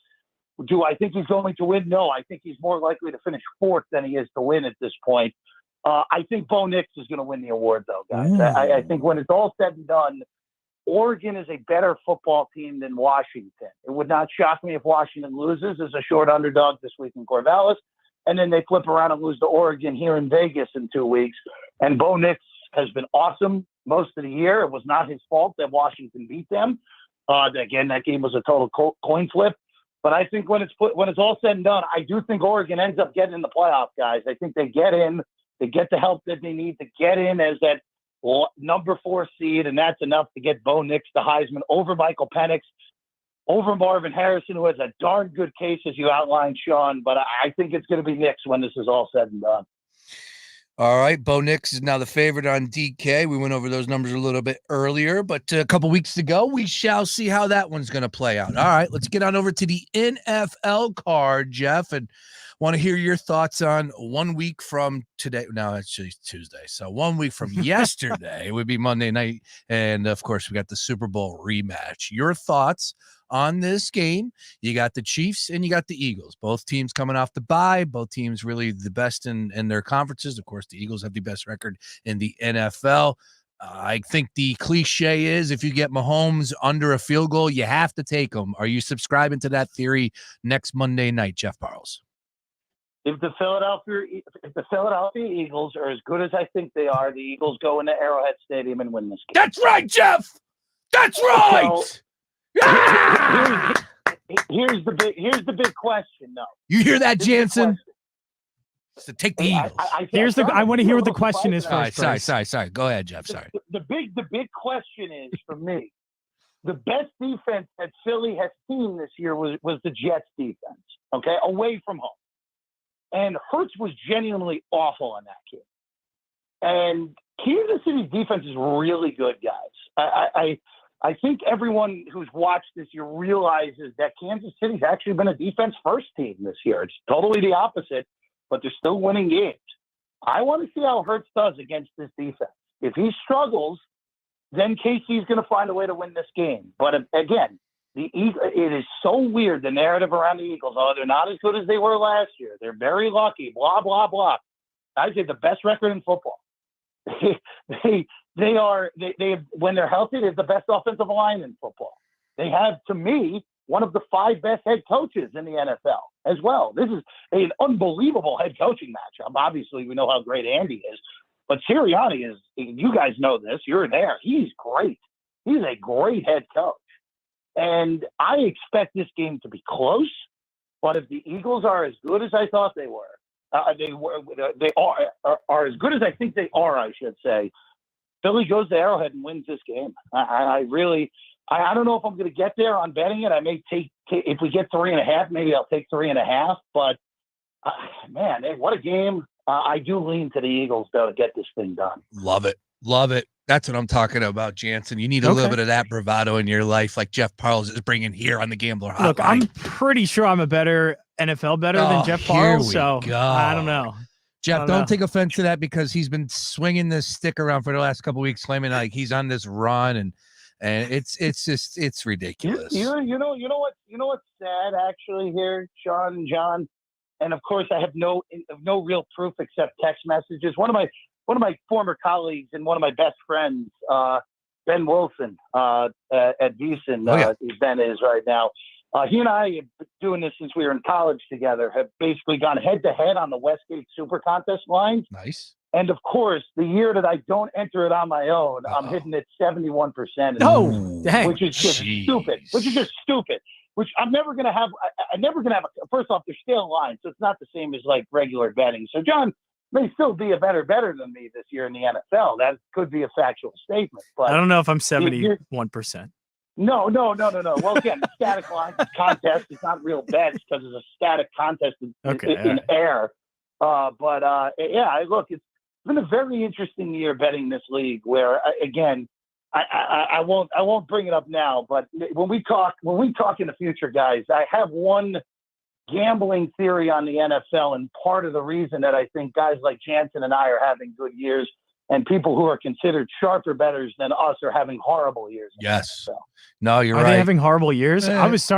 Do I think he's going to win? No, I think he's more likely to finish 4th than he is to win at this point. I think Bo Nix is going to win the award, though, guys. I think when it's all said and done, Oregon is a better football team than Washington. It would not shock me if Washington loses as a short underdog this week in Corvallis, and then they flip around and lose to Oregon here in Vegas in 2 weeks. And Bo Nix has been awesome most of the year. It was not his fault that Washington beat them. Again, that game was a total coin flip. But I think when it's all said and done, I do think Oregon ends up getting in the playoff, guys. I think they get in. They get the help that they need to get in as that number 4 seed, and that's enough to get Bo Nix the Heisman over Michael Penix, over Marvin Harrison, who has a darn good case, as you outlined, Sean. But I think it's going to be Nix when this is all said and done. All right, Bo Nix is now the favorite on DK. We went over those numbers a little bit earlier, but a couple weeks to go. We shall see how that one's going to play out. All right, let's get on over to the NFL card, Jeff, and want to hear your thoughts on 1 week from today. No, actually Tuesday. So 1 week from yesterday, it would be Monday night. And, of course, we got the Super Bowl rematch. Your thoughts on this game? You got the Chiefs and you got the Eagles. Both teams coming off the bye. Both teams really the best in their conferences. Of course, the Eagles have the best record in the NFL. I think the cliche is if you get Mahomes under a field goal, you have to take him. Are you subscribing to that theory next Monday night, Jeff Parles? If the Philadelphia Eagles are as good as I think they are, the Eagles go into Arrowhead Stadium and win this game. That's right, Jeff. That's right. So, here's the big question, though. You hear that, Jansen? So take the Eagles. I want to hear what the question is first. Sorry. Go ahead, Jeff. Sorry. The big question is for me, the best defense that Philly has seen this year was the Jets defense. Okay, away from home. And Hurts was genuinely awful in that game. And Kansas City's defense is really good, guys. I think everyone who's watched this year realizes that Kansas City's actually been a defense-first team this year. It's totally the opposite, but they're still winning games. I want to see how Hurts does against this defense. If he struggles, then KC's going to find a way to win this game. But again, it is so weird, the narrative around the Eagles. Oh, they're not as good as they were last year. They're very lucky, blah, blah, blah. I say the best record in football. They have, when they're healthy, they have the best offensive line in football. They have, to me, one of the 5 best head coaches in the NFL as well. This is an unbelievable head coaching matchup. Obviously, we know how great Andy is, but Sirianni is, you guys know this, you're there. He's great. He's a great head coach. And I expect this game to be close, but if the Eagles are as good as I thought they were, they are as good as I think they are, I should say, Philly goes to Arrowhead and wins this game. I I don't know if I'm going to get there on betting it. I may take if we get 3.5, maybe I'll take 3.5. But man, what a game! I do lean to the Eagles though to get this thing done. Love it. That's what I'm talking about, Jansen. You need a little bit of that bravado in your life, like Jeff Parles is bringing here on the Gambler Hotline. Look, I'm pretty sure I'm a better NFL better than Jeff Parles, so I don't know. Jeff, don't take offense to that because he's been swinging this stick around for the last couple of weeks, claiming like he's on this run, and it's ridiculous. You know what's sad actually here, Sean and John, and of course I have no real proof except text messages. One of my former colleagues and one of my best friends, Ben Wilson at Jansen, Ben is right now. He and I have been doing this since we were in college together, have basically gone head-to-head on the Westgate Super Contest lines. Nice. And, of course, the year that I don't enter it on my own, I'm hitting it 71%. Oh, dang. Which is just stupid. Which I'm never going to have. I'm never going to have. First off, they're still lines, so it's not the same as, like, regular betting. So, John may still be a better than me this year in the NFL. That could be a factual statement. But I don't know if I'm 71%. No. Well, again, static line contest. It's not real bets because it's a static contest in air. Look, it's been a very interesting year betting this league. Where again, I won't bring it up now, but when we talk in the future, guys, I have one gambling theory on the NFL, and part of the reason that I think guys like Jansen and I are having good years, and people who are considered sharper bettors than us are having horrible years. Yes. No, you're right. Are they having horrible years? Eh. I was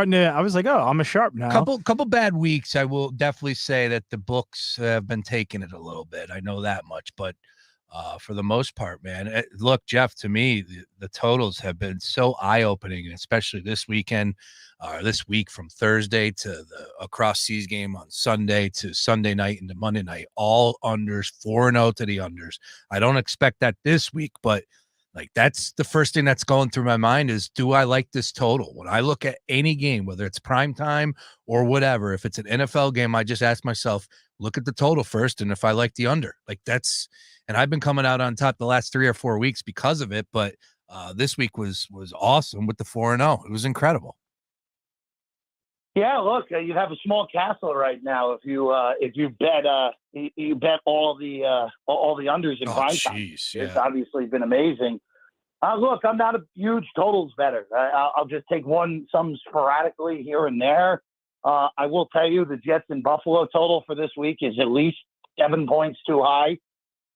like, oh, I'm a sharp now. Couple bad weeks. I will definitely say that the books have been taking it a little bit. I know that much, but for the most part, man, look, Jeff, to me, the totals have been so eye-opening, and especially this weekend, this week from Thursday to the across seas game on Sunday to Sunday night into Monday night, all unders, 4-0 to the unders. I don't expect that this week, but like that's the first thing that's going through my mind is, do I like this total? When I look at any game, whether it's prime time or whatever, if it's an NFL game, I just ask myself, look at the total first, and if I like the under, like that's. And I've been coming out on top the last 3 or 4 weeks because of it, but this week was awesome with the 4-0. It was incredible. Yeah, look, you have a small castle right now if you bet all the unders in prime time. It's obviously been amazing. Look, I'm not a huge totals bettor. I'll just take some sporadically here and there. I will tell you the Jets and Buffalo total for this week is at least 7 points too high,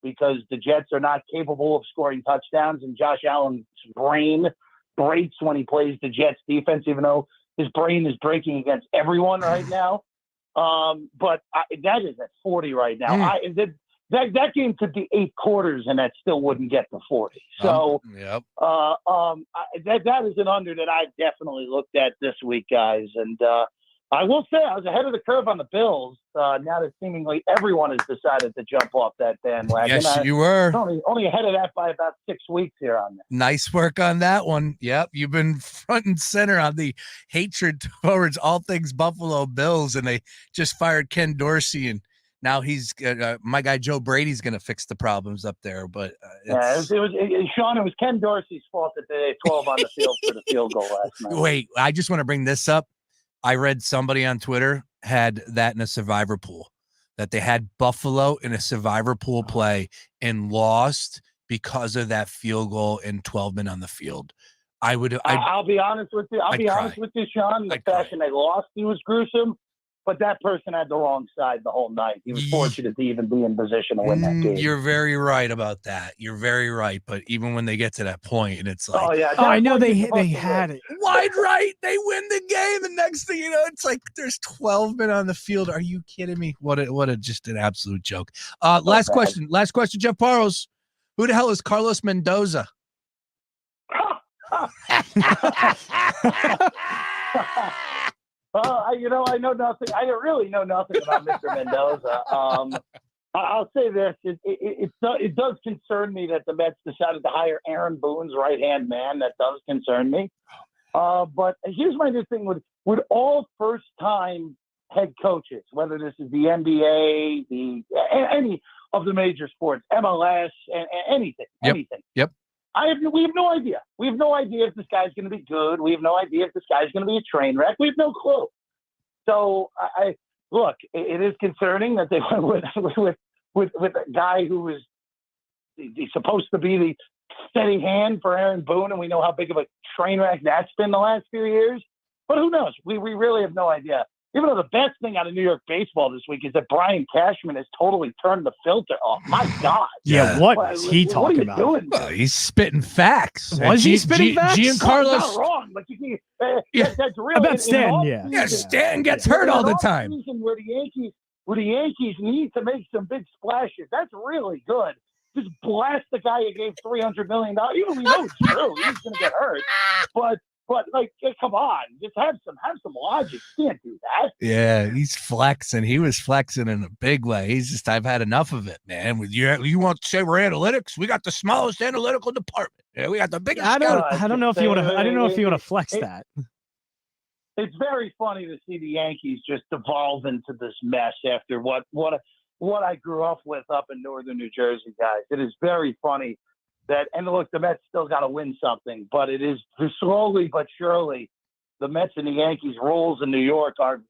because the Jets are not capable of scoring touchdowns, and Josh Allen's brain breaks when he plays the Jets defense, even though his brain is breaking against everyone right now. But that is at 40 right now. That game could be 8 quarters, and that still wouldn't get to 40. So that is an under that I definitely looked at this week, guys. And I will say I was ahead of the curve on the Bills. Now that seemingly everyone has decided to jump off that bandwagon. Yes, you were. Only ahead of that by about 6 weeks here on that. Nice work on that one. Yep, you've been front and center on the hatred towards all things Buffalo Bills, and they just fired Ken Dorsey, and now he's my guy Joe Brady's going to fix the problems up there. But Sean, it was Ken Dorsey's fault that they had 12 on the field for the field goal last night. Wait, I just want to bring this up. I read somebody on Twitter had that in a survivor pool, that they had Buffalo in a survivor pool play and lost because of that field goal and 12 men on the field. I'll be honest with you. Honest with you, Sean. The fashion they lost, he was gruesome. But that person had the wrong side the whole night. He was fortunate to even be in position to win that game. You're very right about that. You're very right. But even when they get to that point, and it's like, I know they had it wide right. They win the game. The next thing you know, it's like there's 12 men on the field. Are you kidding me? What a just an absolute joke. Last question, Jeff Parles. Who the hell is Carlos Mendoza? I know nothing. I really know nothing about Mr. Mendoza. I'll say this: it does concern me that the Mets decided to hire Aaron Boone's right-hand man. That does concern me. But here's my new thing with all first-time head coaches, whether this is the NBA, any of the major sports, MLS, and anything. Yep. We have no idea. We have no idea if this guy's going to be good. We have no idea if this guy's going to be a train wreck. We have no clue. So look, it is concerning that they went with a guy who was he's supposed to be the steady hand for Aaron Boone, and we know how big of a train wreck that's been the last few years. But who knows? We really have no idea. Even though the best thing out of New York baseball this week is that Brian Cashman has totally turned the filter off. My God. Yeah, what is he talking about? Doing? Well, he's spitting facts. Was he spitting facts? Giancarlo. Not wrong, but you Yeah. that's really I bet Stan, Yeah, Stan gets hurt all the time. Where the Yankees need to make some big splashes. That's really good. Just blast the guy who gave $300 million. Even we know it's true. He's going to get hurt. But like, come on, just have some logic. You can't do that. Yeah, he's flexing. He was flexing in a big way. He's just, I've had enough of it, man. With you want to say we're analytics? We got the smallest analytical department. Yeah, we got the biggest. I don't know if you want to. I don't know if you want to flex that. It's very funny to see the Yankees just evolve into this mess after what I grew up with up in northern New Jersey, guys. It is very funny. And look, the Mets still got to win something, but it is slowly but surely the Mets and the Yankees roles in New York are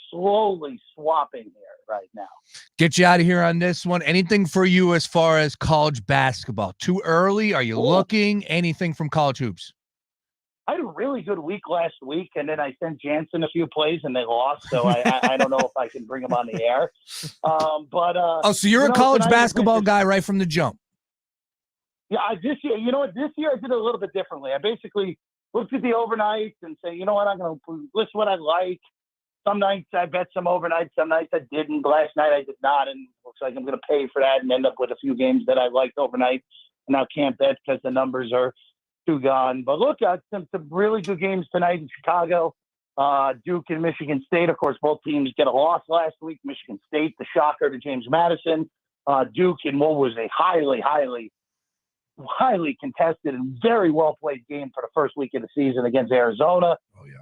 slowly swapping here right now. Get you out of here on this one. Anything for you as far as college basketball? Too early? Are you looking? Anything from college hoops? I had a really good week last week, and then I sent Jansen a few plays, and they lost. So I don't know if I can bring them on the air. So you're a college basketball guy right from the jump. Yeah, this year, you know what? This year I did it a little bit differently. I basically looked at the overnights and say, you know what, I'm going to list what I like. Some nights I bet some overnights, some nights I didn't. Last night I did not, and it looks like I'm going to pay for that and end up with a few games that I liked overnight. And now can't bet because the numbers are too gone. But look, some really good games tonight in Chicago. Duke and Michigan State, of course, both teams get a loss last week. Michigan State, the shocker to James Madison. Duke in what was a highly contested and very well played game for the first week of the season against Arizona. Oh, yeah.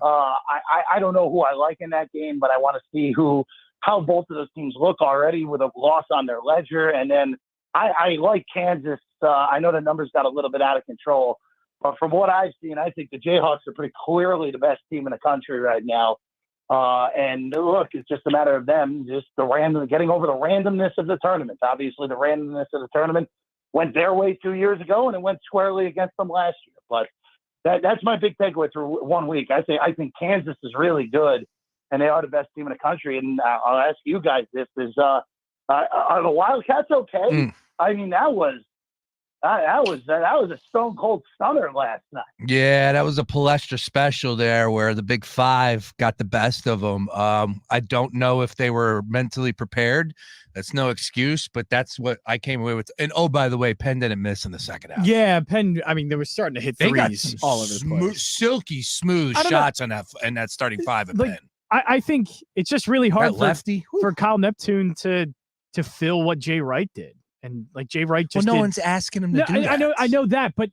I don't know who I like in that game, but I want to see how both of those teams look already with a loss on their ledger. And then I like Kansas. I know the numbers got a little bit out of control, but from what I've seen, I think the Jayhawks are pretty clearly the best team in the country right now. And look, it's just a matter of them just getting over the randomness of the tournament. Obviously, the randomness of the tournament went their way 2 years ago, and it went squarely against them last year. But that's my big takeaway through 1 week. I think Kansas is really good, and they are the best team in the country. And I'll ask you guys this: are the Wildcats okay? I mean, that was a stone cold stunner last night. Yeah, that was a Palestra special there where the Big Five got the best of them. I don't know if they were mentally prepared. That's no excuse, but that's what I came away with. And oh, by the way, Penn didn't miss in the second half. Yeah, Penn. I mean, they were starting to hit threes all over the place. Silky smooth shots on that starting five at Penn. I think it's just really hard for Kyle Neptune to fill what Jay Wright did. And like Jay Wright just no one's asking him to do that. I know that, but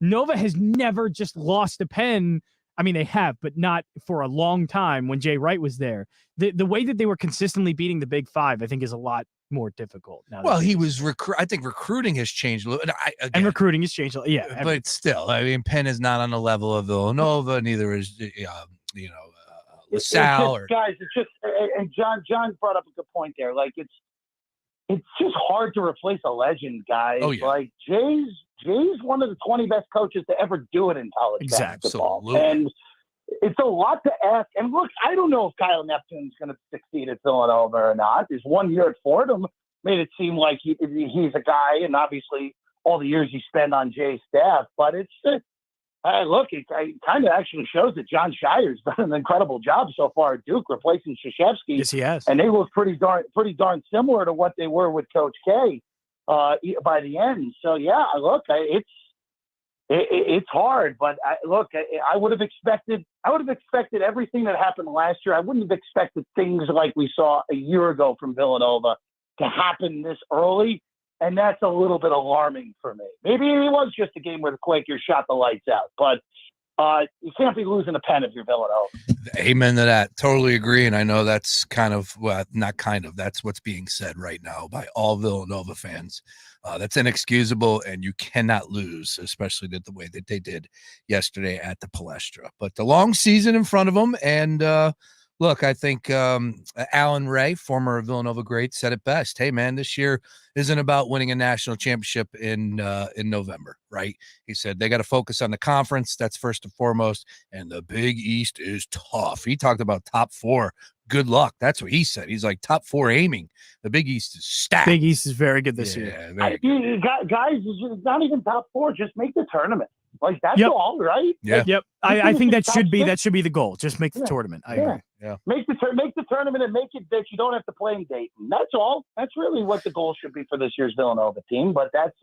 Nova has never just lost a Penn. I mean, they have, but not for a long time when Jay Wright was there. The way that they were consistently beating the Big Five, I think, is a lot more difficult now. Well, he was I think recruiting has changed a little. And recruiting has changed. Yeah, but still, I mean, Penn is not on the level of Villanova. Neither is LaSalle. Guys, it's just and John brought up a good point there. Like it's just hard to replace a legend, guys. Oh, yeah. Like Jay's one of the 20 best coaches to ever do it in college basketball. Absolutely. And it's a lot to ask. And look, I don't know if Kyle Neptune's going to succeed at Villanova or not. His 1 year at Fordham made it seem like he's a guy, and obviously all the years he spent on Jay's staff. But it kind of actually shows that John Shire's done an incredible job so far at Duke, replacing Krzyzewski. Yes, he has. And they look pretty darn similar to what they were with Coach K by the end. So yeah, look, it's hard, but I would have expected everything that happened last year. I wouldn't have expected things like we saw a year ago from Villanova to happen this early. And that's a little bit alarming for me. Maybe it was just a game where the Quakers shot the lights out. But You can't be losing a pen if you're Villanova. Amen to that. Totally agree. And I know that's kind of, well, not kind of, that's what's being said right now by all Villanova fans. That's inexcusable, and you cannot lose, especially the way that they did yesterday at the Palestra. But the long season in front of them, and look, I think Alan Ray, former Villanova great, said it best. Hey, man, this year isn't about winning a national championship in November, right? He said they got to focus on the conference. That's first and foremost. And the Big East is tough. He talked about top 4. Good luck. That's what he said. He's like top 4 aiming. The Big East is stacked. Big East is very good this year. Very good. Guys, it's not even top 4. Just make the tournament. Like, that's all, right? Yeah. Yep. I think that should be the goal. Just make the tournament. I agree. Yeah. Make the tournament and make it that you don't have to play in Dayton. That's all. That's really what the goal should be for this year's Villanova team. But that's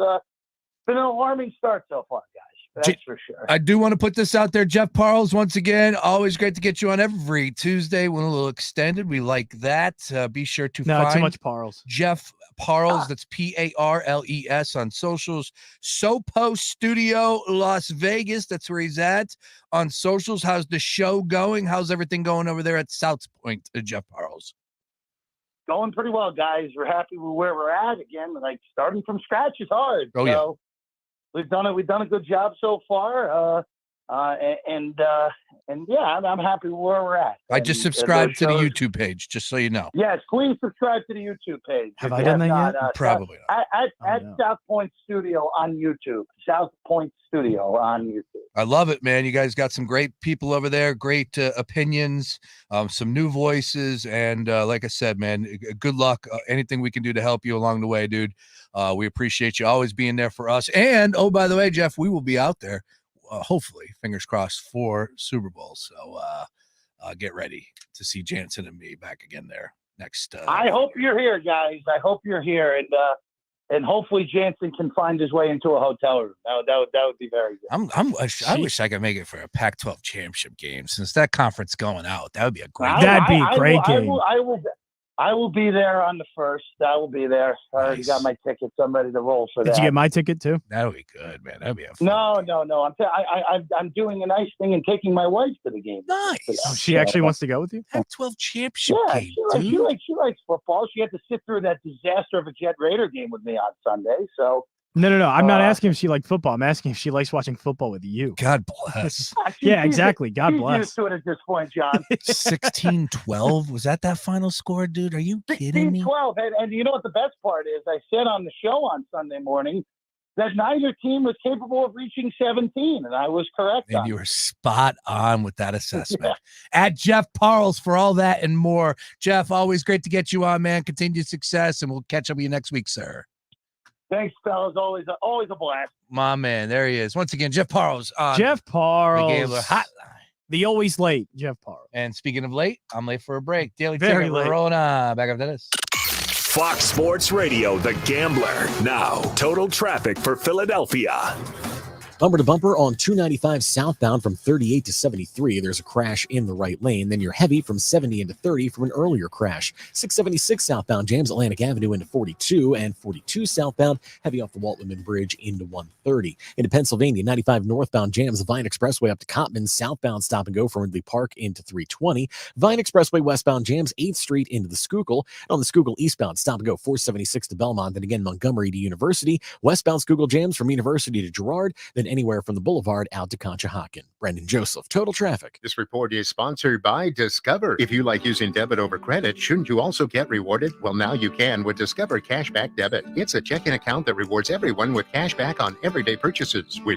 been an alarming start so far, guys. That's for sure. I do want to put this out there. Jeff Parles, once again, always great to get you on every Tuesday. Went a little extended. We like that. Be sure to find too much Parles. Jeff Parles, that's Parles on socials. Sopo Studio Las Vegas, that's where he's at on socials. How's the show going? How's everything going over there at South Point, Jeff Parles? Going pretty well, guys. We're happy with where we're at. Again, like starting from scratch is hard. Oh, yeah. We've done a good job so far. And yeah, I'm happy with where we're at. I just subscribed to the YouTube page, just so you know. Yes, please subscribe to the YouTube page. Have I done that yet? Probably not. At South Point Studio on YouTube. South Point Studio on YouTube. I love it, man. You guys got some great people over there, great opinions, some new voices, and like I said, man, good luck. Anything we can do to help you along the way, dude. We appreciate you always being there for us. And, oh, by the way, Jeff, we will be out there. Hopefully, fingers crossed, for Super Bowl. So get ready to see Jansen and me back again there next. I hope you're here, guys. I hope you're here, and hopefully Jansen can find his way into a hotel room. That would be very good. I wish I could make it for a Pac-12 championship game, since that conference going out. That would be a great. That'd be a great game. I will be there on the 1st. I will be there. I already got my tickets. I'm ready to roll for that. Did you get my ticket too? That would be good, man. That'd be a fun No. I'm doing a nice thing and taking my wife to the game. Nice. Oh, she actually wants to go with you? Pac-12 championship game, she likes football. She had to sit through that disaster of a Jet Raider game with me on Sunday. So No. I'm not asking if she likes football. I'm asking if she likes watching football with you. God bless. Yeah, exactly. God she's bless. Used to it at this point, John. 16-12 was that final score, dude? Are you kidding me? 16-12, and you know what the best part is? I said on the show on Sunday morning that neither team was capable of reaching 17, and I was correct. And you were spot on with that assessment. At Jeff Parles for all that and more. Jeff, always great to get you on, man. Continued success, and we'll catch up with you next week, sir. Thanks, fellas. Always a blast. My man, there he is. Once again, Jeff Parles on Jeff Parles. the Gambler Hotline. The always late Jeff Parles. And speaking of late, I'm late for a break. Daily Very Ticket, late. we're rolling on. Back after this. Fox Sports Radio, The Gambler. Now, total traffic for Philadelphia. Bumper to bumper on 295 southbound from 38 to 73. There's a crash in the right lane. Then you're heavy from 70 into 30 from an earlier crash. 676 southbound jams Atlantic Avenue into 42, and 42 southbound heavy off the Walt Whitman Bridge into 130. Into Pennsylvania, 95 northbound jams Vine Expressway up to Cottman. Southbound stop and go from Ridley Park into 320. Vine Expressway westbound jams 8th Street into the Schuylkill. And on the Schuylkill eastbound stop and go 476 to Belmont. Then again Montgomery to University. Westbound Schuylkill jams from University to Girard. Then anywhere from the Boulevard out to Conshohocken. Brendan Joseph, Total Traffic. This report is sponsored by Discover. If you like using debit over credit, shouldn't you also get rewarded? Well, now you can with Discover Cashback Debit. It's a checking account that rewards everyone with cash back on everyday purchases. With